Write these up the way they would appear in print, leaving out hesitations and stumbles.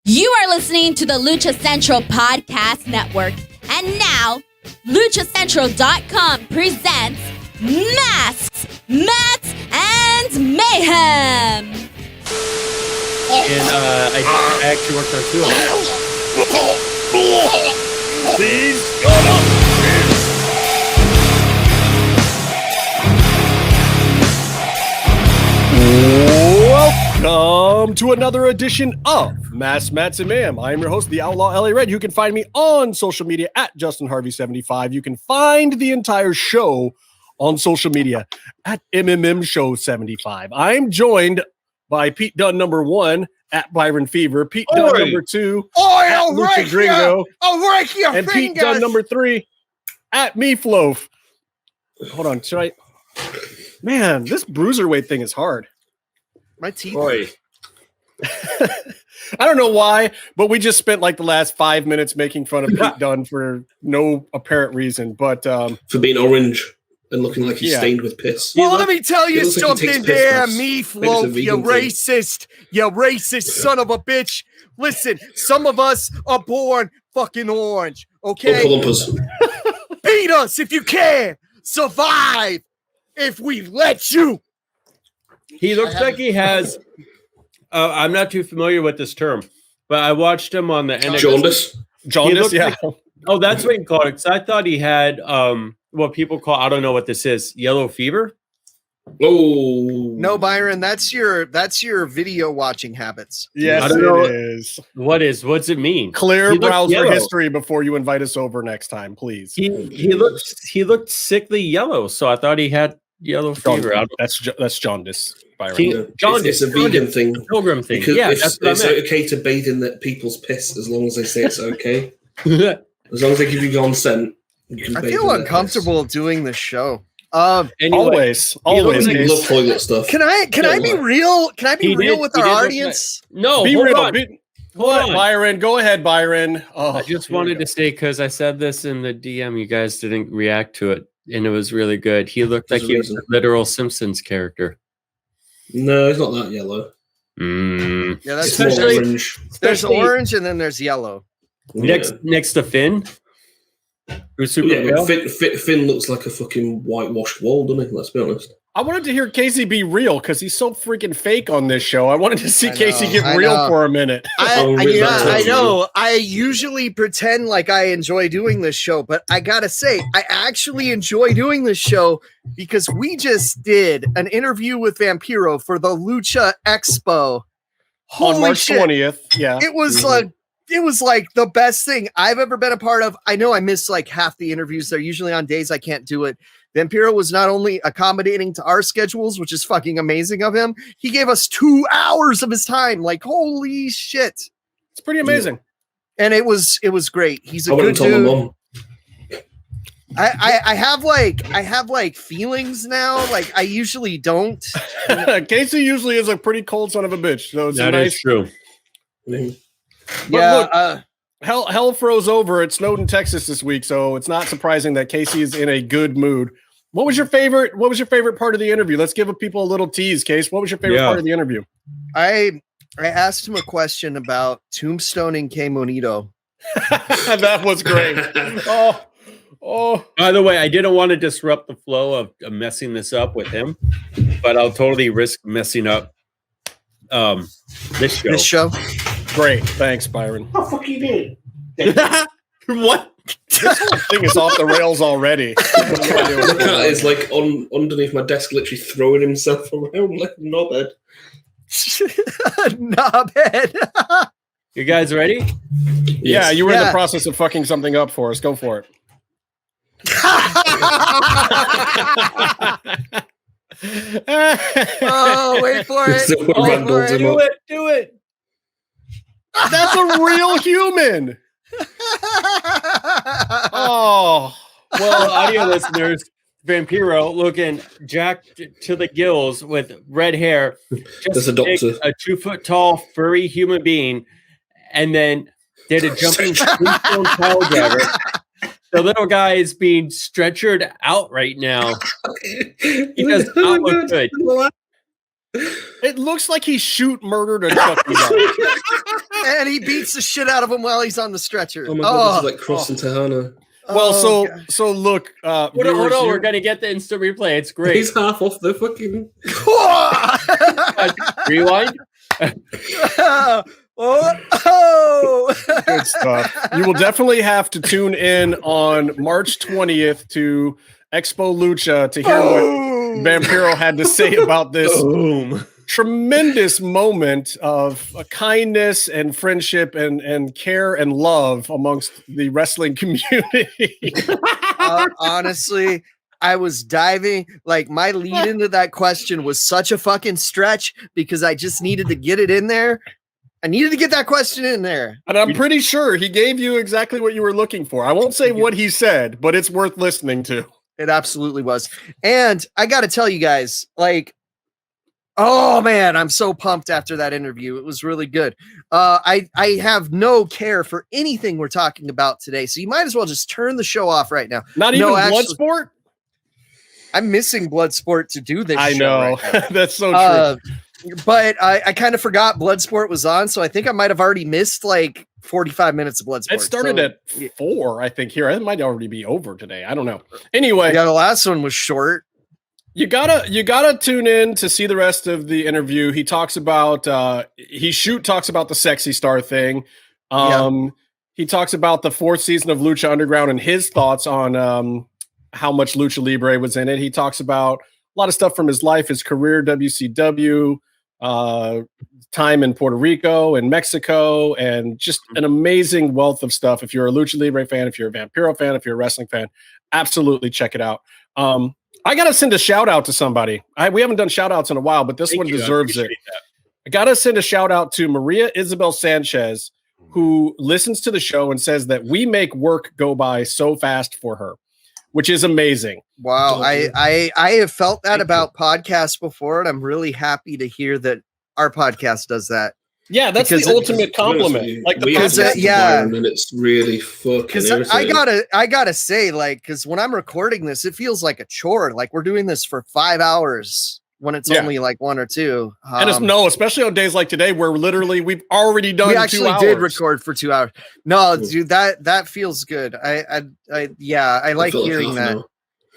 You are listening to the Lucha Central Podcast Network. And now, LuchaCentral.com presents Masks, Mats, and Mayhem. And I actually worked on two of them. Síganos. Welcome to another edition of Masks, Mats, and Mayhem. I am your host, the Outlaw LA Red. You can find me on social media at JustinHarvey75. You can find the entire show on social media at MMMShow75. I'm joined by Pete Dunn number 1 at Byron Fever, Pete Dunn number 2 at Lucha Gringo, and Pete Dunn number 3 at Meatloaf. Hold on, should I? Man, this bruiserweight thing is hard. My teeth. Boy. I don't know why, but we just spent like the last 5 minutes making fun of Pete Dunn for no apparent reason. But for being orange and looking like he's stained with piss. Well, let me tell you something there, Meatloaf, you racist son of a bitch. Listen, some of us are born fucking orange, okay? Beat us if you can. Survive if we let you. He looks like he has. I'm not too familiar with this term, but I watched him on the NXT. Jaundice, yeah. Like, that's what he called it. Because I thought he had what people call, I don't know what this is, yellow fever. Oh no, Byron, that's your video watching habits. Yes, I don't know. It is. What's it mean? Clear browser history before you invite us over next time, please. He looked sickly yellow, so I thought he had yellow fever. That's jaundice. Byron. It's a vegan thing, pilgrim thing. Because yeah, it's okay to bathe in people's piss as long as they say it's okay. As long as they give you consent, you can. I feel uncomfortable doing this show. Anyway, always. Love toilet stuff. Can I be real? Can I be real with our audience? No, be real. Hold on, Byron. Go ahead, Byron. I just wanted to say, because I said this in the DM, you guys didn't react to it, and it was really good. He looked like he was a literal Simpsons character. No, it's not that yellow. Yeah, that's orange. There's orange and then there's yellow. Next to Finn. Who's super Finn looks like a fucking whitewashed wall, doesn't he? Let's be honest. I wanted to hear Casey be real because he's so freaking fake on this show. I wanted to see Casey get real for a minute. I know. I usually pretend like I enjoy doing this show, but I gotta say, I actually enjoy doing this show because we just did an interview with Vampiro for the Lucha Expo. On March 20th. Yeah. It was like the best thing I've ever been a part of. I know I missed like half the interviews. They're usually on days I can't do it. Vampiro was not only accommodating to our schedules, which is fucking amazing of him, he gave us 2 hours of his time. Like, holy shit. It's pretty amazing. Yeah. And it was great. He's a good dude. I have like feelings now. Like I usually don't. Casey usually is a pretty cold son of a bitch. So it's is true. Yeah. Hell froze over. It snowed in Texas this week, so it's not surprising that Casey is in a good mood. What was your favorite part of the interview? Let's give people a little tease, Case. What was your favorite part of the interview? I asked him a question about Tombstone and K Monito. That was great. Oh. By the way, I didn't want to disrupt the flow of messing this up with him, but I'll totally risk messing up this show. This show? Great. Thanks, Byron. Oh, fuck you did. What? This whole thing is off the rails already. The cat is like underneath my desk, literally throwing himself around like a knobhead. Knobhead. You guys ready? Yes. Yeah, you were in the process of fucking something up for us. Go for it. Oh, wait for it. Do it. That's a real human. Oh, well, audio listeners, Vampiro looking jacked to the gills with red hair, just a 2 foot tall furry human being, and then did a jumping tombstone pile driver. The little guy is being stretchered out right now. He does not look good. It looks like he murdered a Chucky doll. And he beats the shit out of him while he's on the stretcher. Oh my god, this is like Kross and Tahana. Well, so look, hold on, we're gonna get the instant replay. It's great. He's half off the fucking rewind. Good stuff. You will definitely have to tune in on March 20th to Expo Lucha to hear what Vampiro had to say about this tremendous moment of kindness and friendship and care and love amongst the wrestling community. Honestly, I was diving, like my lead into that question was such a fucking stretch because I just needed to get it in there. I needed to get that question in there. And I'm pretty sure he gave you exactly what you were looking for. I won't say what he said, but it's worth listening to. It absolutely was. And I got to tell you guys, like, oh man, I'm so pumped after that interview. It was really good. I have no care for anything we're talking about today. So you might as well just turn the show off right now. Not even Bloodsport? I'm missing Bloodsport to do this. I know. Right that's so true. But I kind of forgot Bloodsport was on. So I think I might have already missed like 45 minutes of Bloodsport. It started at 4, I think, here. It might already be over today. I don't know. Anyway. Yeah, the last one was short. You gotta tune in to see the rest of the interview. He talks about talks about the Sexy Star thing. He talks about the 4th season of Lucha Underground and his thoughts on how much Lucha Libre was in it. He talks about a lot of stuff from his life, his career, WCW, time in Puerto Rico and Mexico, and just an amazing wealth of stuff. If you're a Lucha Libre fan, if you're a Vampiro fan, if you're a wrestling fan, absolutely check it out. I got to send a shout out to somebody. We haven't done shout outs in a while, but this one deserves it. I got to send a shout out to Maria Isabel Sanchez, who listens to the show and says that we make work go by so fast for her, which is amazing. Wow. I have felt that about podcasts before, and I'm really happy to hear that our podcast does that. Yeah, that's the ultimate compliment. Like the environment, it's really fucking irritating. I gotta say, like, because when I'm recording this, it feels like a chore. Like we're doing this for 5 hours when it's only like 1 or 2. And especially on days like today, where we've already done. We actually 2 hours. Did record for 2 hours. No, dude, that feels good. I like hearing that.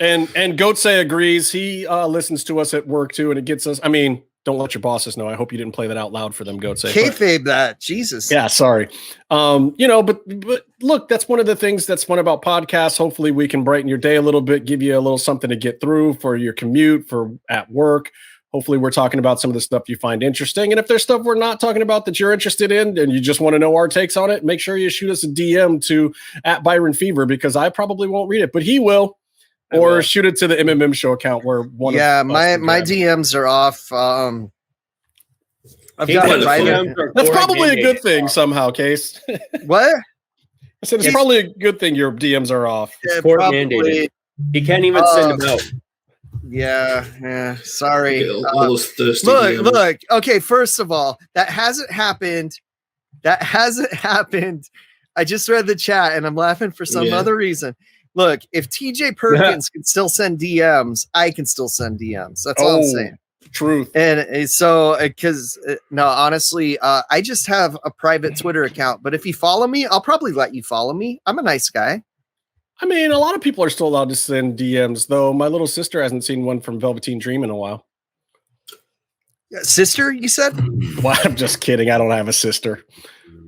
And Goatse agrees. He listens to us at work too, and it gets us. I mean, don't let your bosses know. I hope you didn't play that out loud for them, Goatse. Kayfabe that, Jesus. Yeah, sorry. But look, that's one of the things that's fun about podcasts. Hopefully we can brighten your day a little bit, give you a little something to get through for your commute, for at work. Hopefully we're talking about some of the stuff you find interesting. And if there's stuff we're not talking about that you're interested in and you just want to know our takes on it, make sure you shoot us a DM to @ByronFever, because I probably won't read it, but he will. Or shoot it to the MMMShow account where one. Yeah, my DMs are off. I've got That's probably a good thing somehow, Case. What? I said it's probably a good thing your DMs are off. It's court mandated. He can't even send them out. Yeah. Sorry. Look. Okay, first of all, that hasn't happened. I just read the chat and I'm laughing for some other reason. Look, if TJ Perkins can still send DMs, I can still send DMs. That's all I'm saying. Truth. And so, because honestly, I just have a private Twitter account. But if you follow me, I'll probably let you follow me. I'm a nice guy. I mean, a lot of people are still allowed to send DMs, though. My little sister hasn't seen one from Velveteen Dream in a while. Sister, you said? Well, I'm just kidding. I don't have a sister.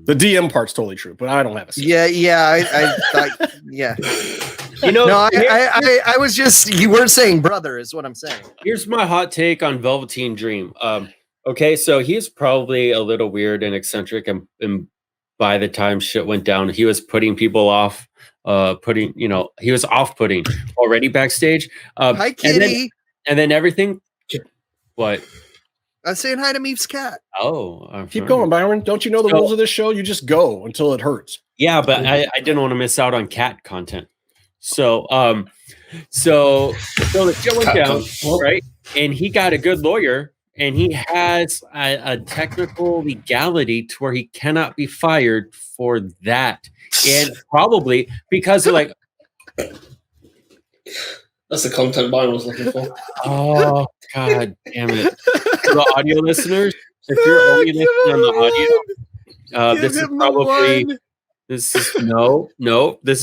The DM part's totally true, but I don't have a sister. Yeah. I thought, yeah. I was just, you weren't saying brother is what I'm saying. Here's my hot take on Velveteen Dream. Okay, so he's probably a little weird and eccentric, and by the time shit went down, he was putting people off, he was off-putting already backstage. Hi, kitty. And then everything. What? I'm saying hi to Meep's cat. Oh, keep going, Byron. Don't you know the rules of this show? You just go until it hurts. Yeah, but I didn't want to miss out on cat content. So the shit went down, right? And he got a good lawyer, and he has a technical legality to where he cannot be fired for that, and probably because of That's the content Byron was looking for. Oh, God damn it. For the audio listeners, if you're only listening on the audio, this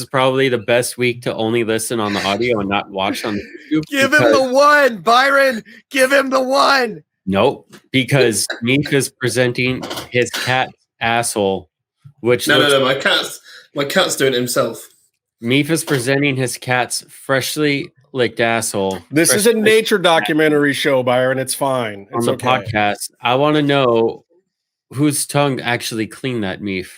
is probably the best week to only listen on the audio and not watch on the YouTube. Give him the one, Byron. Give him the one. Nope, because Meef is presenting his cat's asshole, which no, my cat's doing it himself. Meef is presenting his cat's freshly licked asshole. This is a nature documentary show, Byron. It's fine. It's on the podcast. I want to know whose tongue actually cleaned that, Meef.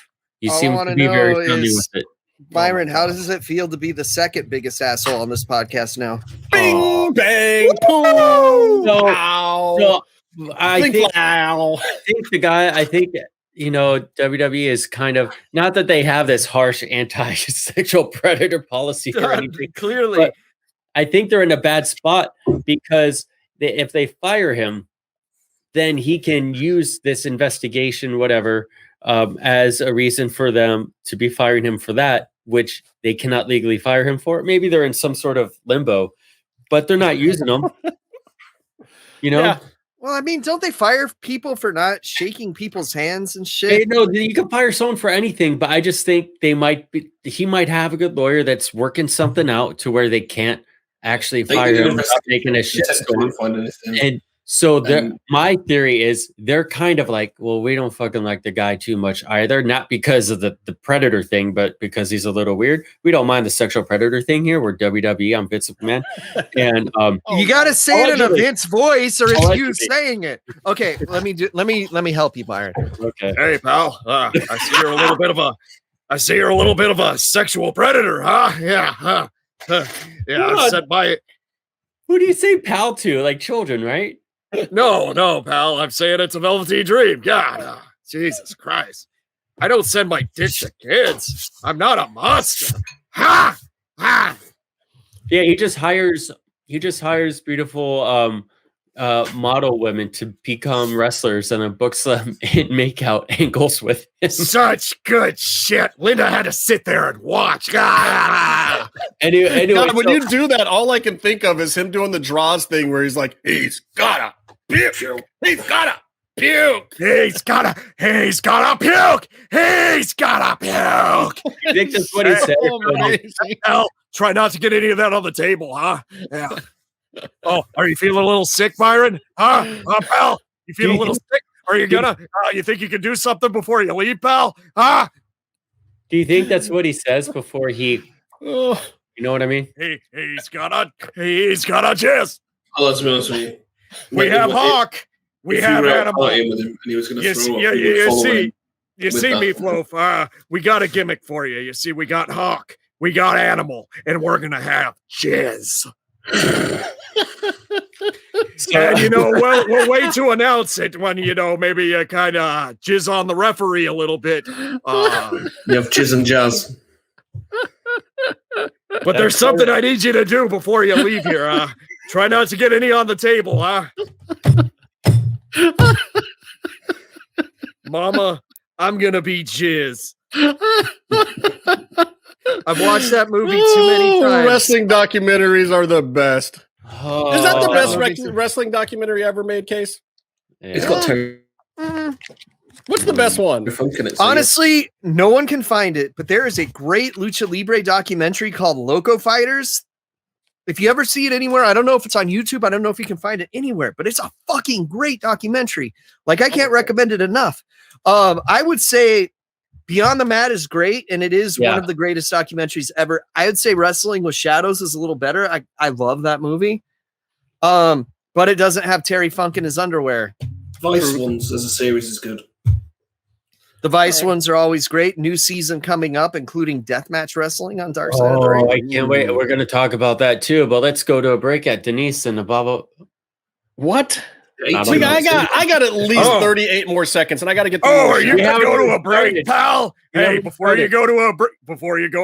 You seem to be very friendly with it. Byron, how does it feel to be the second biggest asshole on this podcast now? Bing, bang, boom. So I think the guy, WWE is kind of, not that they have this harsh anti-sexual predator policy or anything. Clearly. I think they're in a bad spot because if they fire him, then he can use this investigation, whatever, as a reason for them to be firing him for that, which they cannot legally fire him for. Maybe they're in some sort of limbo, but they're not using them. Yeah. Well, I mean, don't they fire people for not shaking people's hands and shit? Hey, no, you can fire someone for anything, but I just think he might have a good lawyer that's working something out to where they can't actually fire him without making a shitstorm. And so my theory is they're kind of like, well, we don't fucking like the guy too much either. Not because of the predator thing, but because he's a little weird. We don't mind the sexual predator thing here. We're WWE. I'm Vince McMahon. And you got to say it in a Vince voice, or it's you saying it. Okay, let me help you, Byron. Okay. Hey, pal. I see you're a little bit of a sexual predator, huh? Yeah, huh? Yeah, I've said by it. Who do you say pal to? Like children, right? No, pal. I'm saying it's a velveteen dream. God, Jesus Christ. I don't send my dick to kids. I'm not a monster. Ha! Ha! Yeah, he just hires beautiful model women to become wrestlers and then books them in makeout angles with him. Such good shit. Linda had to sit there and watch. Anyway, God, when you do that, all I can think of is him doing the draws thing where he's like, he's gotta puke. He's gotta puke. He's gotta puke. He's gotta puke. I think that's what he said. Hell, try not to get any of that on the table, huh? Yeah. Oh, are you feeling a little sick, Byron? Huh? Pal, you feel a little sick? Are you gonna? You think you can do something before you leave, pal? Huh? Do you think that's what he says before he? You know what I mean? He's got a jizz. Let's be honest with you. We have Hawk. We have Animal. With him and he was You see, Meatloaf. We got a gimmick for you. You see, we got Hawk. We got Animal, and we're gonna have jizz. And we'll wait to announce it when maybe you kind of jizz on the referee a little bit. You have jizz and jazz. But there's something I need you to do before you leave here. Try not to get any on the table, huh? Mama, I'm gonna be jizz. I've watched that movie too many times. Wrestling documentaries are the best. Is that the best movie. wrestling documentary ever made, Case? Yeah. It's got two. What's the best one? Honestly, no one can find it, but there is a great Lucha Libre documentary called Loco Fighters. If you ever see it anywhere, I don't know if it's on YouTube. I don't know if you can find it anywhere, but it's a fucking great documentary. Like, I can't recommend it enough. I would say Beyond the Mat is great, and it is one of the greatest documentaries ever. I would say Wrestling with Shadows is a little better. I love that movie. But it doesn't have Terry Funk in his underwear. Vice ones as a series is good. The Vice ones are always great. New season coming up, including deathmatch wrestling on Dark Side of the Ring. I can't wait. We're going to talk about that too, but let's go to a break at Denise and the Baba. What? I got at least 38 more seconds, and I got to get. Are you going to go to a break, pal? Hey, before you go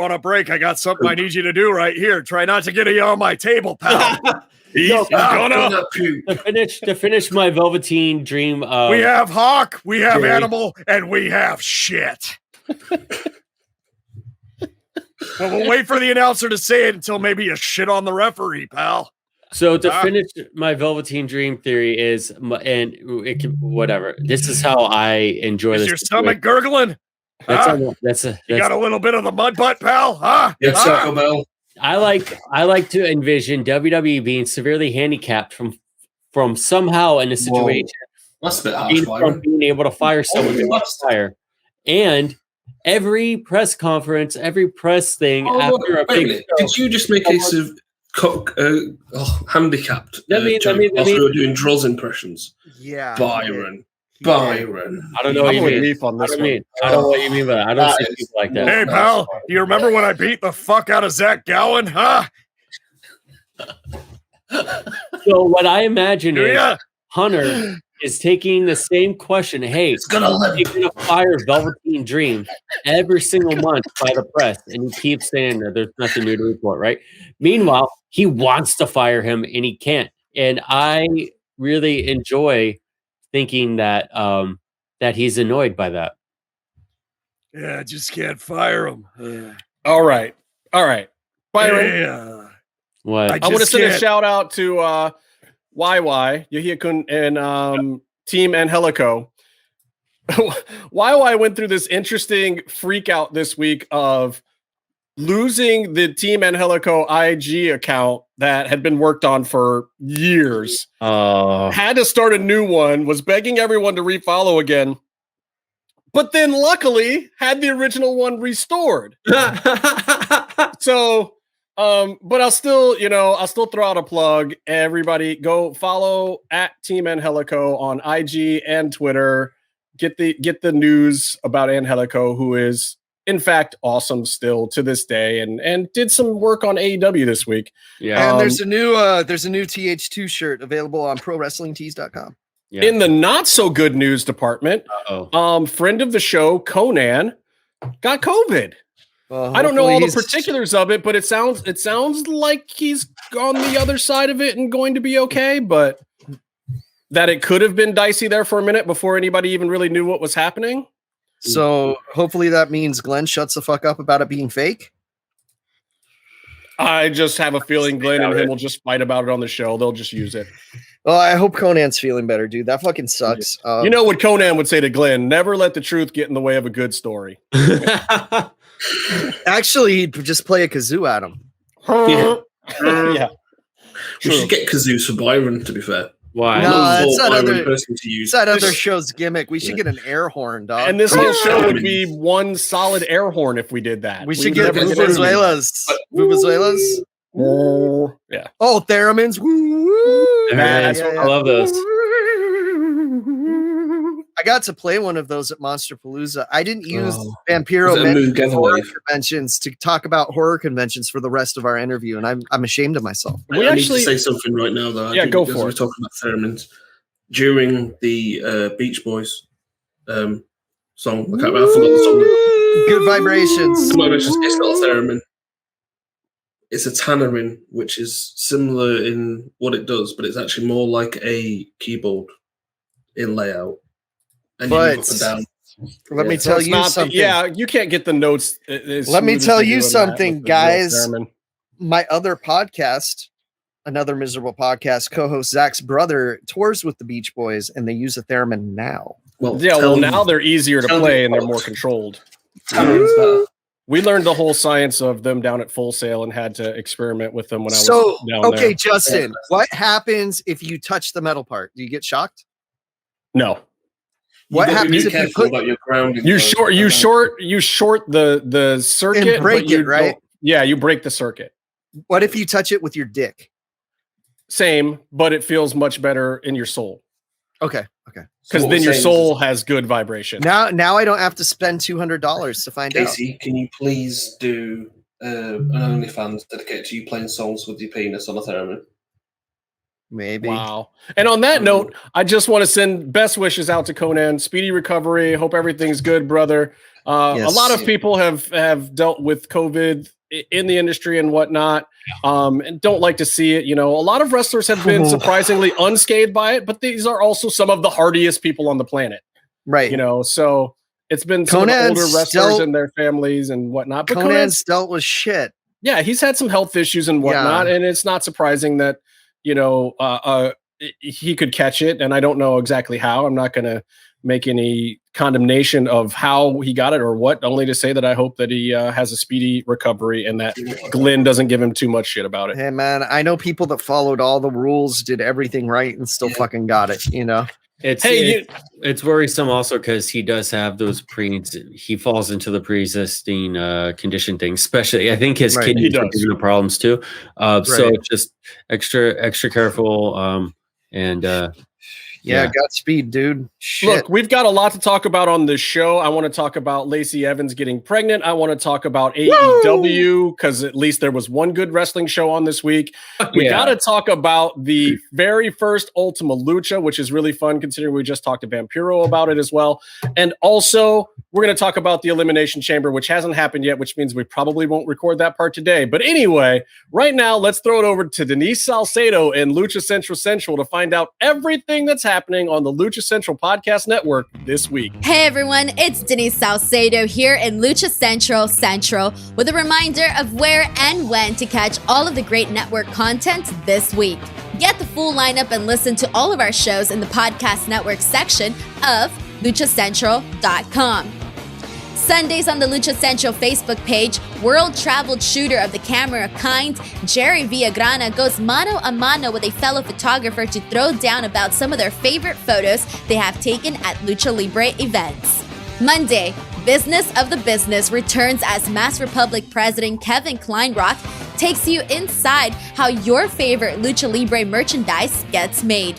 on a break, I got something I need you to do right here. Try not to get it on my table, pal. To finish my Velveteen dream. We have Hawk, we have Animal, and we have shit. Well, we'll wait for the announcer to say it until maybe you shit on the referee, pal. So to finish my Velveteen Dream theory is, and it can, whatever. This is how I enjoy this. Is your stomach gurgling? You got a little bit of the mud butt, pal? Huh? Yeah, Taco Bell. I like to envision WWE being severely handicapped from somehow in a situation. That's a bit harsh, from being able to fire someone they want to fire. And every press conference, every press thing after a big show, did you just make a case of handicapped? We were doing Droz impressions. Yeah, Byron. I don't know what you mean. I don't know what you mean by that. I don't see people like that. Hey, pal, do you remember when I beat the fuck out of Zach Gowen? Huh? So what I imagine is Hunter is taking the same question. Hey, you're gonna fire Velveteen Dream every single month by the press, and he keeps saying that there's nothing new to report, right? Meanwhile, he wants to fire him and he can't. And I really enjoy thinking that that he's annoyed by that. Yeah, I just can't fire him. All right. Byron. Yeah. What? I want to send a shout out to YY, Yahia-kun, and Team Angelico. YY went through this interesting freak out this week of losing the Team Angelico IG account that had been worked on for years. Had to start a new one, was begging everyone to refollow again, but then luckily had the original one restored. So, but I'll still throw out a plug. Everybody go follow at Team Angelico on IG and Twitter. Get the news about Angelico, who is in fact awesome still to this day, and did some work on AEW this week. Yeah, and there's a new TH2 shirt available on ProWrestlingTees.com. Yeah. In the not so good news department, friend of the show Konnan got COVID. I don't know all the particulars of it, but it sounds like he's on the other side of it and going to be okay, but that it could have been dicey there for a minute before anybody even really knew what was happening. So hopefully that means Glenn shuts the fuck up about it being fake. I just have a feeling Glenn and him will just fight about it on the show. They'll just use it. Well, I hope Conan's feeling better, dude. That fucking sucks. You know what Konnan would say to Glenn? Never let the truth get in the way of a good story. Actually, he'd just play a kazoo at him. Yeah. We should get kazoos for Byron, to be fair. Why? No, that's that other show's gimmick. We should get an air horn, dog. And this whole show would be one solid air horn if we did that. We should get Vuvuzelas. Yeah. Oh, theremins. Woo! I love those. I got to play one of those at Monsterpalooza. I didn't use Vampiro horror conventions to talk about horror conventions for the rest of our interview, and I'm ashamed of myself. I need to say something right now, though. Yeah, go for it. We're talking about theremins. During the Beach Boys song, I forgot the song. Good Vibrations. Good Vibrations. It's not a theremin. It's a tannerin, which is similar in what it does, but it's actually more like a keyboard in layout. And you move up and down. Let me tell you something. Yeah, you can't get the notes. Let me tell you something, guys. My other podcast, another miserable podcast, co-host Zach's brother tours with the Beach Boys, and they use a theremin now. Well, now they're easier to play and they're more controlled. We learned the whole science of them down at Full Sail and had to experiment with them when I was down there. Okay, Justin, what happens if you touch the metal part? Do you get shocked? No. What happens if you put your ground? You short the circuit and break it, right? Yeah, you break the circuit. What if you touch it with your dick? Same, but it feels much better in your soul. Okay. Because then your soul has good vibration. Now I don't have to spend $200 to find out. Casey, can you please do an OnlyFans dedicated to you playing songs with your penis on a theremin? Maybe. Wow. And on that note, I just want to send best wishes out to Konnan. Speedy recovery. Hope everything's good, brother. A lot of people have dealt with COVID in the industry and whatnot, and don't like to see it. You know, a lot of wrestlers have been surprisingly unscathed by it, but these are also some of the hardiest people on the planet. Right. You know, so It's been some of the older wrestlers and their families and whatnot. But Konnan's dealt with shit. Yeah, he's had some health issues and whatnot, and it's not surprising that, he could catch it, and I don't know exactly how. I'm not going to make any condemnation of how he got it or what, only to say that I hope that he has a speedy recovery and that Glenn doesn't give him too much shit about it. Hey, man, I know people that followed all the rules, did everything right, and still fucking got it, It's worrisome also because he does have those he falls into the pre-existing condition thing, especially I think his kidneys are giving him problems too. So just extra careful Godspeed, dude. Shit. Look, we've got a lot to talk about on this show. I want to talk about Lacey Evans getting pregnant. I want to talk about AEW because at least there was one good wrestling show on this week. We got to talk about the very first Ultima Lucha, which is really fun considering we just talked to Vampiro about it as well. And also, we're going to talk about the Elimination Chamber, which hasn't happened yet, which means we probably won't record that part today. But anyway, right now, let's throw it over to Denise Salcedo and Lucha Central to find out everything that's happening on the Lucha Central Podcast Network this week. Hey everyone, it's Denise Salcedo here in Lucha Central with a reminder of where and when to catch all of the great network content this week. Get the full lineup and listen to all of our shows in the podcast network section of luchacentral.com. Sundays on the Lucha Central Facebook page, world-traveled shooter of the camera kind, Jerry Villagrana goes mano a mano with a fellow photographer to throw down about some of their favorite photos they have taken at Lucha Libre events. Monday, Business of the Business returns as Mass Republic President Kevin Kleinrock takes you inside how your favorite Lucha Libre merchandise gets made.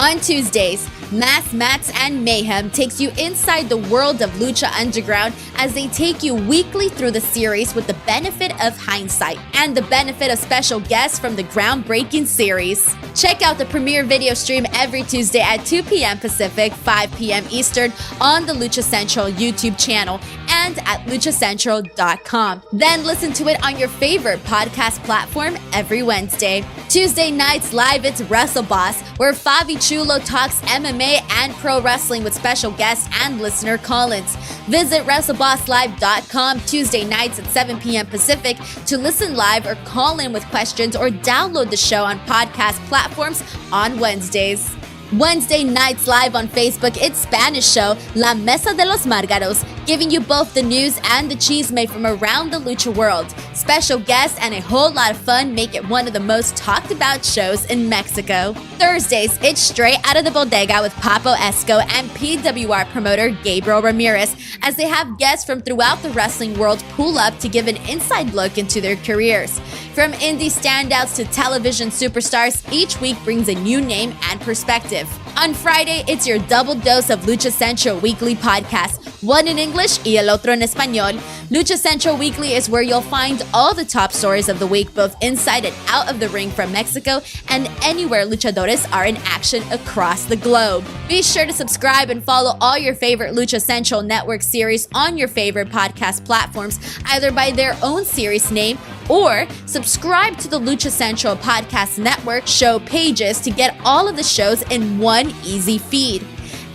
On Tuesdays, Mass Mats and Mayhem takes you inside the world of Lucha Underground as they take you weekly through the series with the benefit of hindsight and the benefit of special guests from the groundbreaking series. Check out the premiere video stream every Tuesday at 2 p.m. Pacific, 5 p.m. Eastern on the Lucha Central YouTube channel and at luchacentral.com. Then listen to it on your favorite podcast platform every Wednesday. Tuesday nights live, it's Wrestle Boss, where Fabi Chulo talks MMA and pro wrestling with special guests and listener call-ins. Visit WrestleBossLive.com Tuesday nights at 7 p.m. Pacific to listen live or call in with questions or download the show on podcast platforms on Wednesdays. Wednesday nights live on Facebook, it's Spanish show La Mesa de los Márgaros, giving you both the news and the chisme from around the lucha world. Special guests and a whole lot of fun make it one of the most talked about shows in Mexico. Thursdays, it's Straight Out of the Bodega with Papo Esco and PWR promoter Gabriel Ramirez as they have guests from throughout the wrestling world pull up to give an inside look into their careers. From indie standouts to television superstars, each week brings a new name and perspective. On Friday, it's your double dose of Lucha Central Weekly podcast, one in English y el otro en español. Lucha Central Weekly is where you'll find all the top stories of the week, both inside and out of the ring from Mexico and anywhere luchadores are in action across the globe. Be sure to subscribe and follow all your favorite Lucha Central Network series on your favorite podcast platforms, either by their own series name or subscribe to the Lucha Central Podcast Network show pages to get all of the shows in one easy feed.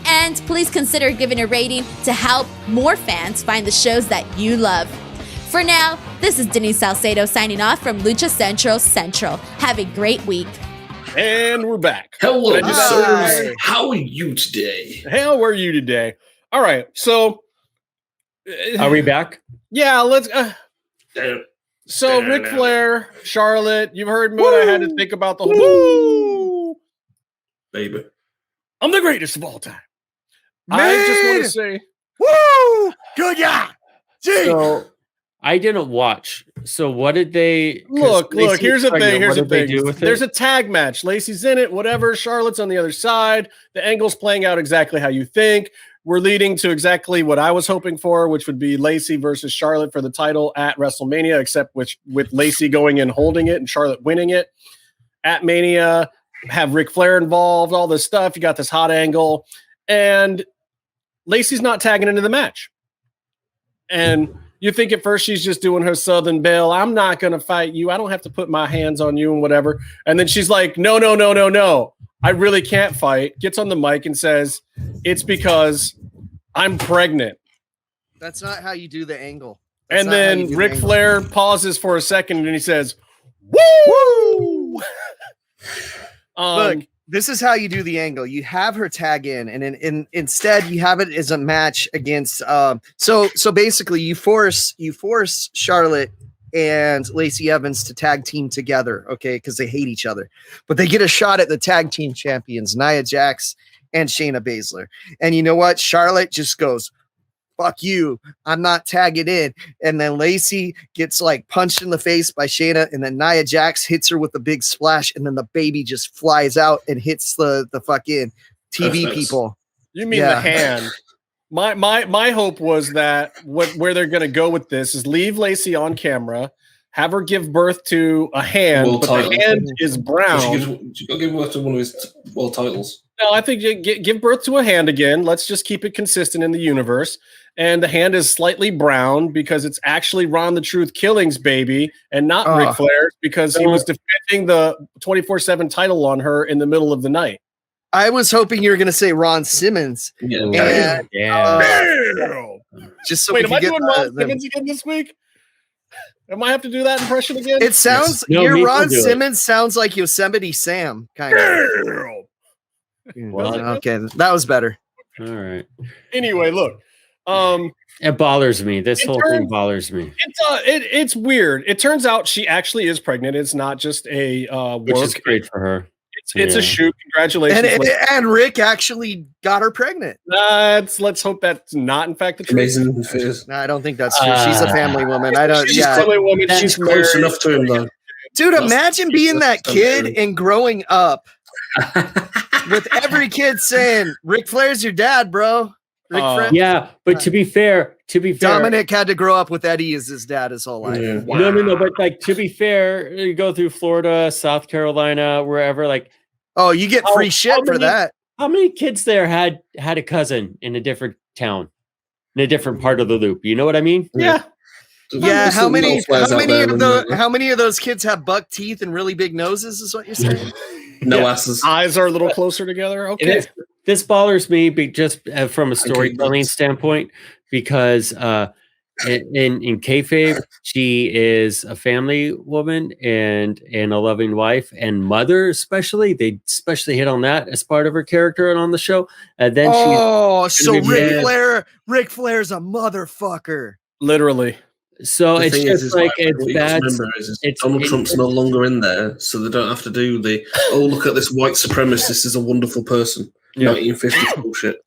And please consider giving a rating to help more fans find the shows that you love. For now, this is Denise Salcedo signing off from Lucha Central. Have a great week. And we're back. Hello, sirs. How are you today? How are you today? All right, so... Are we back? Yeah, let's... So, Ric Flair, Charlotte, you've heard what I had to think about the whole... Woo! Baby. I'm the greatest of all time. Man! I just want to say... Woo! Good, yeah! Gee! So, I didn't watch. So, what did they... Look, here's the thing. There's a tag match. Lacey's in it, whatever. Charlotte's on the other side. The angle's playing out exactly how you think. We're leading to exactly what I was hoping for, which would be Lacey versus Charlotte for the title at WrestleMania, except with Lacey going in holding it and Charlotte winning it. At Mania, have Ric Flair involved, all this stuff. You got this hot angle. And Lacey's not tagging into the match. And you think at first she's just doing her Southern Belle. I'm not going to fight you. I don't have to put my hands on you and whatever. And then she's like, no. I really can't fight. Gets on the mic and says, it's because I'm pregnant. That's not how you do the angle. And then Ric Flair pauses for a second and he says, "Woo!" Look, this is how you do the angle. You have her tag in, and instead you have it as a match against. So basically, you force Charlotte and Lacey Evans to tag team together, okay? Because they hate each other, but they get a shot at the tag team champions, Nia Jax and Shayna Baszler. And you know what? Charlotte just goes, "Fuck you, I'm not tagging in." And then Lacey gets like punched in the face by Shayna, and then Nia Jax hits her with a big splash, and then the baby just flies out and hits the fucking TV people. You mean the hand? My hope was that where they're going to go with this is leave Lacey on camera, have her give birth to a hand, but the hand is brown. She got to give birth to one of his world titles. No, I think you give birth to a hand again. Let's just keep it consistent in the universe. And the hand is slightly brown because it's actually Ron the Truth Killing's baby and not Ric Flair's because he was defending the 24/7 title on her in the middle of the night. I was hoping you were going to say Ron Simmons. Yeah. Just so wait, am I doing Ron Simmons again this week? Am I have to do that impression again? It sounds Ron Simmons sounds like Yosemite Sam kind of. Well, okay, that was better. All right. Anyway, look. It bothers me. This whole thing bothers me. It's weird. It turns out she actually is pregnant. It's not just a which is great for her. It's a shoot. Congratulations. And Rick actually got her pregnant. Let's hope that's not in fact the truth. Amazing. No, I don't think that's true. She's a family woman. I don't. She's a family woman. She's close enough to him though. Dude, imagine being that kid and growing up with every kid saying, "Ric Flair's your dad, bro." Yeah, but to be fair, Dominic had to grow up with Eddie as his dad his whole life. Yeah. Wow. No, but like to be fair, you go through Florida, South Carolina, wherever. Like, you get free shit for that. How many kids there had a cousin in a different town, in a different part of the loop? You know what I mean? Yeah. Yeah. How many of those kids have buck teeth and really big noses? Is what you're saying? No asses. Eyes are a little closer together. Okay. This bothers me just from a storytelling standpoint because in kayfabe, she is a family woman and a loving wife and mother, especially. They especially hit on that as part of her character and on the show. And then so Ric Flair's a motherfucker. Literally. So it's just like it's bad. Donald Trump's no longer in there, so they don't have to do look at this white supremacist. This is a wonderful person. 1950s bullshit.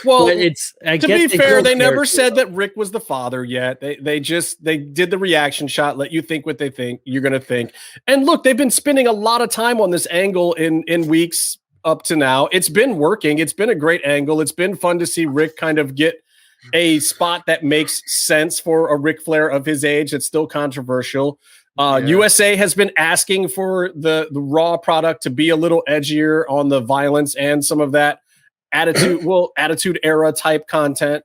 Well, to be fair, they never said that Rick was the father yet. They did the reaction shot, let you think what they think you're going to think. And look, they've been spending a lot of time on this angle in weeks up to now. It's been working. It's been a great angle. It's been fun to see Rick kind of get a spot that makes sense for a Ric Flair of his age. It's still controversial. USA has been asking for the Raw product to be a little edgier on the violence and some of that attitude era type content.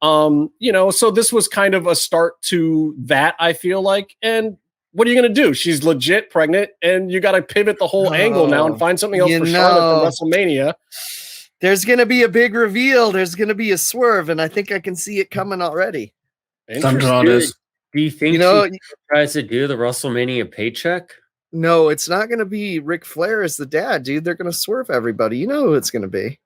So this was kind of a start to that, I feel like. And what are you going to do? She's legit pregnant, and you got to pivot the whole angle now and find something else for Charlotte for WrestleMania. There's going to be a big reveal. There's going to be a swerve, and I think I can see it coming already. Do you think she tries to do the WrestleMania paycheck? No, it's not going to be Ric Flair as the dad, dude. They're going to swerve everybody. You know who it's going to be.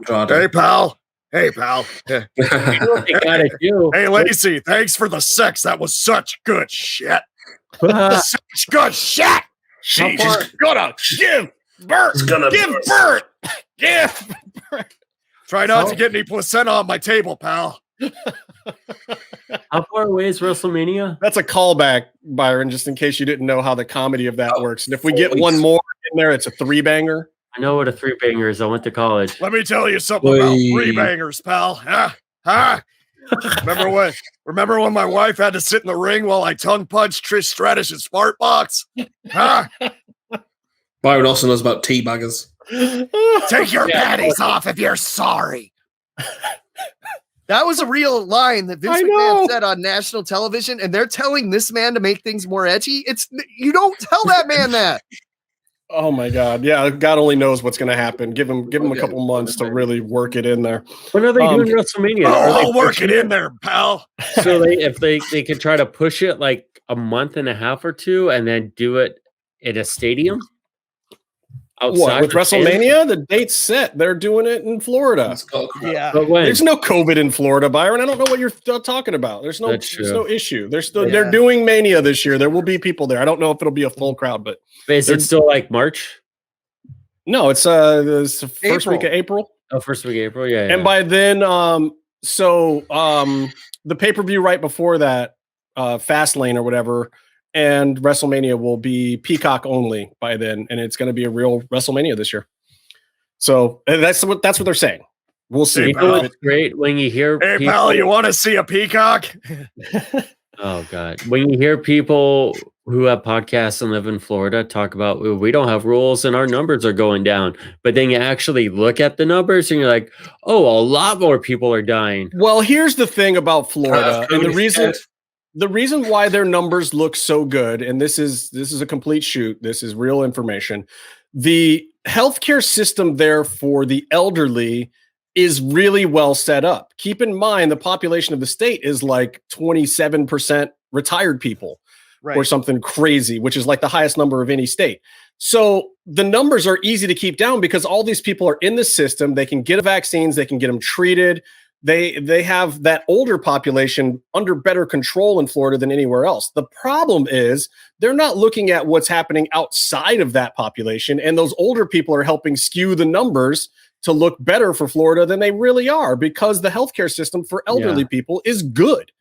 Hey, pal. Hey, pal. You know what they gotta do. Hey, Lacey, thanks for the sex. That was such good shit. Such good shit. She's gonna give birth. Give birth. Try not to get any placenta on my table, pal. How far away is WrestleMania? That's a callback, Byron, just in case you didn't know how the comedy of that works. And if we get one more in there, it's a 3-banger. I know what a 3-banger is. I went to college. Let me tell you something about 3-bangers, pal. Remember when my wife had to sit in the ring while I tongue punched Trish Stratus's fart box? Byron also knows about teabaggers. Take your panties off if you're sorry. That was a real line that Vince McMahon said on national television, and they're telling this man to make things more edgy. You don't tell that man that. Oh my God! Yeah, God only knows what's going to happen. Give him a couple months to really work it in there. When are they doing WrestleMania? I'll work it in there, pal. So if they could try to push it like a month and a half or two, and then do it at a stadium. Outside with WrestleMania, the date's set. They're doing it in Florida. Yeah, but when? There's no COVID in Florida, Byron. I don't know what you're talking about. There's no issue. They're doing Mania this year. There will be people there. I don't know if it'll be a full crowd, but is it still like March? No, it's the first week of April. Oh, first week of April, yeah. And by then, the pay-per-view right before that, Fastlane or whatever. And WrestleMania will be Peacock only by then, and it's going to be a real WrestleMania this year. So that's what they're saying. We'll see. It's great when you hear. Hey, people, pal, you want to see a peacock? Oh God! When you hear people who have podcasts and live in Florida talk about we don't have rules and our numbers are going down, but then you actually look at the numbers and you're like, oh, a lot more people are dying. Well, here's the thing about Florida, and the reason why their numbers look so good, and this is a complete shoot, this is real information. The healthcare system there for the elderly is really well set up. Keep in mind, the population of the state is like 27% retired people, or something crazy, which is like the highest number of any state. So the numbers are easy to keep down because all these people are in the system. They can get vaccines, they can get them treated. They have that older population under better control in Florida than anywhere else. The problem is they're not looking at what's happening outside of that population, and those older people are helping skew the numbers to look better for Florida than they really are because the healthcare system for elderly people is good.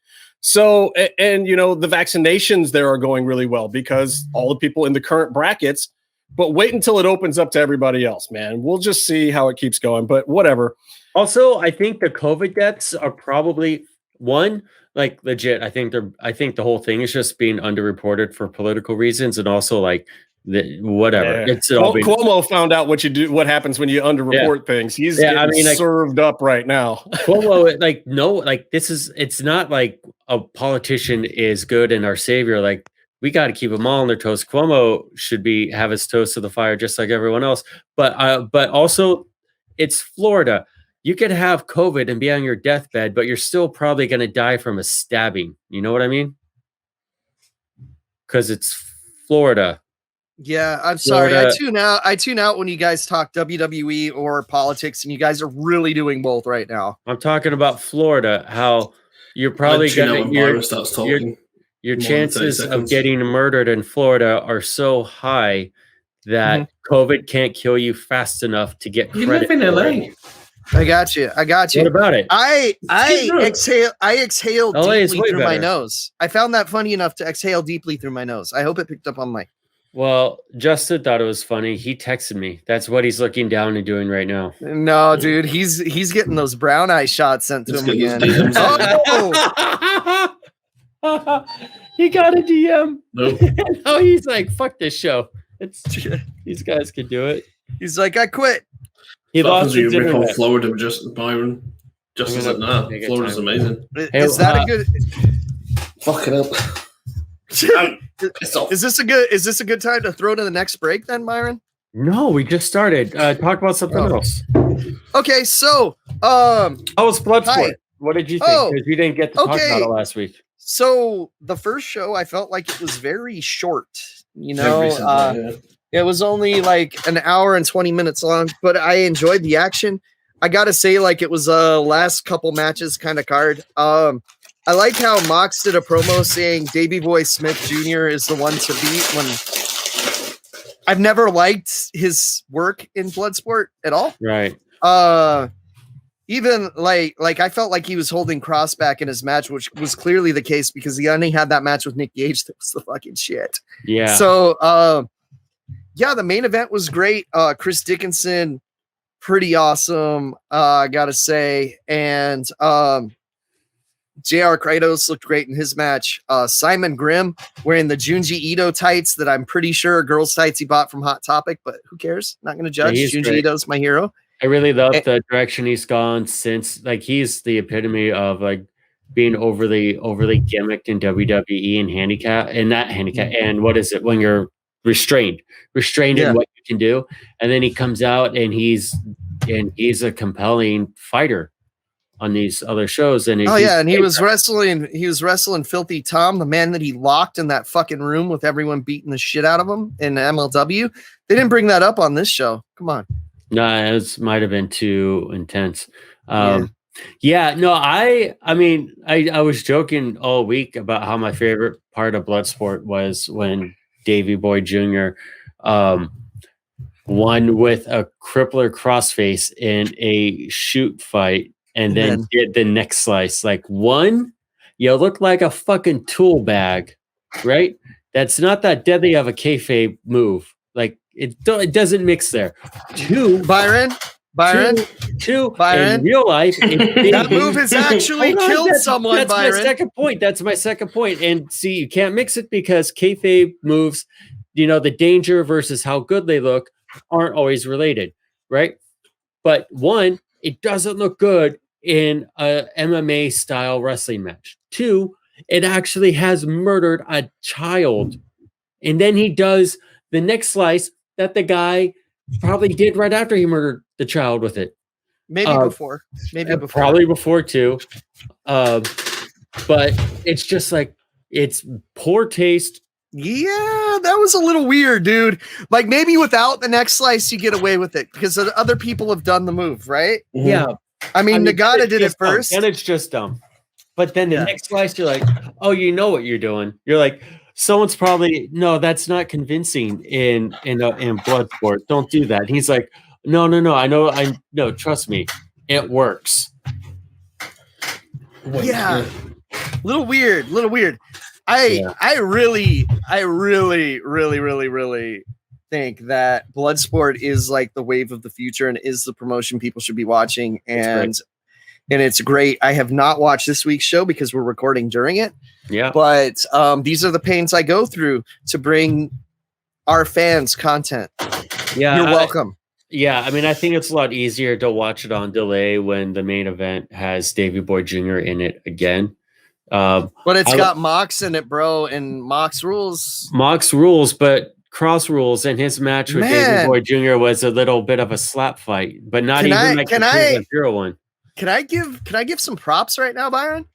So, and you know, the vaccinations there are going really well because all the people in the current brackets, but wait until it opens up to everybody else, man. We'll just see how it keeps going, but whatever. Also, I think the COVID deaths are probably like legit. I think the whole thing is just being underreported for political reasons, and also like whatever. Yeah. Cuomo found out what happens when you underreport things. He's getting served up right now. Cuomo, it's not like a politician is good and our savior. Like we got to keep them all on their toes. Cuomo should have his toes to the fire just like everyone else. But also, it's Florida. You could have COVID and be on your deathbed, but you're still probably going to die from a stabbing. You know what I mean? Because it's Florida. Yeah, I'm sorry. I tune out when you guys talk WWE or politics, and you guys are really doing both right now. I'm talking about Florida. How you're probably going to your chances of getting murdered in Florida are so high that COVID can't kill you fast enough to get credit. You live in LA. I got you. What about it? I exhale deeply through my nose. I found that funny enough to exhale deeply through my nose. I hope it picked up on mic. Well, Justin thought it was funny. He texted me. That's what he's looking down and doing right now. No, dude, he's getting those brown eye shots sent to him again. He got a DM. Nope. No, he's like, fuck this show. These guys can do it. He's like, I quit. He lost his internet. Florida, Byron. Just as no, Florida's amazing. Is that a good? Fucking up. Is this a good time to throw to the next break then, Byron? No, we just started. Talk about something else. Okay, so how was Bloodsport? What did you think? Because you didn't get to talk about it last week. So the first show, I felt like it was very short. You know, it was only like an hour and 20 minutes long, but I enjoyed the action. I gotta say, like, it was a last couple matches kind of card. I like how Mox did a promo saying Davey Boy Smith Jr. is the one to beat. When I've never liked his work in Bloodsport at all. Right. Even like I felt like he was holding Kross back in his match, which was clearly the case because he only had that match with Nick Gage that was the fucking shit. Yeah. So the main event was great. Chris Dickinson, pretty awesome, I gotta say. And JR Kratos looked great in his match. Simon Grimm wearing the Junji Ito tights that I'm pretty sure are girls' tights he bought from Hot Topic, but who cares? Not going to judge. Yeah, Junji Ito's my hero. I really love the direction he's gone since, like, he's the epitome of like being overly gimmicked in WWE and handicap. And what is it when you're restrained in what you can do. And then he comes out and he's a compelling fighter on these other shows. And he was wrestling Filthy Tom, the man that he locked in that fucking room with everyone beating the shit out of him in MLW. They didn't bring that up on this show. Come on. No, it might have been too intense. I was joking all week about how my favorite part of Bloodsport was when Davey Boy Jr. Won with a crippler crossface in a shoot fight and then did the neck slice. Like, one, you look like a fucking tool bag, right? That's not that deadly of a kayfabe move. Like, it doesn't mix there. Two, Byron. In real life, that move has actually killed someone. That's Byron. That's my second point. And see, you can't mix it because kayfabe moves, the danger versus how good they look aren't always related, right? But one, it doesn't look good in a MMA style wrestling match. Two, it actually has murdered a child, and then he does the neck slice that the guy probably did right after he murdered the child with it. Maybe before. Probably before too. But it's just like, it's poor taste. Yeah, that was a little weird, dude. Like, maybe without the neck slice, you get away with it because other people have done the move, right? Yeah. I mean, Nagata did it first. And it's just dumb. But then the next slice, you're like, oh, you know what you're doing. You're like, someone's probably, no, that's not convincing in Bloodsport. Don't do that. And he's like, no, I know, trust me, it works. Yeah. Little weird. I really think that Bloodsport is like the wave of the future and is the promotion people should be watching. And it's great. I have not watched this week's show because we're recording during it. Yeah. But these are the pains I go through to bring our fans content. Yeah. You're welcome. I mean, I think it's a lot easier to watch it on delay when the main event has Davey Boy Jr. in it again. But it's got Mox in it, bro, and Mox rules. But Kross rules, and his match with Davey Boy Jr. was a little bit of a slap fight, but not the hero one. Can I give some props right now, Byron?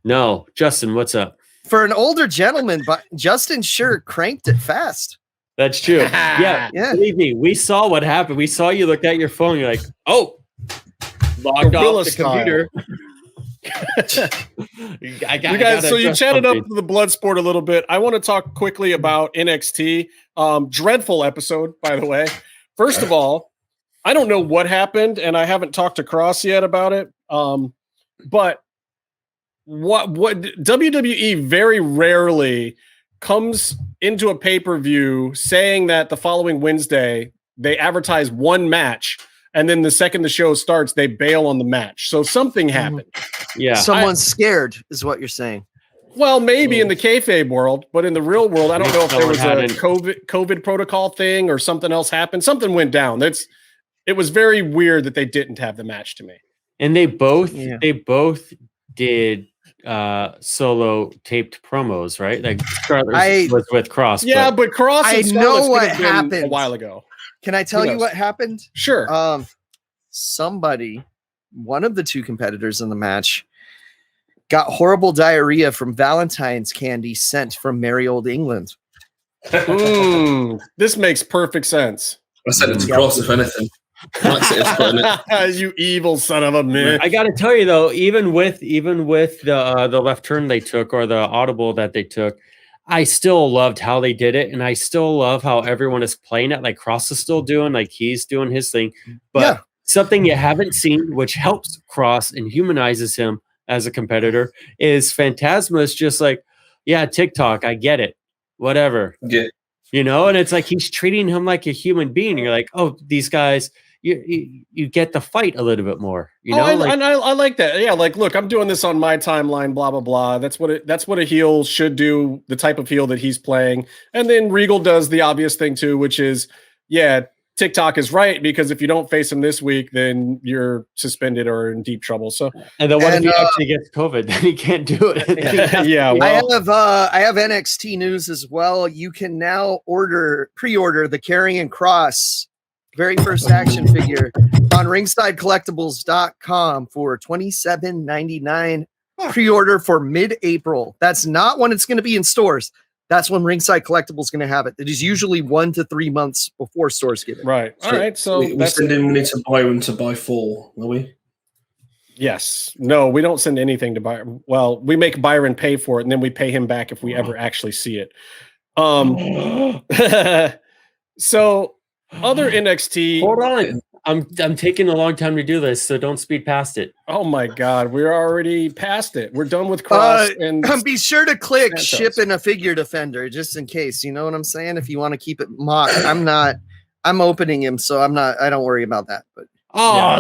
No, Justin, what's up? For an older gentleman, but Justin sure cranked it fast. That's true. Yeah. Believe me, we saw what happened. We saw you look at your phone. You're like, oh, logged off the computer. You chatted up the Bloodsport a little bit. I want to talk quickly about NXT. Dreadful episode, by the way. First of all, I don't know what happened, and I haven't talked to Kross yet about it. But what WWE very rarely comes into a pay-per-view saying that the following Wednesday they advertise one match, and then the second the show starts, they bail on the match. So something happened. Yeah. Someone's scared is what you're saying. Well, maybe in the kayfabe world, but in the real world, I don't know if there was a COVID protocol thing or something else happened. Something went down. It was very weird that they didn't have the match to me. And they both did solo taped promos, right? Like Scarlett was with Kross. Yeah, but Kross. I know what happened a while ago. Can I tell you what happened? Sure. One of the two competitors in the match got horrible diarrhea from Valentine's candy sent from merry old England. This makes perfect sense. I said it's Kross, if anything. You evil son of a bitch. I got to tell you though, even with the left turn they took or the audible that they took, I still loved how they did it, and I still love how everyone is playing it. Like Kross is still doing, like he's doing his thing. But something you haven't seen, which helps Kross and humanizes him as a competitor, is Phantasma's just like, yeah, TikTok, I get it, whatever. Yeah. And it's like he's treating him like a human being. You're like, oh, these guys. You get the fight a little bit more, I like that. Yeah, like look, I'm doing this on my timeline, blah blah blah. That's what a heel should do, the type of heel that he's playing. And then Regal does the obvious thing too, which is TikTok is right, because if you don't face him this week, then you're suspended or in deep trouble. So, and then what if he actually gets COVID? Then he can't do it. Yeah, well, I have NXT news as well. You can now pre-order the Karrion Kross very first action figure on ringsidecollectibles.com for $27.99. Pre-order for mid-April. That's not when it's going to be in stores. That's when Ringside Collectibles is going to have it. It is usually 1 to 3 months before stores get it. Right. All right. So we send in money to Byron to buy 4, will we? Yes. No, we don't send anything to Byron. Well, we make Byron pay for it, and then we pay him back if we ever actually see it. So other NXT. Hold on. I'm taking a long time to do this, so don't speed past it. Oh my God, we're already past it. We're done with Kross. And be sure to click Santos. Ship in a figure defender just in case. You know what I'm saying? If you want to keep it mocked, I'm opening him, so I don't worry about that. But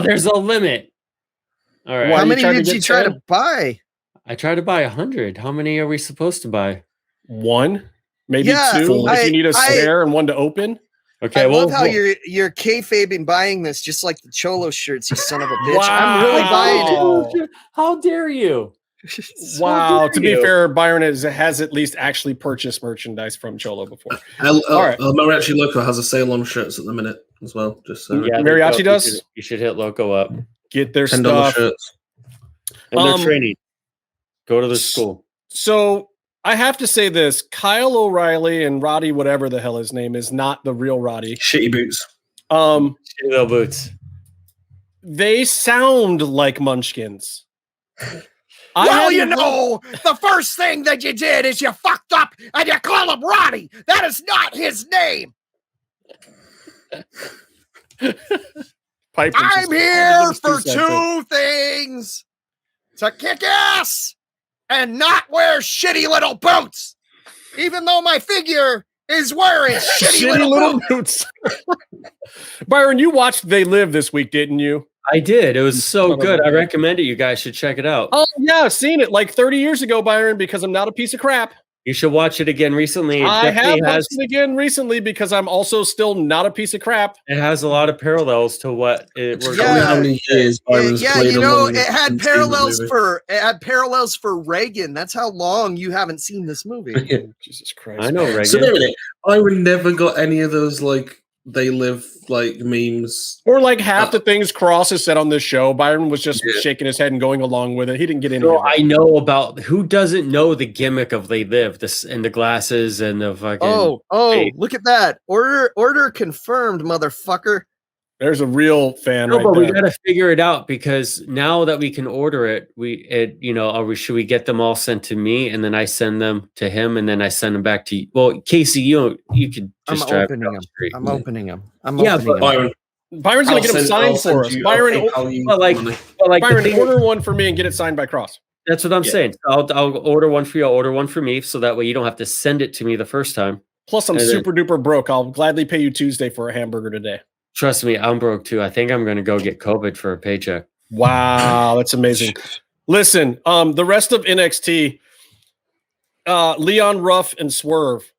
there's a limit. All right. How many did you try to buy? I tried to buy 100. How many are we supposed to buy? 1, maybe 2. If you need a spare and one to open. Okay, I love how you're kayfabing buying this just like the Cholo shirts, you son of a bitch. Wow. I'm really buying it. How dare you? Wow. To be fair, Byron has at least actually purchased merchandise from Cholo before. All right. Mariachi Loco has a sale on shirts at the minute as well. Just Mariachi does? You should hit Loco up. Get their $10 stuff. Shirts. And they're training. Go to the school. So I have to say this: Kyle O'Reilly and Roddy, whatever the hell his name is, not the real Roddy. Shitty boots. Shitty little boots. They sound like Munchkins. The first thing that you did is you fucked up and you call him Roddy. That is not his name. I'm here for 2 things: to kick ass and not wear shitty little boots, even though my figure is wearing shitty little boots. Byron, you watched They Live this week, didn't you? I did. It was so good. I recommend it. You guys should check it out. Oh, yeah, I've seen it like 30 years ago, Byron, because I'm not a piece of crap. You should watch it again recently. I have watched it again recently because I'm also still not a piece of crap. It has a lot of parallels to what it was. How many years Byron's played it had parallels for Reagan. That's how long you haven't seen this movie. Jesus Christ. I know Reagan. So wait a minute. Byron never got any of those like They Live like memes. Or like half the things Kross has said on this show. Byron was just shaking his head and going along with it. He didn't get into it. I know about who doesn't know the gimmick of They Live, this and the glasses and the fucking look at that. Order confirmed, motherfucker. There's a real fan but we got to figure it out, because now that we can order it, should we get them all sent to me and then I send them to him and then I send them back to you? Well, Casey, you could just drive opening them. I'm opening them. Byron's going to get them signed for us. Byron, order one for me and get it signed by Kross. That's what I'm saying. I'll order one for you. I'll order one for me, so that way you don't have to send it to me the first time. Plus, I'm super duper broke. I'll gladly pay you Tuesday for a hamburger today. Trust me, I'm broke too. I think I'm going to go get COVID for a paycheck. Wow, that's amazing. Listen, the rest of NXT, Leon Ruff and Swerve.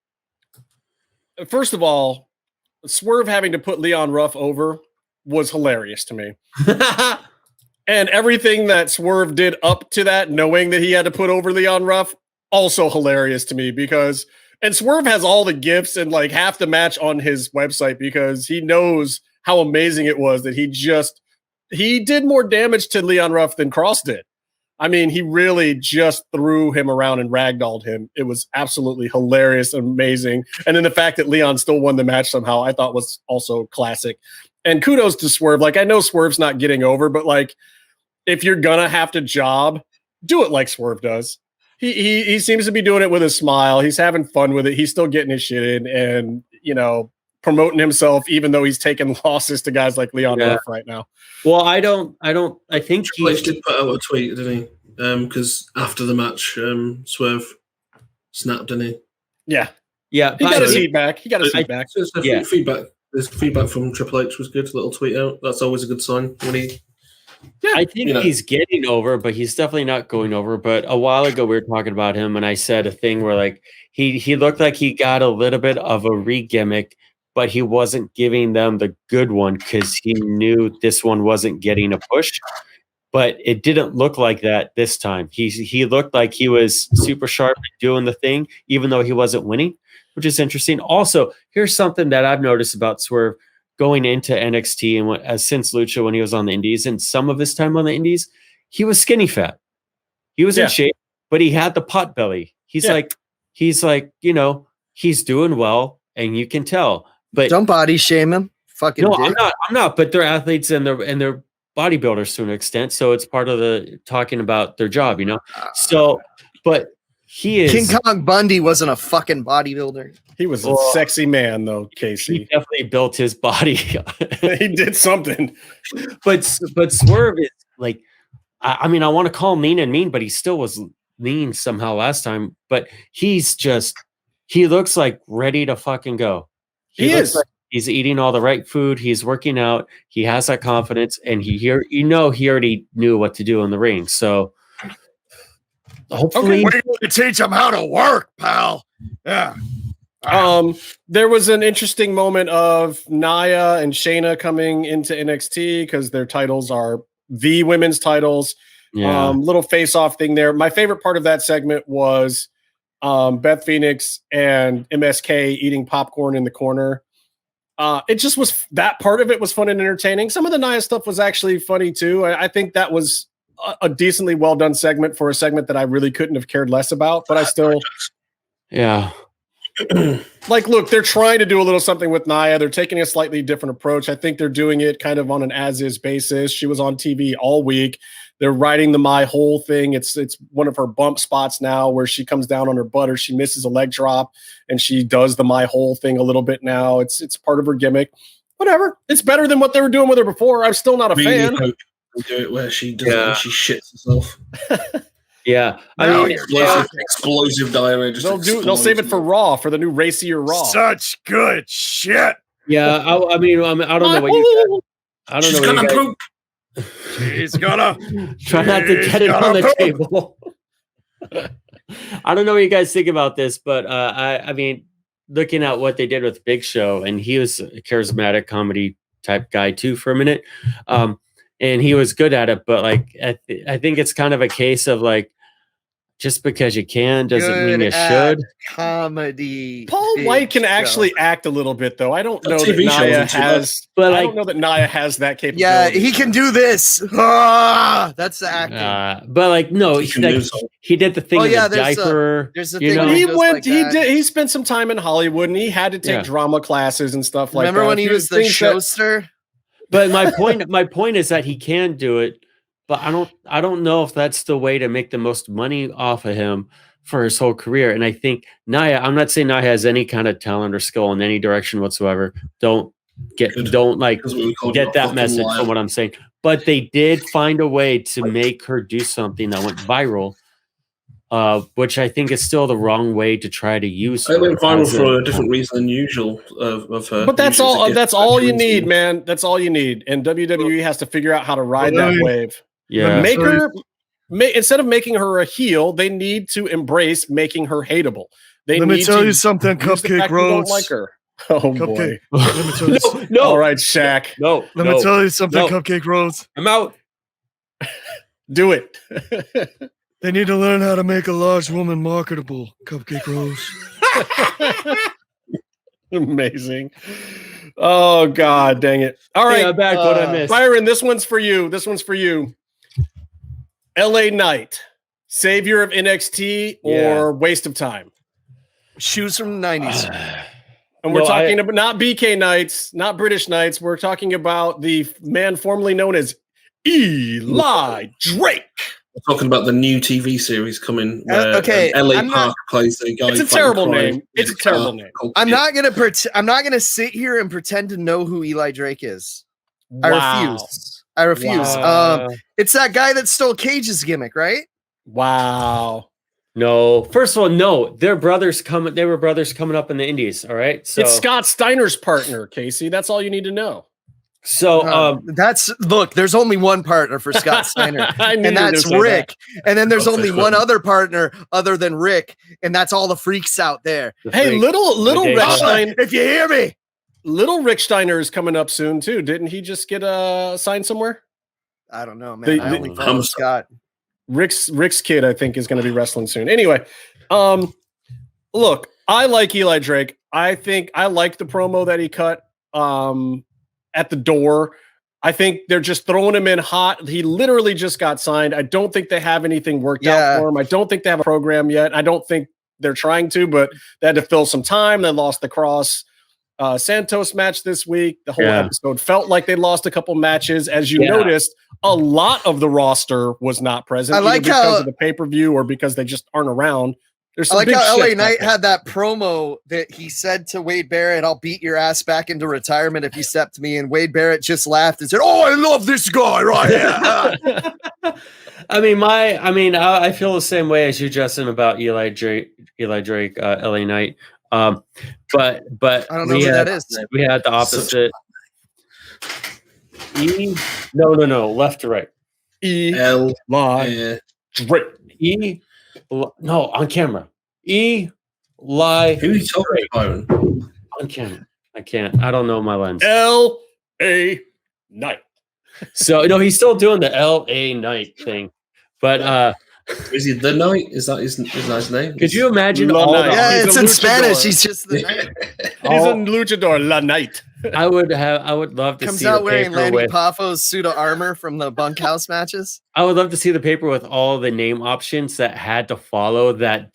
First of all, Swerve having to put Leon Ruff over was hilarious to me. And everything that Swerve did up to that, knowing that he had to put over Leon Ruff, also hilarious to me because... And Swerve has all the gifts and like half the match on his website because he knows how amazing it was that he did more damage to Leon Ruff than Kross did. I mean, he really just threw him around and ragdolled him. It was absolutely hilarious, amazing. And then the fact that Leon still won the match somehow, I thought was also classic. And kudos to Swerve. Like, I know Swerve's not getting over, but like, if you're gonna have to job, do it like Swerve does. He seems to be doing it with a smile. He's having fun with it. He's still getting his shit in and, promoting himself, even though he's taking losses to guys like Leon Ruff right now. Well, I think he did put out a tweet, didn't he? Because after the match, Swerve snapped, didn't he? Yeah. Yeah. He got his feedback. Feedback. His feedback from Triple H was good. A little tweet out. That's always a good sign when he... Yeah, I think he's getting over, but he's definitely not going over. But a while ago, we were talking about him, and I said a thing where like he looked like he got a little bit of a re-gimmick but he wasn't giving them the good one because he knew this one wasn't getting a push. But it didn't look like that this time. He looked like he was super sharp doing the thing, even though he wasn't winning, which is interesting. Also, here's something that I've noticed about Swerve going into NXT and since Lucha when he was on the Indies, and some of his time on the Indies, he was skinny fat. He was in shape, but he had the pot belly. He's like, you know, he's doing well, and you can tell. But don't body shame him. Fucking no, dick. I'm not. But they're athletes and they're bodybuilders to an extent, so it's part of the talking about their job, you know. So, but he is King Kong Bundy wasn't a fucking bodybuilder. He was a sexy man, though. Casey, he definitely built his body. He did something, but Swerve is like, I mean, I want to call him lean and mean, but he still was lean somehow last time. But he looks like ready to fucking go. He is. Like he's eating all the right food. He's working out. He has that confidence, and he already knew what to do in the ring. So hopefully, we're going to teach him how to work, pal. Yeah. There was an interesting moment of Nia and Shayna coming into NXT because their titles are the women's titles. Yeah. Little face-off thing there. My favorite part of that segment was Beth Phoenix and MSK eating popcorn in the corner. It just was, that part of it was fun and entertaining. Some of the Nia stuff was actually funny too. I think that was a decently well done segment for a segment that I really couldn't have cared less about, but I still, yeah. Like, look, they're trying to do a little something with Nia. They're taking a slightly different approach. I think they're doing it kind of on an as-is basis. She was on TV all week. They're writing the My Whole thing. It's one of her bump spots now where she comes down on her butt or she misses a leg drop and she does the My Whole thing a little bit now. It's part of her gimmick. Whatever. It's better than what they were doing with her before. I'm still not a fan. Do it where she does it and she shits herself. Yeah, I mean, explosive diarrhea. They'll save it for Raw, for the new racier Raw. Such good shit. Yeah, I mean, I don't know what you. I don't She's know. Gonna poop. She's gonna try not to get it on the table. I don't know what you guys think about this, but I mean, looking at what they did with Big Show, and he was a charismatic comedy type guy too for a minute. And he was good at it, but like I think it's kind of a case of like, just because you can doesn't mean you should. Comedy. Paul White can actually act a little bit, though. I don't know that Nia has, but I don't know that Nia has that capability. Yeah, he can do this. That's the acting. But like, no, he did the thing in the diaper. There's the thing. He spent some time in Hollywood, and he had to take drama classes and stuff like that. Remember when he was the showster? But my point is that he can do it. But I don't know if that's the way to make the most money off of him for his whole career. And I think Nia, I'm not saying Nia has any kind of talent or skill in any direction whatsoever. Don't get that message from what I'm saying. But they did find a way to make her do something that went viral, which I think is still the wrong way to try to use her. It went viral for a different reason than usual of her. But that's all. That's all you need, man. That's all you need. And WWE has to figure out how to ride that wave. Yeah, instead of making her a heel, they need to embrace making her hateable. Let me tell you something, Cupcake Rose. Don't like her. Oh Cupcake. Boy! Let me tell you no. All right, Shaq. No. Let me tell you something, Cupcake Rose. I'm out. Do it. They need to learn how to make a large woman marketable, Cupcake Rose. Amazing. Oh God, dang it! All right, back what I missed. Byron, this one's for you. LA Knight, savior of NXT or waste of time? Shoes from the 90s. And we're talking about not BK Knights, not British Knights. We're talking about the man formerly known as Eli Drake. We're talking about the new TV series coming where LA Park plays the guy. It's a terrible name. It's a terrible name. I'm not gonna sit here and pretend to know who Eli Drake is. Wow. I refuse. Wow. It's that guy that stole Cage's gimmick, right? Wow. No. First of all, no. They were brothers coming up in the Indies. All right. So it's Scott Steiner's partner, Casey. That's all you need to know. So there's only one partner for Scott Steiner, and that's Rick. And then there's only one other partner other than Rick, and that's all the freaks out there. Hey, little Rick Steiner. If you hear me, Little Rick Steiner is coming up soon too. Didn't he just get signed somewhere? I don't know, man. I only follow Scott. Rick's kid, I think, is going to be wrestling soon. Anyway, look, I like Eli Drake. I think I like the promo that he cut at the door. I think they're just throwing him in hot. He literally just got signed. I don't think they have anything worked out for him. I don't think they have a program yet. I don't think they're trying to, but they had to fill some time. They lost the Kross Santos match this week. The whole episode felt like they lost a couple matches. As you noticed, a lot of the roster was not present. I like because of the pay-per-view or because they just aren't around. There's some I like big how LA shit Knight had that promo that he said to Wade Barrett, "I'll beat your ass back into retirement if you step to me." And Wade Barrett just laughed and said, "Oh, I love this guy right here." I feel the same way as you, Justin, about Eli Drake, LA Knight. But I don't know who that is. We had the opposite. No, left to right. Drake. No, on camera. Eli. Who are you talking about? On camera. I can't. I don't know my lens. L.A. Knight. So no, he's still doing the L.A. Knight thing, but is he the Knight? Is that his name? Could you imagine all Knight. Yeah, it's in luchador. Spanish. He's just the Knight. He's a luchador, La Knight. I would love to Comes see out the wearing paper Lanny with. Paffo's suit of armor from the bunkhouse matches. I would love to see the paper with all the name options that had to follow that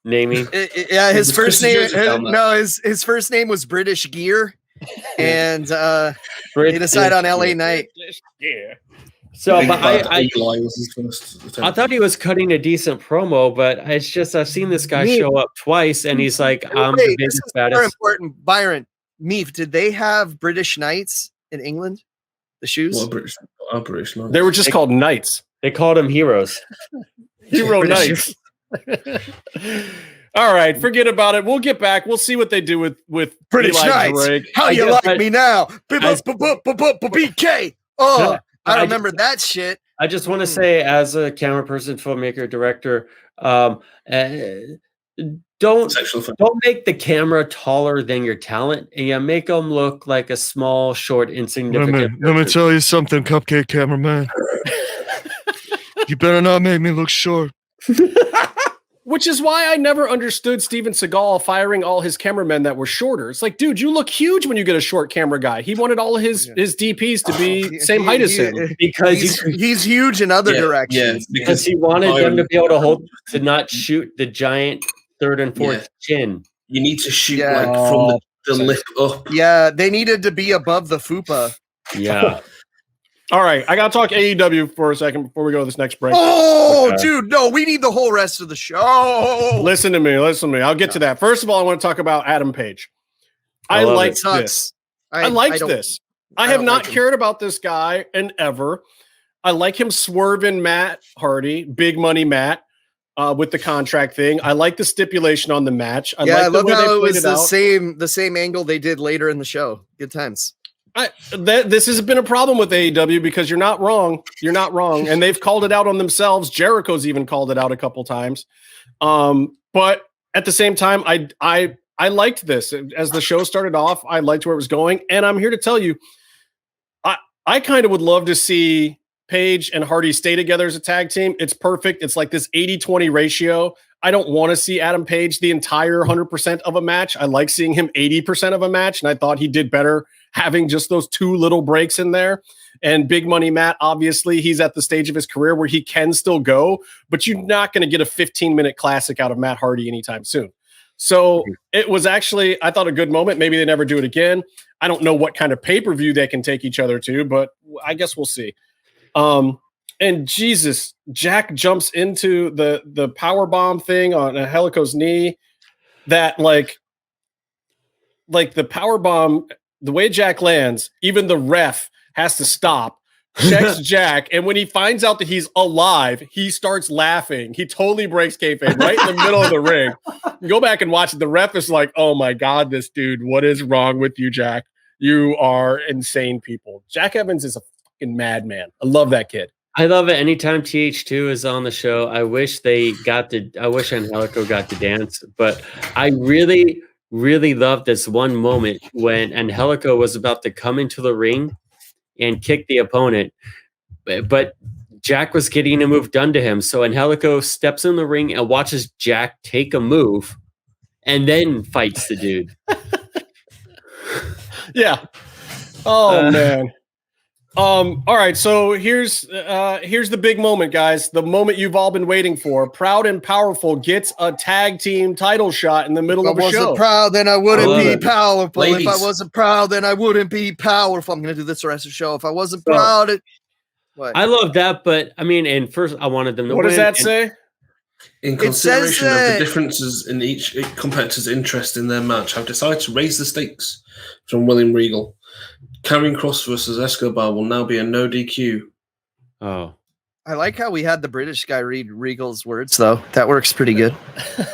naming. His first name. His first name was British Gear, and they decided on LA Knight. Yeah. So, but I thought he was cutting a decent promo, but it's just I've seen this guy show up twice, and he's like, "I'm the biggest, baddest." More important, Byron. Meef, did they have British Knights in England? The shoes? Well, British Knights. They were just called Knights. They called them heroes. Hero Knights. All right, forget about it. We'll get back. We'll see what they do with British Eli Knights. Drake. How you like me now? BK. Oh, I remember that shit. I just want to say, as a camera person, filmmaker, director, don't make the camera taller than your talent, and you make them look like a small, short, insignificant. Let me tell you something, cupcake cameraman. You better not make me look short. Which is why I never understood Steven Seagal firing all his cameramen that were shorter. It's like, dude, you look huge when you get a short camera guy. He wanted all his DPs to be same height as him. Because he's huge in other directions. Yeah, because he wanted them to be able to not shoot the giant third and fourth chin. You need to shoot from the lip up. Yeah, they needed to be above the fupa. Yeah. All right, I got to talk AEW for a second before we go to this next break. Oh, dude, no, we need the whole rest of the show. Listen to me. I'll get to that. First of all, I want to talk about Adam Page. I like this. I like this. I have not cared about this guy in ever. I like him swerving Matt Hardy, Big Money Matt, with the contract thing. I like the stipulation on the match. I love how it was the same angle they did later in the show. Good times. This has been a problem with AEW because you're not wrong. You're not wrong. And they've called it out on themselves. Jericho's even called it out a couple times. But at the same time, I liked this. As the show started off, I liked where it was going. And I'm here to tell you, I kind of would love to see Page and Hardy stay together as a tag team. It's perfect. It's like this 80-20 ratio. I don't want to see Adam Page the entire 100% of a match. I like seeing him 80% of a match. And I thought he did better having just those two little breaks in there. And Big Money Matt, obviously, he's at the stage of his career where he can still go, but you're not going to get a 15-minute classic out of Matt Hardy anytime soon. So it was actually, I thought, a good moment. Maybe they never do it again. I don't know what kind of pay-per-view they can take each other to, but I guess we'll see. And Jesus, Jack jumps into the power bomb thing on Helico's knee. That like the power bomb, the way Jack lands, even the ref has to stop, checks Jack, and when he finds out that he's alive, he starts laughing. He totally breaks kayfabe right in the middle of the ring. Go back and watch it. The ref is like, "Oh my God, this dude! What is wrong with you, Jack? You are insane, people." Jack Evans is a fucking madman. I love that kid. I love it. Anytime TH2 is on the show, I wish Angelico got to dance, but I really really loved this one moment when Angelico was about to come into the ring and kick the opponent, but Jack was getting a move done to him. So Angelico steps in the ring and watches Jack take a move and then fights the dude. Yeah. Oh, man. All right, so here's the big moment, guys. The moment you've all been waiting for. Proud and Powerful gets a tag team title shot in the middle of a show. If I wasn't proud, then I wouldn't be powerful. Ladies. If I wasn't proud, then I wouldn't be powerful. I'm going to do this the rest of the show. If I wasn't proud, what? I love that, but I mean, and first I wanted them to What win. does that say? In consideration of the differences in each competitor's interest in their match, I've decided to raise the stakes from William Regal. Carrying Kross versus Escobar will now be a no DQ. Oh. I like how we had the British guy read Regal's words, though. That works pretty good.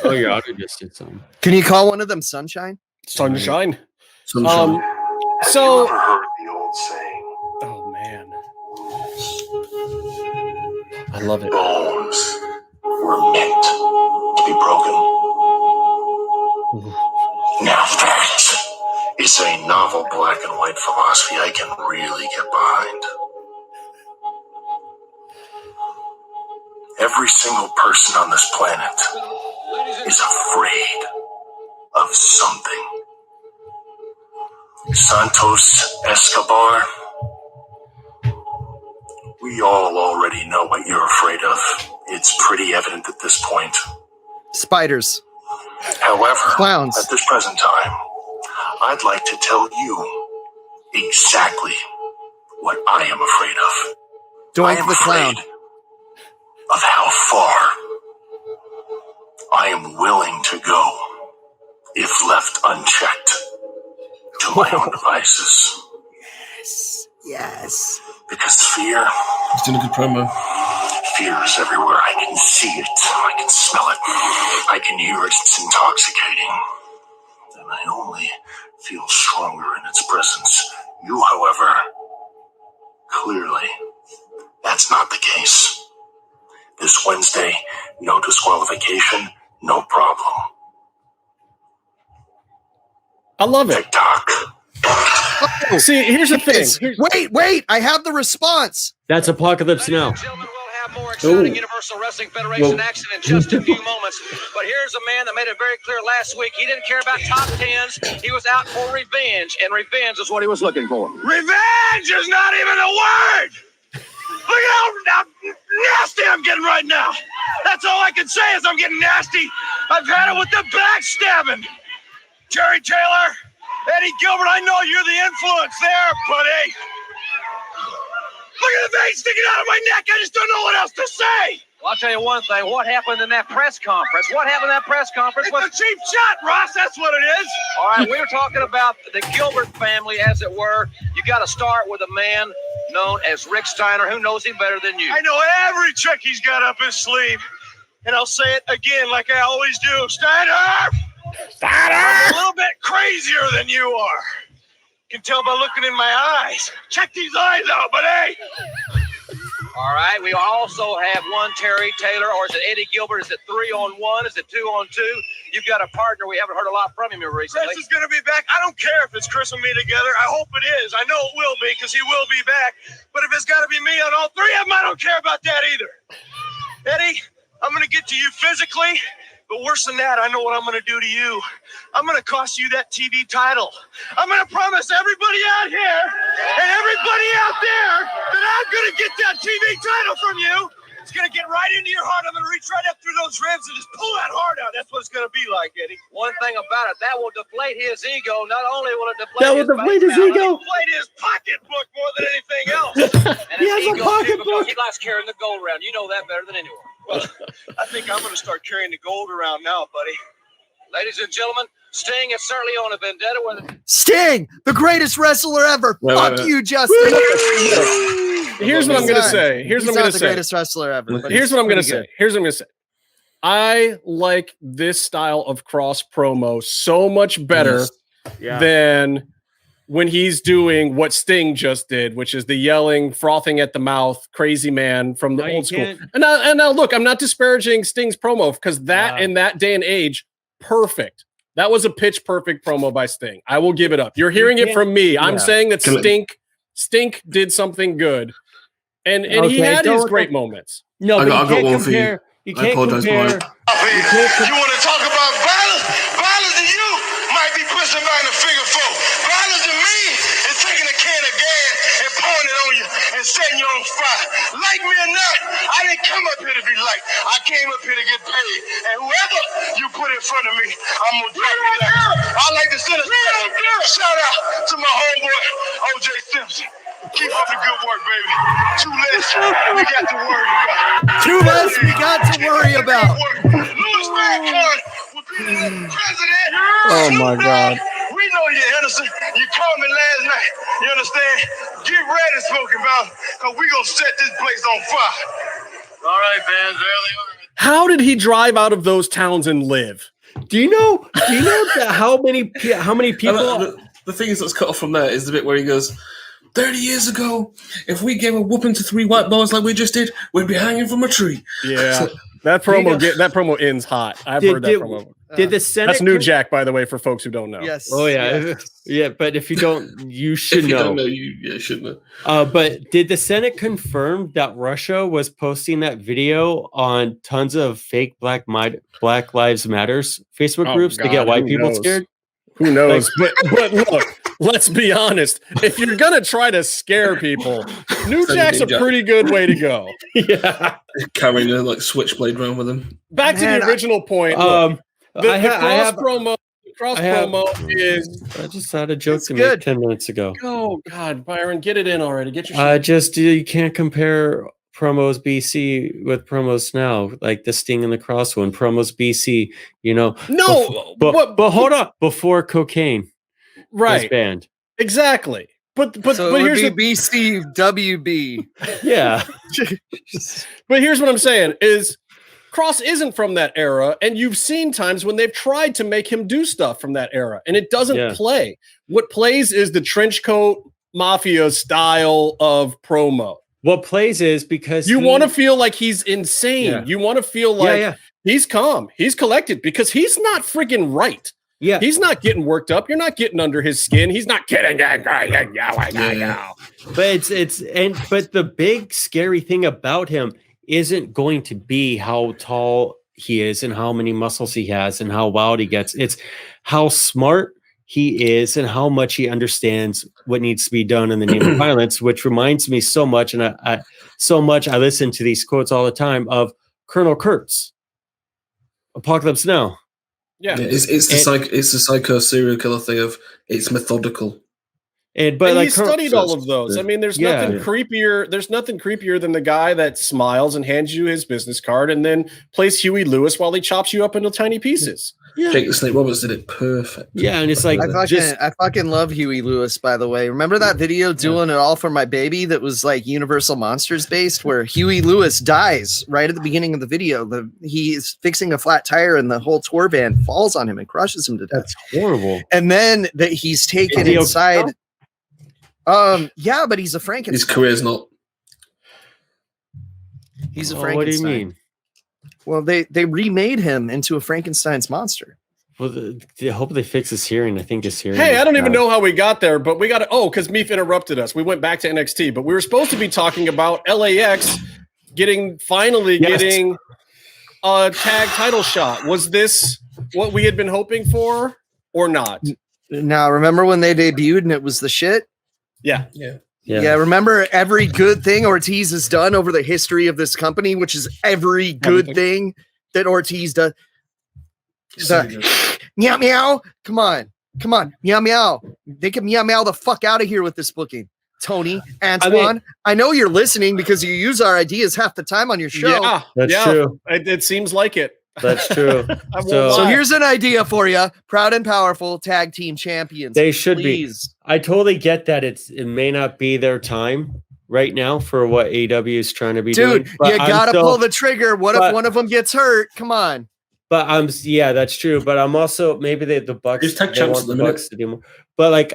Oh, your audio just did something. Can you call one of them Sunshine? Sunshine. Sunshine. So, Have you ever heard the old saying? oh man, I love it. Bones were meant to be broken. Now that is a novel black and white philosophy I can really get behind. Every single person on this planet is afraid of something. Santos, Escobar, we all already know what you're afraid of. It's pretty evident at this point. Spiders. However, Clowns. at this present time, I'd like to tell you exactly what I am afraid of. I Doink am the clown. afraid of how far I am willing to go if left unchecked to my own devices. Yes. Because fear He's doing a good promo. is everywhere. I can see it. I can smell it. I can hear it. It's intoxicating. And I only feel stronger in its presence. You, however, clearly, that's not the case. This Wednesday, no disqualification, no problem. I love it. TikTok. See, here's the thing. Wait, I have the response. That's Apocalypse Now. Gentlemen, we'll have more exciting Universal Wrestling Federation action in just a few moments. But here's a man that made it very clear last week. He didn't care about top tens. He was out for revenge, and revenge is what he was looking for. Revenge is not even a word. Look at how nasty I'm getting right now. That's all I can say is I'm getting nasty. I've had it with the backstabbing. Jerry Taylor, Eddie Gilbert, I know you're the influence there, buddy. Look at the vein sticking out of my neck. I just don't know what else to say. Well, I'll tell you one thing. What happened in that press conference? It's a cheap shot, Ross. That's what it is. All right, we were talking about the Gilbert family, as it were. You got to start with a man known as Rick Steiner. Who knows him better than you? I know every trick he's got up his sleeve. And I'll say it again like I always do. Steiner! I'm a little bit crazier than you are. You can tell by looking in my eyes. Check these eyes out, buddy. All right, we also have one Terry Taylor, or is it Eddie Gilbert? Is it 3-on-1? Is it 2-on-2? You've got a partner. We haven't heard a lot from him here recently. Chris is going to be back. I don't care if it's Chris and me together. I hope it is. I know it will be because he will be back. But if it's got to be me on all three of them, I don't care about that either. Eddie, I'm going to get to you physically. But worse than that, I know what I'm going to do to you. I'm going to cost you that TV title. I'm going to promise everybody out here and everybody out there that I'm going to get that TV title from you. It's going to get right into your heart. I'm going to reach right up through those ribs and just pull that heart out. That's what it's going to be like, Eddie. One thing about it, that will deflate his ego. Not only will it deflate his ego, it'll deflate his pocketbook more than anything else. And he has a pocketbook. He likes carrying the gold around. You know that better than anyone. Well, I think I'm going to start carrying the gold around now, buddy. Ladies and gentlemen, Sting is certainly on a vendetta with Sting, the greatest wrestler ever. Fuck you, Justin. Here's what I'm going to say. He's not the greatest wrestler ever. Here's what I'm going to say. I like this style of Kross promo so much better than when he's doing what Sting just did, which is the yelling, frothing at the mouth, crazy man from the old school. And now, look, I'm not disparaging Sting's promo because that in that day and age, perfect. That was a pitch perfect promo by Sting. I will give it up. You're hearing it from me. I'm saying that Stink did something good. And he had his great moments. No, but you can't compare. You can't compare. You want to talk about violence? Violence to you might be pushing back in the figure four. Violence to me is taking a can of gas and pouring it on you and setting you on fire. Like me or not, I didn't come up here to be liked. I came up here to get paid. And whoever you put in front of me, I'm going to drop you down. I like to send a shout out to my homeboy, O.J. Simpson. Keep up the good work, baby. Too less we got to worry about. Too less we got to worry about. Louis Farrakhan will be the next president. Oh my God. We know you're innocent. You called me last night. You understand? Get ready, Smoking Mountain, because we're going to set this place on fire. All right, fans, early on. How did he drive out of those towns and live? Do you know how many people? The thing is that's cut off from there is the bit where he goes, 30 years ago, if we gave a whooping to 3 white boys like we just did, we'd be hanging from a tree. Yeah, so, that promo ends hot. I've heard that promo. Did the Senate? That's New Jack, by the way, for folks who don't know. Yes. Oh yeah, yeah. But if you don't, you should know. Don't know, you should know. But did the Senate confirm that Russia was posting that video on tons of fake Black Lives Matters Facebook groups to get white people scared? Who knows? But look, let's be honest. If you're gonna try to scare people, New Jack's a pretty good way to go. Yeah, carrying a switchblade around with him. Back to the original point. Look, the Kross promo. Is I just had a joke to make 10 minutes ago. Oh God, Byron, get it in already. Get your shit. You can't compare promos BC with promos now, like the Sting and the Kross one. Promos BC, no, but hold up, before cocaine was banned. Exactly. But here's the BC WB. Yeah. But here's what I'm saying is Kross isn't from that era, and you've seen times when they've tried to make him do stuff from that era, and it doesn't play. What plays is the trench coat mafia style of promo. What plays is because you want to feel like he's insane. Yeah. You want to feel like he's calm, he's collected, because he's not freaking right. Yeah, he's not getting worked up. You're not getting under his skin. He's not getting that guy. But but the big scary thing about him isn't going to be how tall he is and how many muscles he has and how wild he gets. It's how smart he is and how much he understands what needs to be done in the name of violence, which reminds me so much. And I listen to these quotes all the time of Colonel Kurtz, Apocalypse Now. Yeah. It's the psycho serial killer thing of it's methodical. And he studied all of those. I mean, there's nothing creepier. There's nothing creepier than the guy that smiles and hands you his business card and then plays Huey Lewis while he chops you up into tiny pieces. Yeah. Jake the Snake Roberts did it perfect. Yeah, and it's like I fucking love Huey Lewis, by the way. Remember that video doing it all for my baby that was like Universal Monsters based, where Huey Lewis dies right at the beginning of the video. He's fixing a flat tire and the whole tour van falls on him and crushes him to death. That's horrible. And then that he's taken inside. Yeah, but he's a Frankenstein. His career's not. He's a Frankenstein. What do you mean? Well, they remade him into a Frankenstein's monster. Well, I hope they fix his hearing. I think his hearing. Hey, I don't even know how we got there, but we got to. Oh, because Meef interrupted us. We went back to NXT, but we were supposed to be talking about LAX finally getting a tag title shot. Was this what we had been hoping for, or not? Now, remember when they debuted and it was the shit? Yeah. Remember every good thing Ortiz has done over the history of this company, which is every good thing that Ortiz does. Meow meow. Come on. Meow meow. They can meow meow the fuck out of here with this booking. Tony, Antoine, I know you're listening because you use our ideas half the time on your show. Yeah, that's true. It seems like it. That's true. So here's an idea for you. Proud and powerful tag team champions. They should be. I totally get that it may not be their time right now for what AEW is trying to be doing. Dude, you got to pull the trigger. What if one of them gets hurt? Come on. But that's true. But I'm also, maybe the Bucks, they want the Bucks to do more. But like,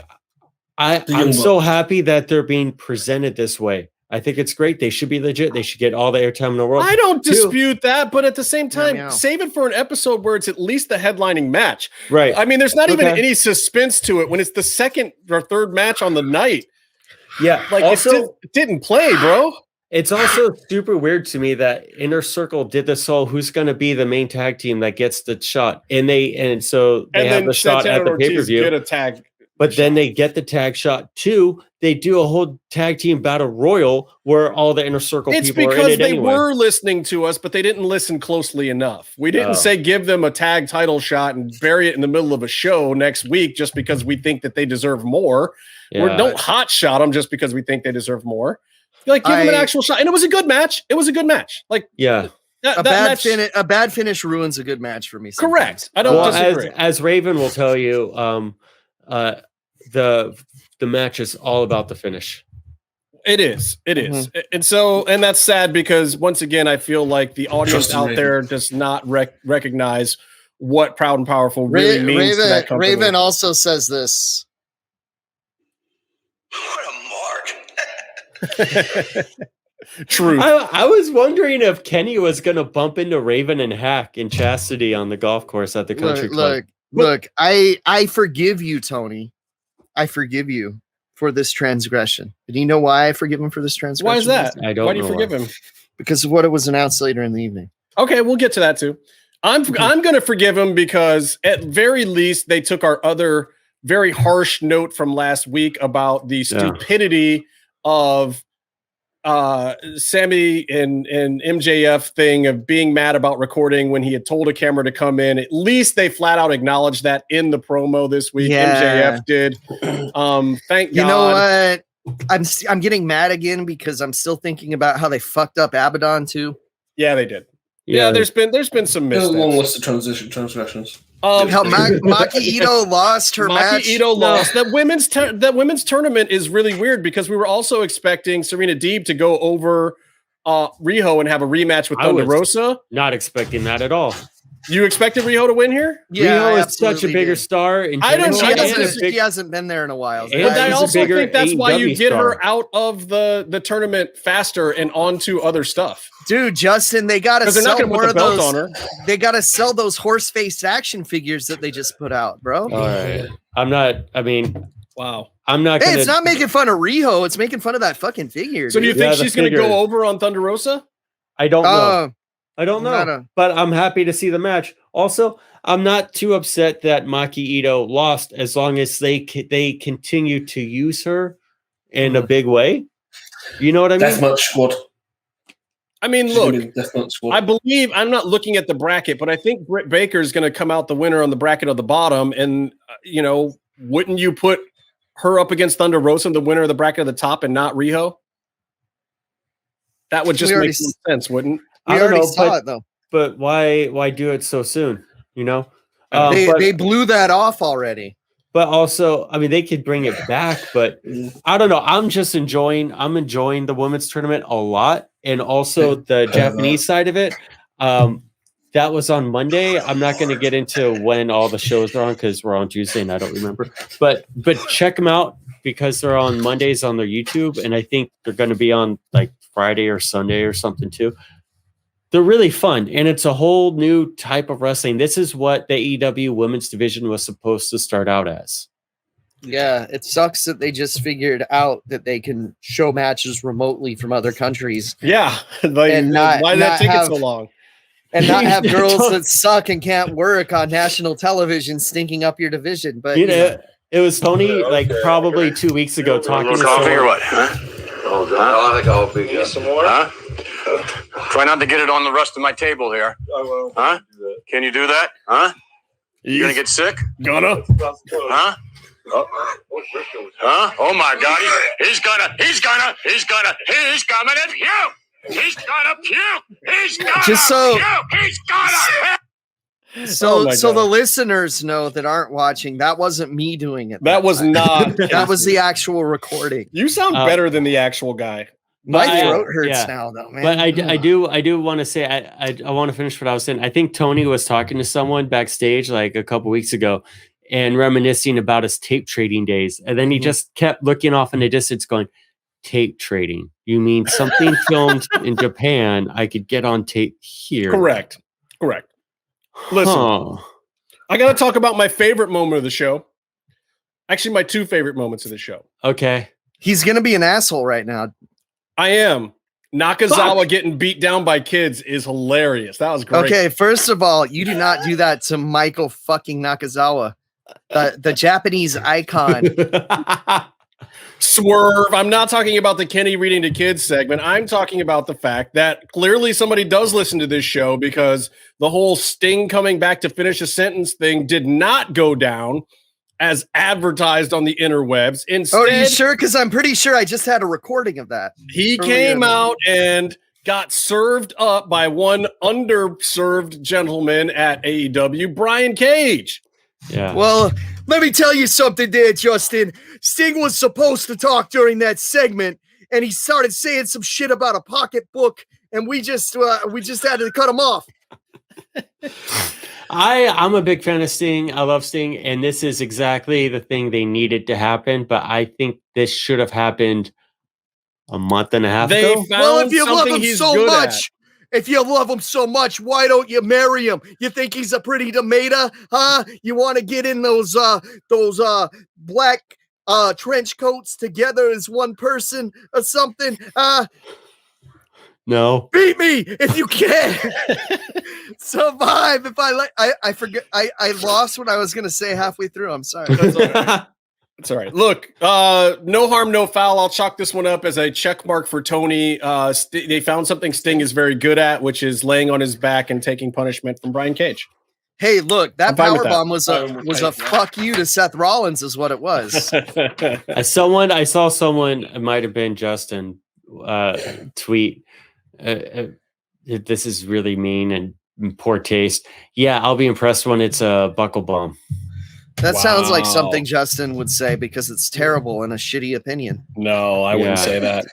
I'm so happy that they're being presented this way. I think it's great. They should be legit. They should get all the airtime in the world. I don't dispute that, but at the same time, save it for an episode where it's at least the headlining match. Right. I mean, there's not even any suspense to it when it's the second or third match on the night. Yeah. Like it didn't play, bro. It's also super weird to me that Inner Circle did this whole who's going to be the main tag team that gets the shot. And so they have the shot at the pay-per-view. Get a tag. But then they get the tag shot too. They do a whole tag team battle royal where all the Inner Circle people are in it anyway. It's because they were listening to us, but they didn't listen closely enough. We didn't say give them a tag title shot and bury it in the middle of a show next week just because we think that they deserve more. Yeah. Don't hot shot them just because we think they deserve more. Like give them an actual shot, and it was a good match. It was a good match. Like a bad finish ruins a good match for me. Sometimes. Correct. I don't disagree. As Raven will tell you, the match is all about the finish. It is. And that's sad because once again, I feel like the audience out there does not recognize what Proud and Powerful really means to that company. Raven also says this. What a mark. True. I was wondering if Kenny was going to bump into Raven and Hack and Chastity on the golf course at the country club. Look, I forgive you, Tony. I forgive you for this transgression. But do you know why I forgive him for this transgression? Why is that? I don't know. Why do you forgive him? Because of what it was announced later in the evening. Okay, we'll get to that too. I'm going to forgive him because at very least they took our other very harsh note from last week about the stupidity of Sammy and MJF thing of being mad about recording when he had told a camera to come in. At least they flat out acknowledged that in the promo this week. MJF did. Thank God. You know what? I'm getting mad again because I'm still thinking about how they fucked up Abaddon too. Yeah, they did. Yeah, there's been some missteps. There's a long list of transgressions. How Maki Ito lost her match. Maki Ito lost. That women's tournament is really weird because we were also expecting Serena Deeb to go over Riho and have a rematch with Thunder Rosa. Not expecting that at all. You expected Riho to win here? Yeah, Riho is such a bigger star. She hasn't been there in a while. But I also think that's why you get her out of the tournament faster and onto other stuff. Dude, Justin, they got to sell more of those. They got to sell those horse-faced action figures that they just put out, bro. All right. Wow. I'm not. Hey, it's not making fun of Riho. It's making fun of that fucking figure. So do you think she's going to go over on Thunder Rosa? I don't know. I don't know, but I'm happy to see the match. Also, I'm not too upset that Maki Ito lost as long as they continue to use her in a big way. You know what I mean? Deathmatch squad. I mean, look, I believe I'm not looking at the bracket, but I think Britt Baker is going to come out the winner on the bracket of the bottom. And, wouldn't you put her up against Thunder Rosa, the winner of the bracket of the top, and not Riho? That would just make sense, wouldn't? I don't know, saw it though. But why do it so soon? They blew that off already. But also, I mean, they could bring it back, but I don't know. I'm enjoying the women's tournament a lot, and also the Japanese side of it. That was on Monday. I'm not going to get into when all the shows are on because we're on Tuesday and I don't remember. But check them out because they're on Mondays on their YouTube, and I think they're going to be on like Friday or Sunday or something too. They're really fun, and it's a whole new type of wrestling. This is what the AEW women's division was supposed to start out as. Yeah, it sucks that they just figured out that they can show matches remotely from other countries. Yeah, why did that take so long? And not have girls that suck and can't work on national television stinking up your division. But it was Tony probably 2 weeks ago talking to coffee or what? Huh? I think I'll be some more. Huh? Try not to get it on the rest of my table here. I will. Huh? Can you do that? Huh? You gonna get sick? Gonna. Huh? Huh? Oh my God! He's coming to puke! He's gonna puke! He's gonna puke! So the listeners know that aren't watching. That wasn't me doing it. That was not. That was the actual recording. You sound better than the actual guy. My throat hurts now, though, man. But I do want to say I want to finish what I was saying. I think Tony was talking to someone backstage like a couple weeks ago and reminiscing about his tape trading days, and then he just kept looking off in the distance, going, tape trading. You mean something filmed in Japan I could get on tape here? Correct. Listen, I got to talk about my favorite moment of the show. Actually, my two favorite moments of the show. Okay. He's going to be an asshole right now. I am. Nakazawa getting beat down by kids is hilarious. That was great. Okay, first of all, you do not do that to Michael fucking Nakazawa, the Japanese icon. Swerve. I'm not talking about the Kenny reading to kids segment. I'm talking about the fact that clearly somebody does listen to this show, because the whole Sting coming back to finish a sentence thing did not go down as advertised on the interwebs. Instead, are you sure? Because I'm pretty sure I just had a recording of that. He came out and got served up by one underserved gentleman at AEW, Brian Cage. Yeah. Well, let me tell you something there, Justin. Sting was supposed to talk during that segment, and he started saying some shit about a pocketbook, and we just had to cut him off. I'm a big fan of Sting. I love Sting, and this is exactly the thing they needed to happen. But I think this should have happened a month and a half ago. Well, if you love him so much, why don't you marry him? You think he's a pretty tomato, huh? You want to get in those black trench coats together as one person or something? No. Beat me if you can. Survive if I forget. I lost what I was gonna say halfway through. I'm sorry. That's all right. That's all right. Look, no harm, no foul. I'll chalk this one up as a check mark for Tony. They found something Sting is very good at, which is laying on his back and taking punishment from Brian Cage. Hey, look, that powerbomb was a fuck you to Seth Rollins, is what it was. I saw someone, it might have been Justin, tweet. This is really mean and poor taste. Yeah, I'll be impressed when it's a buckle bomb. That sounds like something Justin would say, because it's terrible and a shitty opinion. No, I wouldn't say that.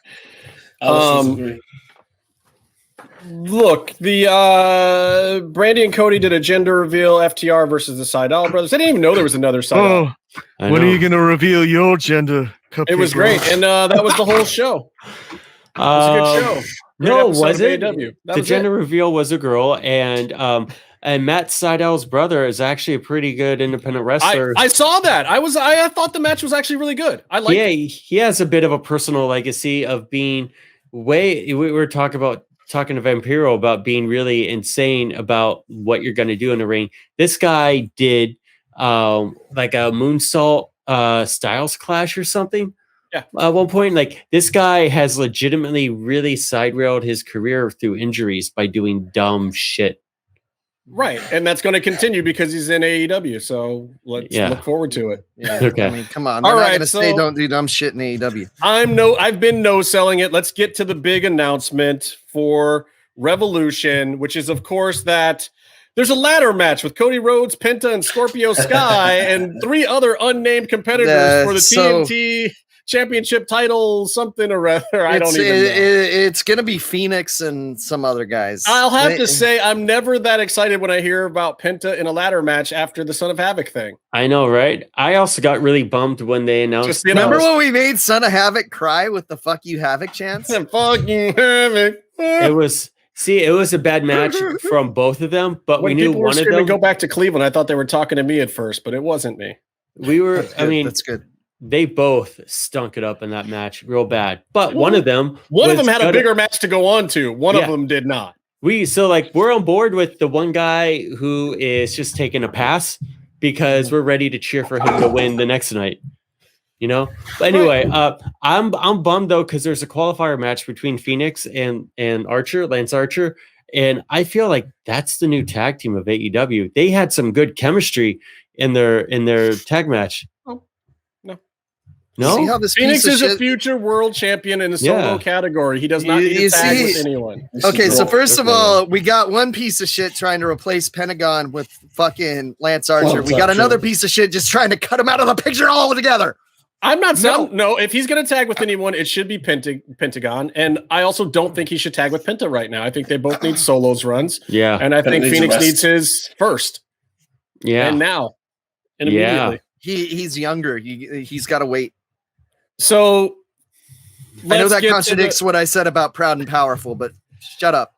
Look, the Brandy and Cody did a gender reveal, FTR versus the Seidel brothers. I didn't even know there was another Seidel. When are you going to reveal your gender? It was great, and that was the whole show. It was a good show. No, was it? The gender reveal was a girl, and Matt Seidel's brother is actually a pretty good independent wrestler. I saw that. I thought the match was actually really good. I like. Yeah, he has a bit of a personal legacy of being we were talking to Vampiro about being really insane about what you're going to do in the ring. This guy did like a moonsault Styles Clash or something. Yeah. At one point, like, this guy has legitimately really side railed his career through injuries by doing dumb shit. Right, and that's going to continue because he's in AEW. So let's look forward to it. Yeah. Okay. I mean, come on. They're not going to say don't do dumb shit in AEW. I've been no selling it. Let's get to the big announcement for Revolution, which is, of course, that there's a ladder match with Cody Rhodes, Penta, and Scorpio Sky, and 3 other unnamed competitors for the TNT Championship title, something or other. I don't even know. It's going to be Phoenix and some other guys. I'll have to say, I'm never that excited when I hear about Penta in a ladder match after the Son of Havoc thing. I know, right? I also got really bummed when they announced. Remember when we made Son of Havoc cry with the "fuck you Havoc" chants? Fuck you Havoc. It was a bad match from both of them, but we knew one of them. Go back to Cleveland. I thought they were talking to me at first, but it wasn't me. We were. That's good. They both stunk it up in that match real bad. But one of them had a bigger match to go on to. One of them did not. We're on board with the one guy who is just taking a pass because we're ready to cheer for him to win the next night. You know? But anyway, I'm bummed though, because there's a qualifier match between Phoenix and Lance Archer. And I feel like that's the new tag team of AEW. They had some good chemistry in their tag match. No, see how this Phoenix is a future world champion in the solo category. He does not need to tag with anyone. Okay, so first of all, we got one piece of shit trying to replace Pentagon with fucking Lance Archer. We got another piece of shit just trying to cut him out of the picture all together. I'm not saying no. If he's going to tag with anyone, it should be Pentagon. And I also don't think he should tag with Penta right now. I think they both need solos runs. Yeah, and I think Phoenix needs his first. Yeah, and now, and immediately. He's younger. He's got to wait. So I know that contradicts what I said about Proud and Powerful, but shut up.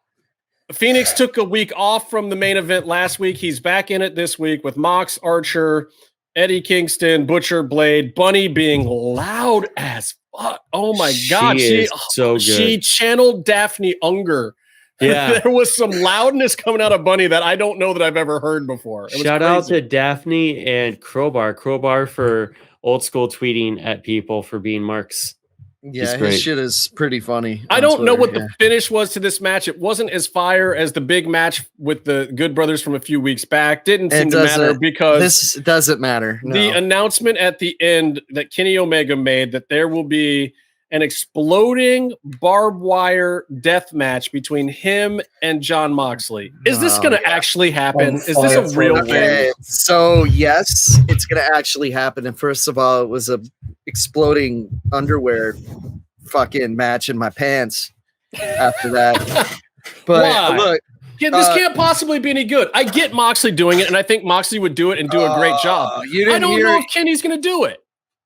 Phoenix took a week off from the main event last week. He's back in it this week with Mox, Archer, Eddie Kingston, Butcher, Blade, Bunny being loud as fuck. Oh my God. She is so good. She channeled Daphne Unger. Yeah. There was some loudness coming out of Bunny that I don't know that I've ever heard before. Shout out to Daphne and Crowbar for old school tweeting at people for being marks. Yeah, his shit is pretty funny. I don't know what the finish was to this match. It wasn't as fire as the big match with the Good Brothers from a few weeks back. Didn't seem to matter because this doesn't matter. No. The announcement at the end that Kenny Omega made that there will be an exploding barbed wire death match between him and Jon Moxley. Is this going to actually happen? Is this a real thing? So yes, it's going to actually happen. And first of all, it was a exploding underwear fucking match in my pants after that. But why? Look, this can't possibly be any good. I get Moxley doing it, and I think Moxley would do it and do a great job. I don't know if Kenny's going to do it.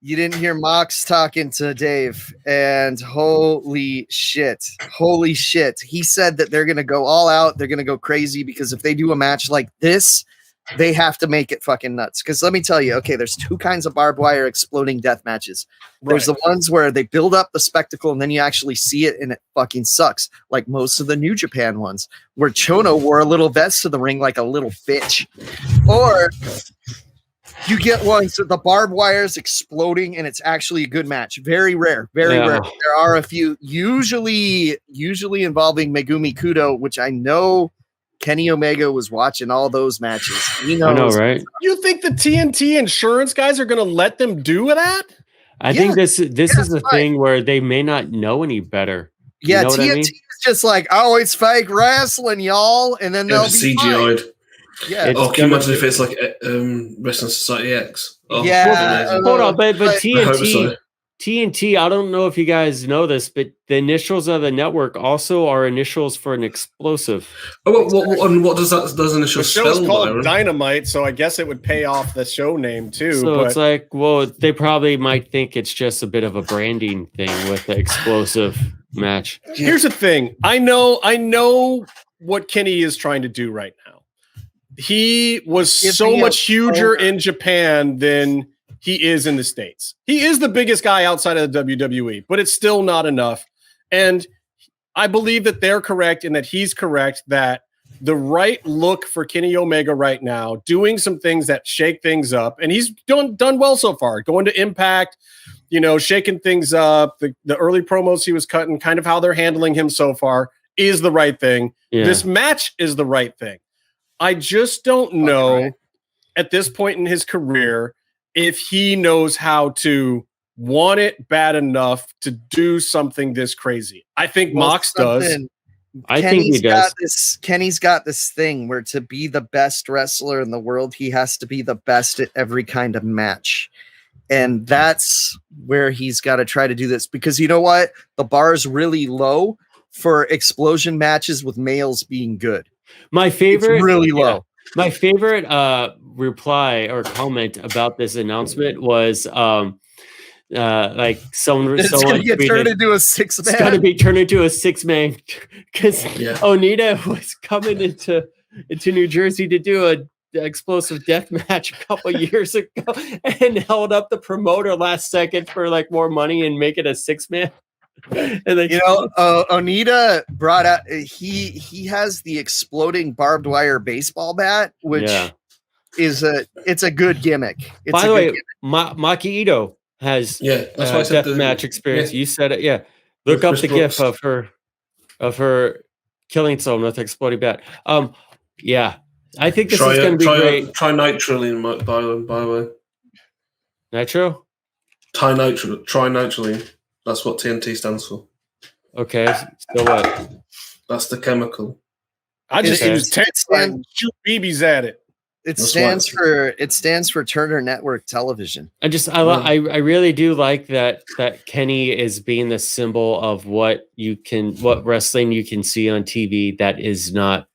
You didn't hear Mox talking to Dave, and holy shit. He said that they're going to go all out. They're going to go crazy because if they do a match like this, they have to make it fucking nuts. Because let me tell you, okay, there's two kinds of barbed wire exploding death matches. There's the ones where they build up the spectacle and then you actually see it and it fucking sucks. Like most of the New Japan ones, where Chono wore a little vest to the ring like a little bitch. Or you get ones that the barbed wire is exploding and it's actually a good match. Very rare. Very rare. There are a few, usually involving Megumi Kudo, which I know Kenny Omega was watching all those matches. He knows. I know, right? You think the TNT insurance guys are going to let them do that? I think this is the thing where they may not know any better. Yeah, you know TNT is just like, oh, it's fake wrestling, y'all, and then they'll be CGI'd. Yeah. Can you imagine if it's like Wrestling Society X? Oh, yeah. Hold on, but TNT, I don't know if you guys know this, but the initials of the network also are initials for an explosive. Oh, what does those initials spell? The show's called Dynamite, so I guess it would pay off the show name too. So it's like, well, they probably might think it's just a bit of a branding thing with the explosive match. Here's the thing. I know what Kenny is trying to do right now. He was so much huger in Japan than he is in the States. He is the biggest guy outside of the WWE, but it's still not enough. And I believe that they're correct and that he's correct that the right look for Kenny Omega right now, doing some things that shake things up, and he's done well so far, going to Impact, shaking things up, the early promos he was cutting, kind of how they're handling him so far is the right thing. Yeah. This match is the right thing. I just don't know at this point in his career if he knows how to want it bad enough to do something this crazy. I think Mox does. I think he does. Kenny's got this thing where to be the best wrestler in the world, he has to be the best at every kind of match. And that's where he's got to try to do this. Because you know what? The bar is really low for explosion matches with males being good. My favorite, it's really low. Yeah, my favorite reply or comment about this announcement was like someone going to get turned into a 6-man. It's going to be turned into a 6-man because Onita was coming into New Jersey to do a explosive death match a couple years ago and held up the promoter last second for like more money and make it a 6-man. And Onita brought out he has the exploding barbed wire baseball bat, which is a good gimmick. By the way, Maki Ito has that's why I said death match experience. You said it, yeah. Look up the GIF of her killing someone with exploding bat. I think this is going to be great. Try nitroline, by the way. Nitro? Try nitroline. That's what TNT stands for. Okay, so what? That's the chemical. I just use text and shoot BBs at it. It stands for Turner Network Television. I really do like that Kenny is being the symbol of what wrestling you can see on TV that is not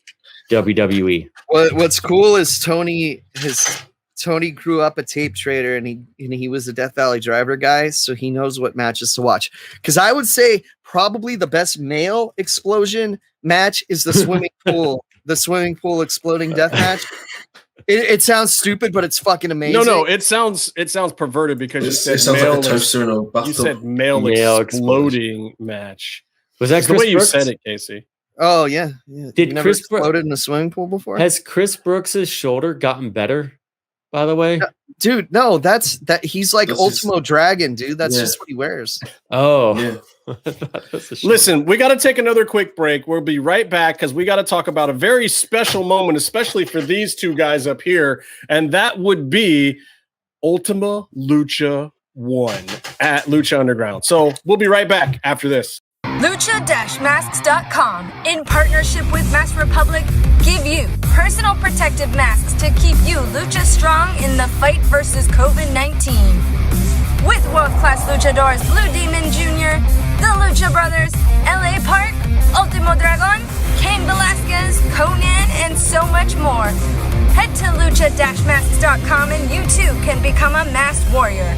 WWE. What's cool is Tony Tony grew up a tape trader, and he was a Death Valley Driver guy, so he knows what matches to watch. Because I would say probably the best male explosion match is the swimming pool, exploding death match. It sounds stupid, but it's fucking amazing. No, it sounds perverted because you said male exploding match. Was that the way you said it, Casey? Oh yeah. Did never Chris exploded in a swimming pool before? Has Chris Brooks' shoulder gotten better? By the way, dude, no, he's like Ultimo Dragon, dude. That's just what he wears. Oh, yeah. Listen, we got to take another quick break. We'll be right back because we got to talk about a very special moment, especially for these two guys up here, and that would be Ultima Lucha 1 at Lucha Underground. So we'll be right back after this. Lucha-masks.com, in partnership with Mask Republic, give you personal protective masks to keep you Lucha strong in the fight versus COVID-19. With world-class luchadors Blue Demon Jr., the Lucha Brothers, LA Park, Ultimo Dragon, Cain Velasquez, Konnan, and so much more. Head to lucha-masks.com and you too can become a masked warrior.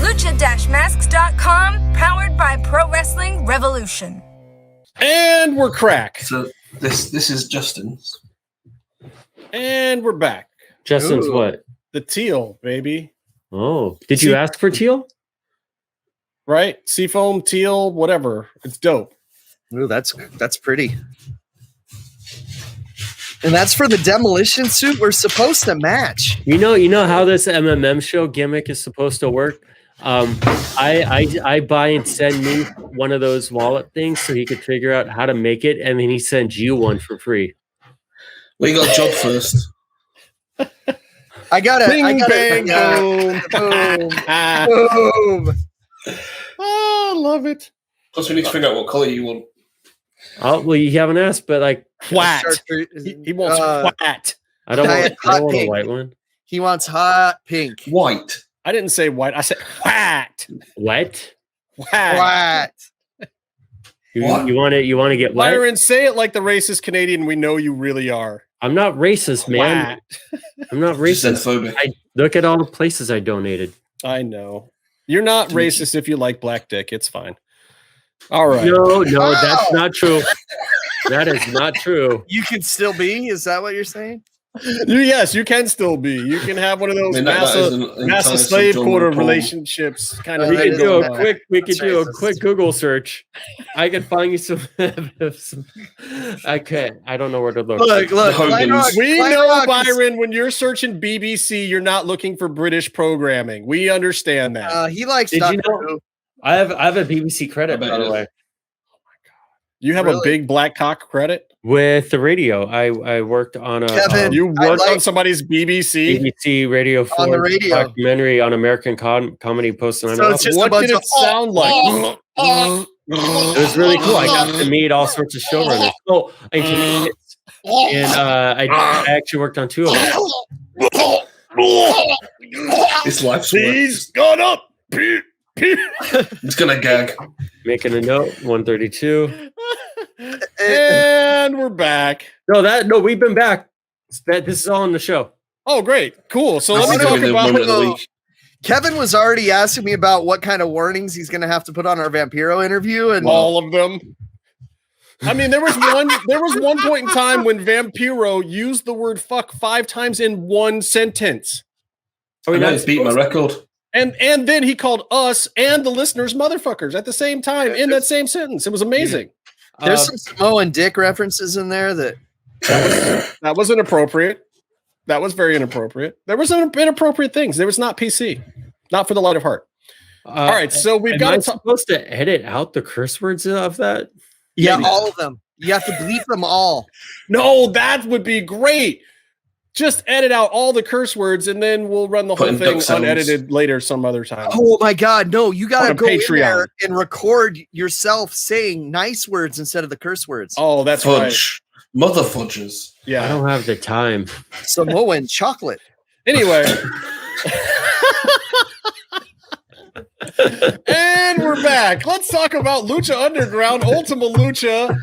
Lucha-masks.com, powered by Pro Wrestling Revolution. And we're crack. So this is Justin's. And we're back. Justin's what? The teal, baby. Oh, did you ask for teal? Right? Seafoam, teal, whatever. It's dope. Ooh, that's pretty. And that's for the demolition suit we're supposed to match. You know how this MMMShow gimmick is supposed to work? I buy and send me one of those wallet things so he could figure out how to make it, and then he sends you one for free. Well, you got a job first. I got it. Boom. Oh, I love it. Plus, we need to figure out what color you want. Oh, well, you haven't asked, but like flat. He wants flat. I don't want a white one. He wants hot pink. White. I didn't say white. I said flat. Wet? Flat. You want to get wet? Byron, say it like the racist Canadian we know you really are. I'm not racist, man. I'm not racist. I look at all the places I donated. I know. You're not racist if you like black dick. It's fine. All right. No, that's not true. That is not true. You can still be? Is that what you're saying? Yes, you can still be. You can have one of those master slave quarter relationships. Kind of. We could do a quick Google search. I could find you some. I can't. I don't know where to look. Look. We know, Byron. When you're searching BBC, you're not looking for British programming. We understand that. He likes. Did you know? I have a BBC credit, by the way. You have a big black cock credit with the radio. I worked on a. Kevin, you worked on somebody's BBC Radio 4 on the radio documentary on American comedy post. So what did it sound like? It was really cool. I got to meet all sorts of showrunners. I actually worked on two of them. His life's He's gone up. It's gonna gag. Making a note. 132. And we're back. No, we've been back. This is all in the show. Oh, great. Cool. So let me talk about Kevin was already asking me about what kind of warnings he's going to have to put on our Vampiro interview, and all of them. I mean, there was one point in time when Vampiro used the word fuck 5 times in one sentence. I mean, that's beat my record. And then he called us and the listeners motherfuckers at the same time in that same sentence. It was amazing. There's some Samoan dick references in there that was inappropriate. That was very inappropriate. There was inappropriate things. There was not PC, not for the light of heart. All right, so we've got supposed to edit out the curse words of that. Yeah, maybe. All of them. You have to bleep them all. No, that would be great. Just edit out all the curse words, and then we'll run the whole thing unedited later some other time. Oh my God, no! You gotta go in there and record yourself saying nice words instead of the curse words. Oh, that's fudge. Right. Mother fudges. Yeah, I don't have the time. Samoan chocolate. Anyway. And we're back. Let's talk about Lucha Underground, Ultima Lucha,